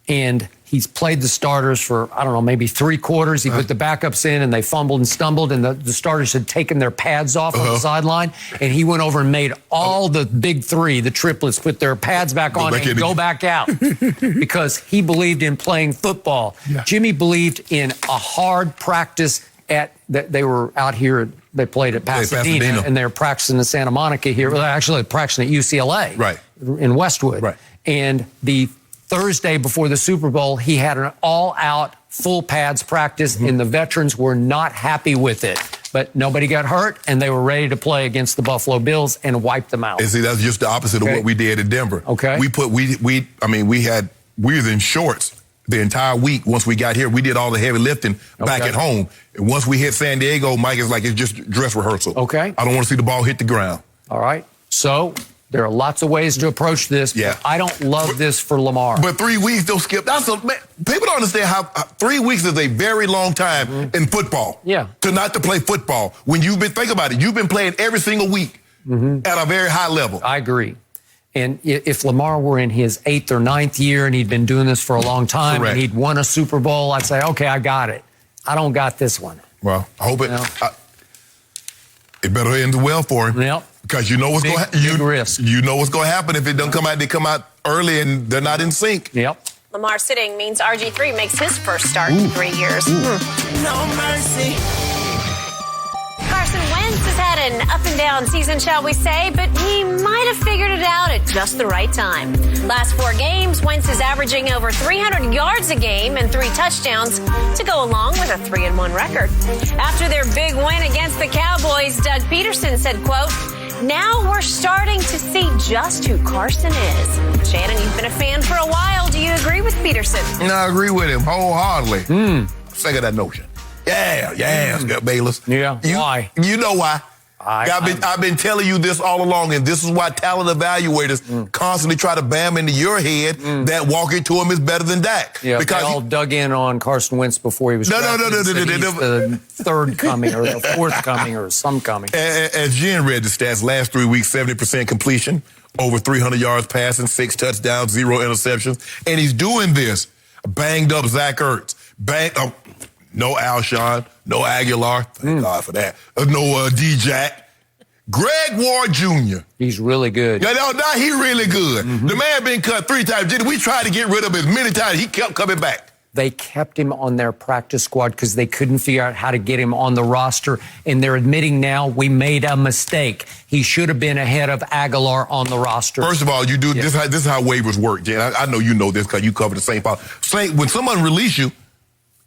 And he's played the starters for, maybe 3 quarters. He put the backups in, and they fumbled and stumbled, and the starters had taken their pads off on the sideline. And he went over and made all the big 3, the triplets, put their pads back on and go back out because he believed in playing football. Jimmy believed in a hard practice they were out here, they played at Pasadena, and they were practicing in Santa Monica here. Well, actually practicing at UCLA in Westwood. And the Thursday before the Super Bowl, he had an all-out full pads practice, and the veterans were not happy with it. But nobody got hurt, and they were ready to play against the Buffalo Bills and wipe them out. And see, that's just the opposite of what we did in Denver. Okay. We was in shorts the entire week. Once we got here, we did all the heavy lifting back at home. And once we hit San Diego, Mike is like, it's just dress rehearsal. Okay. I don't want to see the ball hit the ground. All right. So there are lots of ways to approach this. Yeah. But I don't love this for Lamar. But 3 weeks, they'll skip. People don't understand how 3 weeks is a very long time in football. Yeah. To play football. When think about it, you've been playing every single week at a very high level. I agree. And if Lamar were in his 8th or 9th year and he'd been doing this for a long time and he'd won a Super Bowl, I'd say, okay, I got it. I don't got this one. Well, I hope it better end well for him. Yep. Because you know what's going to happen. Big risk. You know what's going to happen if it doesn't come out. They come out early and they're not in sync. Yep. Lamar sitting means RG3 makes his first start in 3 years. No mercy. Carson Wentz has had an up and down season, shall we say, but he might have figured it out at just the right time. Last 4 games, Wentz is averaging over 300 yards a game and 3 touchdowns to go along with a 3-1 record. After their big win against the Cowboys, Doug Peterson said, quote, "Now we're starting to see just who Carson is." Shannon, you've been a fan for a while. Do you agree with Peterson? No, I agree with him wholeheartedly. Sick of that notion. Yeah, Bayless. Yeah, why? You know why. I've been telling you this all along, and this is why talent evaluators constantly try to bam into your head that walking to him is better than Dak. Yeah, because they all dug in on Carson Wentz before he was drafted. The third coming or the fourth coming or some coming. As Jen read the stats, last 3 weeks, 70% completion, over 300 yards passing, 6 touchdowns, 0 interceptions, and he's doing this. Banged up Zach Ertz, no Alshon, no Aguilar. Thank God for that. No D-Jack. Greg Ward Jr. He's really good. Now he's really good. The man been cut 3 times. We tried to get rid of him as many times. He kept coming back. They kept him on their practice squad because they couldn't figure out how to get him on the roster. And they're admitting now we made a mistake. He should have been ahead of Aguilar on the roster. First of all, you do this is how waivers work, Jen. I know you know this because you cover the same file. When someone release you,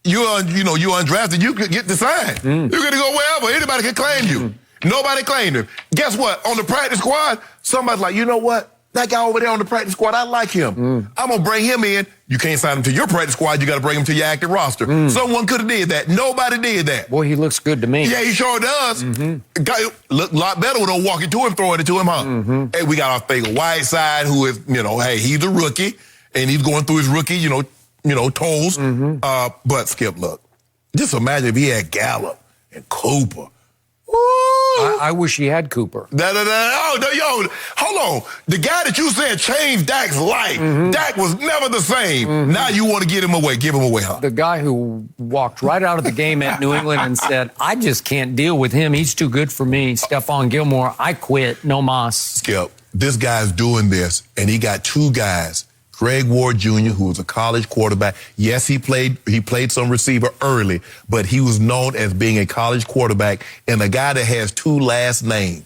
you're undrafted, you could get the sign. You're going to go wherever. Anybody can claim you. Nobody claimed him. Guess what? On the practice squad, somebody's like, you know what? That guy over there on the practice squad, I like him. I'm going to bring him in. You can't sign him to your practice squad. You got to bring him to your active roster. Someone could have did that. Nobody did that. Boy, he looks good to me. Yeah, he sure does. Guy look a lot better when I'm walking to him, throwing it to him, huh? Hey, we got our favorite Whiteside, who is, hey, he's a rookie, and he's going through his rookie, tolls. But Skip, look, just imagine if he had Gallup and Cooper. I wish he had Cooper. Hold on. The guy that you said changed Dak's life, Dak was never the same. Now you want to get him away. Give him away, huh? The guy who walked right out of the game at New England and said, I just can't deal with him. He's too good for me. Stephon Gilmore, I quit. No mas. Skip, this guy's doing this, and he got 2 guys. Greg Ward Jr., who was a college quarterback. Yes, he played some receiver early, but he was known as being a college quarterback, and a guy that has 2 last names,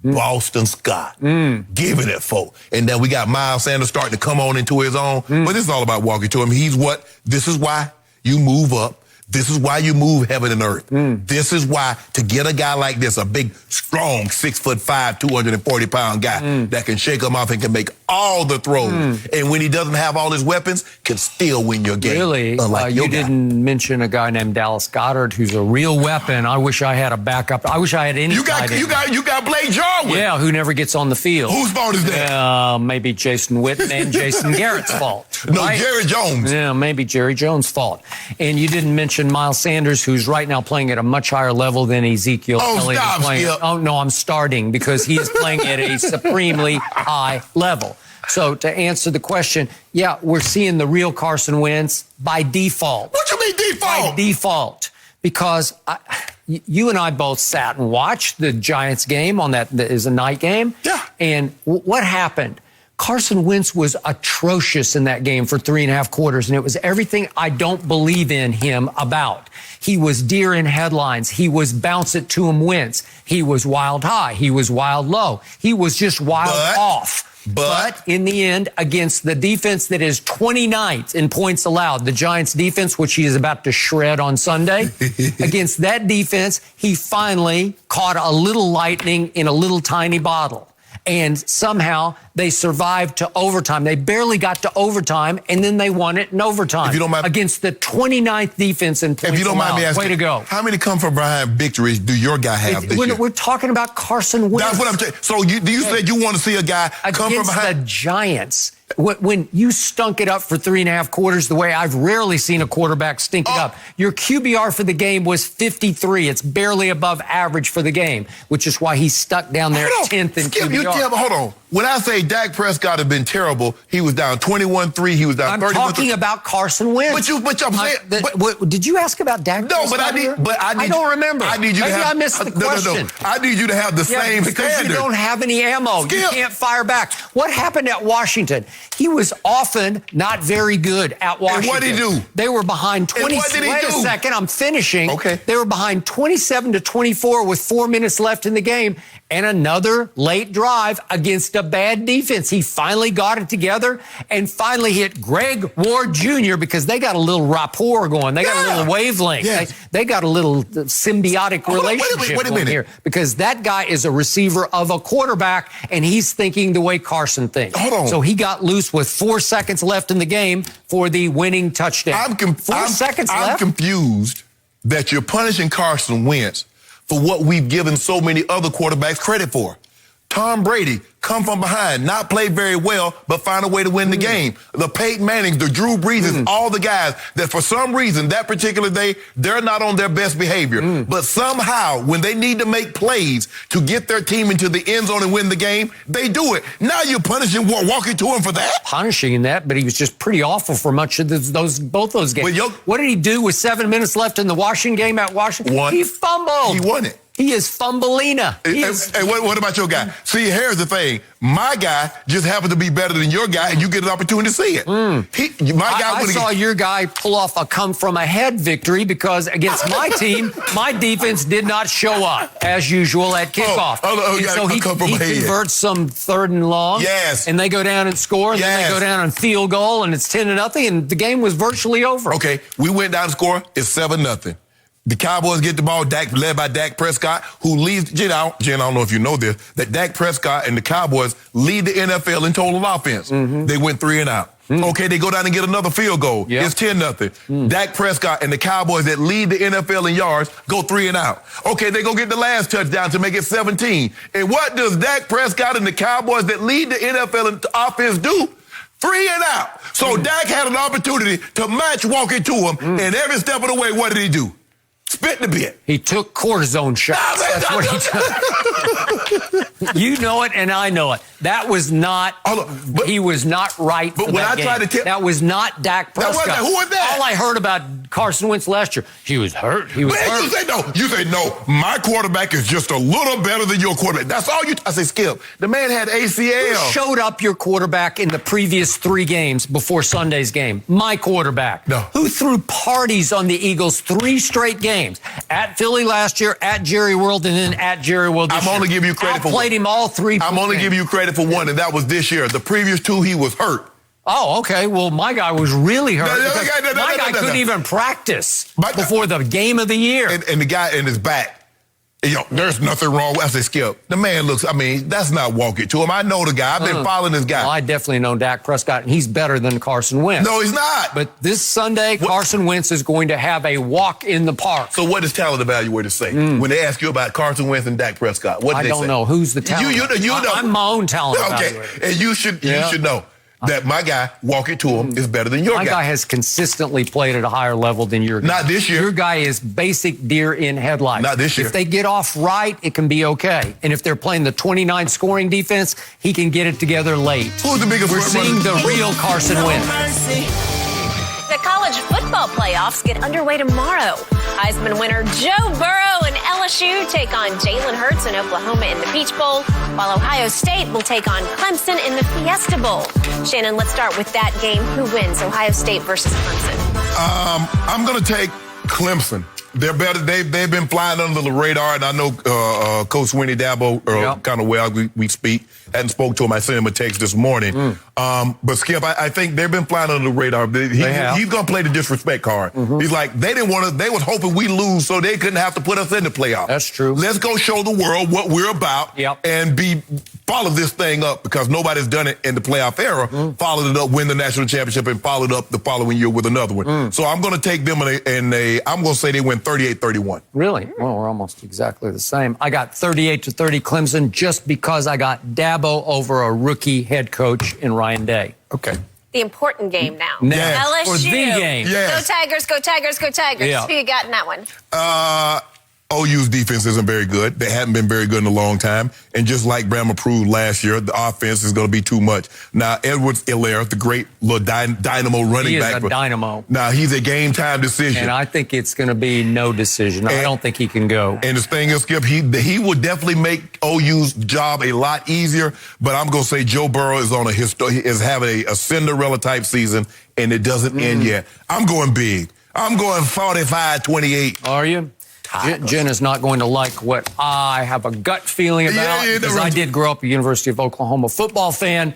Boston Scott. Giving it folk. And then we got Miles Sanders starting to come on into his own. But this is all about walking to him. This is why you move up. This is why you move heaven and earth. This is why, to get a guy like this, a big, strong, 6'5", 240-pound guy that can shake him off and can make all the throws. And when he doesn't have all his weapons, can still win your game. Really? You didn't mention a guy named Dallas Goedert, who's a real weapon. I wish I had a backup. I wish I had any. You got Blake Jarwin. Yeah, who never gets on the field. Whose fault is that? Maybe Jason Witten and Jason Garrett's fault. No, Jerry Jones. Yeah, maybe Jerry Jones' fault. And you didn't mention Miles Sanders, who's right now playing at a much higher level than Ezekiel Elliott is playing. Oh, no, I'm starting because he is playing at a supremely high level. So to answer the question, yeah, we're seeing the real Carson Wentz by default. What you mean default? By default. Because you and I both sat and watched the Giants game on that is a night game. Yeah. And what happened? Carson Wentz was atrocious in that game for 3.5 quarters, and it was everything I don't believe in him about. He was deer in headlines. He was bounce it to him Wentz. He was wild high. He was wild low. He was just wild off. But in the end, against the defense that is 29th in points allowed, the Giants defense, which he is about to shred on Sunday, against that defense, he finally caught a little lightning in a little tiny bottle. and somehow they survived to overtime. They barely got to overtime, and then they won it in overtime. If you don't mind, against the 29th defense in points. If you don't mind me asking, way to go. How many come from behind victories do your guy have this year? We're talking about Carson Wentz. That's what I'm saying. So you said you want to see a guy come from behind? Against the Giants. When you stunk it up for 3.5 quarters the way I've rarely seen a quarterback stink it up, your QBR for the game was 53. It's barely above average for the game, which is why he's stuck down there at 10th in QBR. Hold on. When I say Dak Prescott has been terrible, he was down 21-3. He was down 31-3. I'm talking about Carson Wentz. Did you ask about Dak? No, but I don't remember. I need you Maybe to have, I missed the question. No. I need you to have the same because standard. you don't have any ammo. You can't fire back. What happened at Washington? He was often not very good at Washington. And what did he do? They were behind 20. Wait a second, I'm finishing. Okay. They were behind 27-24 with 4 minutes left in the game, and another late drive against a bad defense. He finally got it together and finally hit Greg Ward Jr. because they got a little rapport going. They got a little wavelength. Yes. They got a little symbiotic relationship going here because that guy is a receiver of a quarterback, and he's thinking the way Carson thinks. Hold on. So he got loose with 4 seconds left in the game for the winning touchdown. 4 seconds left? I'm confused that you're punishing Carson Wentz for what we've given so many other quarterbacks credit for. Tom Brady, come from behind, not play very well, but find a way to win the game. The Peyton Mannings, the Drew Breeses, all the guys that for some reason that particular day, they're not on their best behavior. But somehow, when they need to make plays to get their team into the end zone and win the game, they do it. Now you're punishing, walking to him for that? Punishing in that, but he was just pretty awful for much of both those games. What did he do with 7 minutes left in the Washington game at Washington? He fumbled. He won it. He is fumbleina. And what about your guy? See, here's the thing. My guy just happened to be better than your guy, and you get an opportunity to see it. I saw your guy pull off a come-from-ahead victory because against my team, my defense did not show up, as usual, at kickoff. So he converts some 3rd and long. Yes. And they go down and score, and then they go down and field goal, and it's 10-0, and the game was virtually over. Okay, we went down and score. It's 7-0. The Cowboys get the ball, led by Dak Prescott, who leads, Jen, I don't know if you know this, that Dak Prescott and the Cowboys lead the NFL in total offense. They went 3 and out. Okay, they go down and get another field goal. It's 10-0. Dak Prescott and the Cowboys that lead the NFL in yards go 3 and out. Okay, they go get the last touchdown to make it 17. And what does Dak Prescott and the Cowboys that lead the NFL in offense do? 3 and out. So Dak had an opportunity to match walking to him, and every step of the way, what did he do? Spit in the bit. He took cortisone shots. That's what he took. You know it, and I know it. That was not. He was not right. But when I tried to tell, that was not Dak Prescott. Who was that? All I heard about Carson Wentz last year, he was hurt. He was hurt. You say no. My quarterback is just a little better than your quarterback. That's all you. I say, Skip. The man had ACL. Who showed up your quarterback in the previous 3 games before Sunday's game? My quarterback. No. Who threw parties on the Eagles 3 straight games? At Philly last year, at Jerry World, and then at Jerry World this year. I'm only giving you credit for one. Played him all 3. I'm only giving you credit for one, and that was this year. The previous 2, he was hurt. Oh, okay. Well, my guy was really hurt. My guy couldn't even practice before the game of the year. And the guy in his back. There's nothing wrong with I say, Skip, the man looks, that's not walking to him. I know the guy. I've been following this guy. Well, I definitely know Dak Prescott, and he's better than Carson Wentz. No, he's not. But this Sunday, Carson Wentz is going to have a walk in the park. So what does talent evaluators say when they ask you about Carson Wentz and Dak Prescott? What do they say? I don't know. Who's the talent? You know. I'm my own talent evaluator. And you should know that my guy, walking to him, is better than your guy. My guy has consistently played at a higher level than your guy. Not this year. Your guy is basic deer in headlights. Not this year. If they get off right, it can be okay. And if they're playing the 29 scoring defense, he can get it together late. Who's the biggest? We're seeing the real Carson Wentz. The college football playoffs get underway tomorrow. Heisman winner Joe Burrow and LSU take on Jalen Hurts and Oklahoma in the Peach Bowl, while Ohio State will take on Clemson in the Fiesta Bowl. Shannon, let's start with that game. Who wins, Ohio State versus Clemson? I'm going to take Clemson. They're better. They've been flying under the radar, and I know Coach Winnie Dabo kind of well. We speak. Hadn't spoke to him. I sent him a text this morning. But Skip, I think they've been flying under the radar. He's going to play the disrespect card. He's like, they didn't want to. They was hoping we lose so they couldn't have to put us in the playoff. That's true. Let's go show the world what we're about and follow this thing up, because nobody's done it in the playoff era. Followed it up, win the national championship, and followed up the following year with another one. So I'm going to take them I'm going to say they win 38-31. Really? Well, we're almost exactly the same. I got 38-30 Clemson just because I got Dabo over a rookie head coach in Ryan Day. Okay. The important game now. Yes. LSU. Or the game. Yes. Go Tigers, go Tigers, go Tigers. Yeah. Who you got in that one? OU's defense isn't very good. They haven't been very good in a long time. And just like Bama proved last year, the offense is going to be too much. Now, Edwards-Helaire, the great little dynamo running back. He is a dynamo. Now, he's a game-time decision. And I think it's going to be no decision. I don't think he can go. And the thing is, Skip, he would definitely make OU's job a lot easier. But I'm going to say Joe Burrow is on is having a Cinderella-type season, and it doesn't end yet. I'm going big. I'm going 45-28. Are you? Jen is not going to like what I have a gut feeling about, because I did grow up a University of Oklahoma football fan.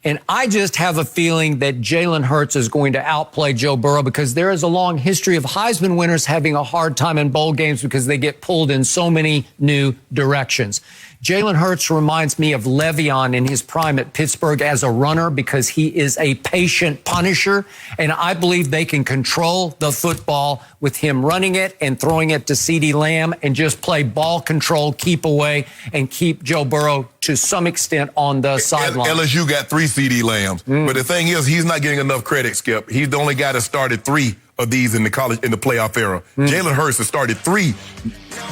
And I just have a feeling that Jalen Hurts is going to outplay Joe Burrow, because there is a long history of Heisman winners having a hard time in bowl games because they get pulled in so many new directions. Jalen Hurts reminds me of Le'Veon in his prime at Pittsburgh as a runner, because he is a patient punisher. And I believe they can control the football with him running it and throwing it to CeeDee Lamb and just play ball control, keep away, and keep Joe Burrow to some extent on the sideline. LSU got 3 CeeDee Lambs. But the thing is, he's not getting enough credit, Skip. He's the only guy that started 3 of these in the playoff era. Jalen Hurts has started 3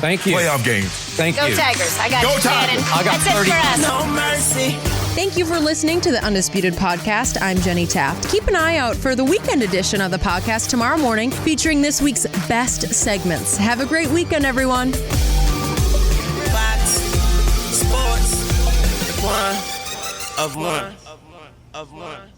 playoff games. Thank you. Go Tigers. I got Go Shannon. I got That's 30. it for us. No mercy. Thank you for listening to the Undisputed Podcast. I'm Jenny Taft. Keep an eye out for the weekend edition of the podcast tomorrow morning, featuring this week's best segments. Have a great weekend, everyone. Fox Sports. One of one.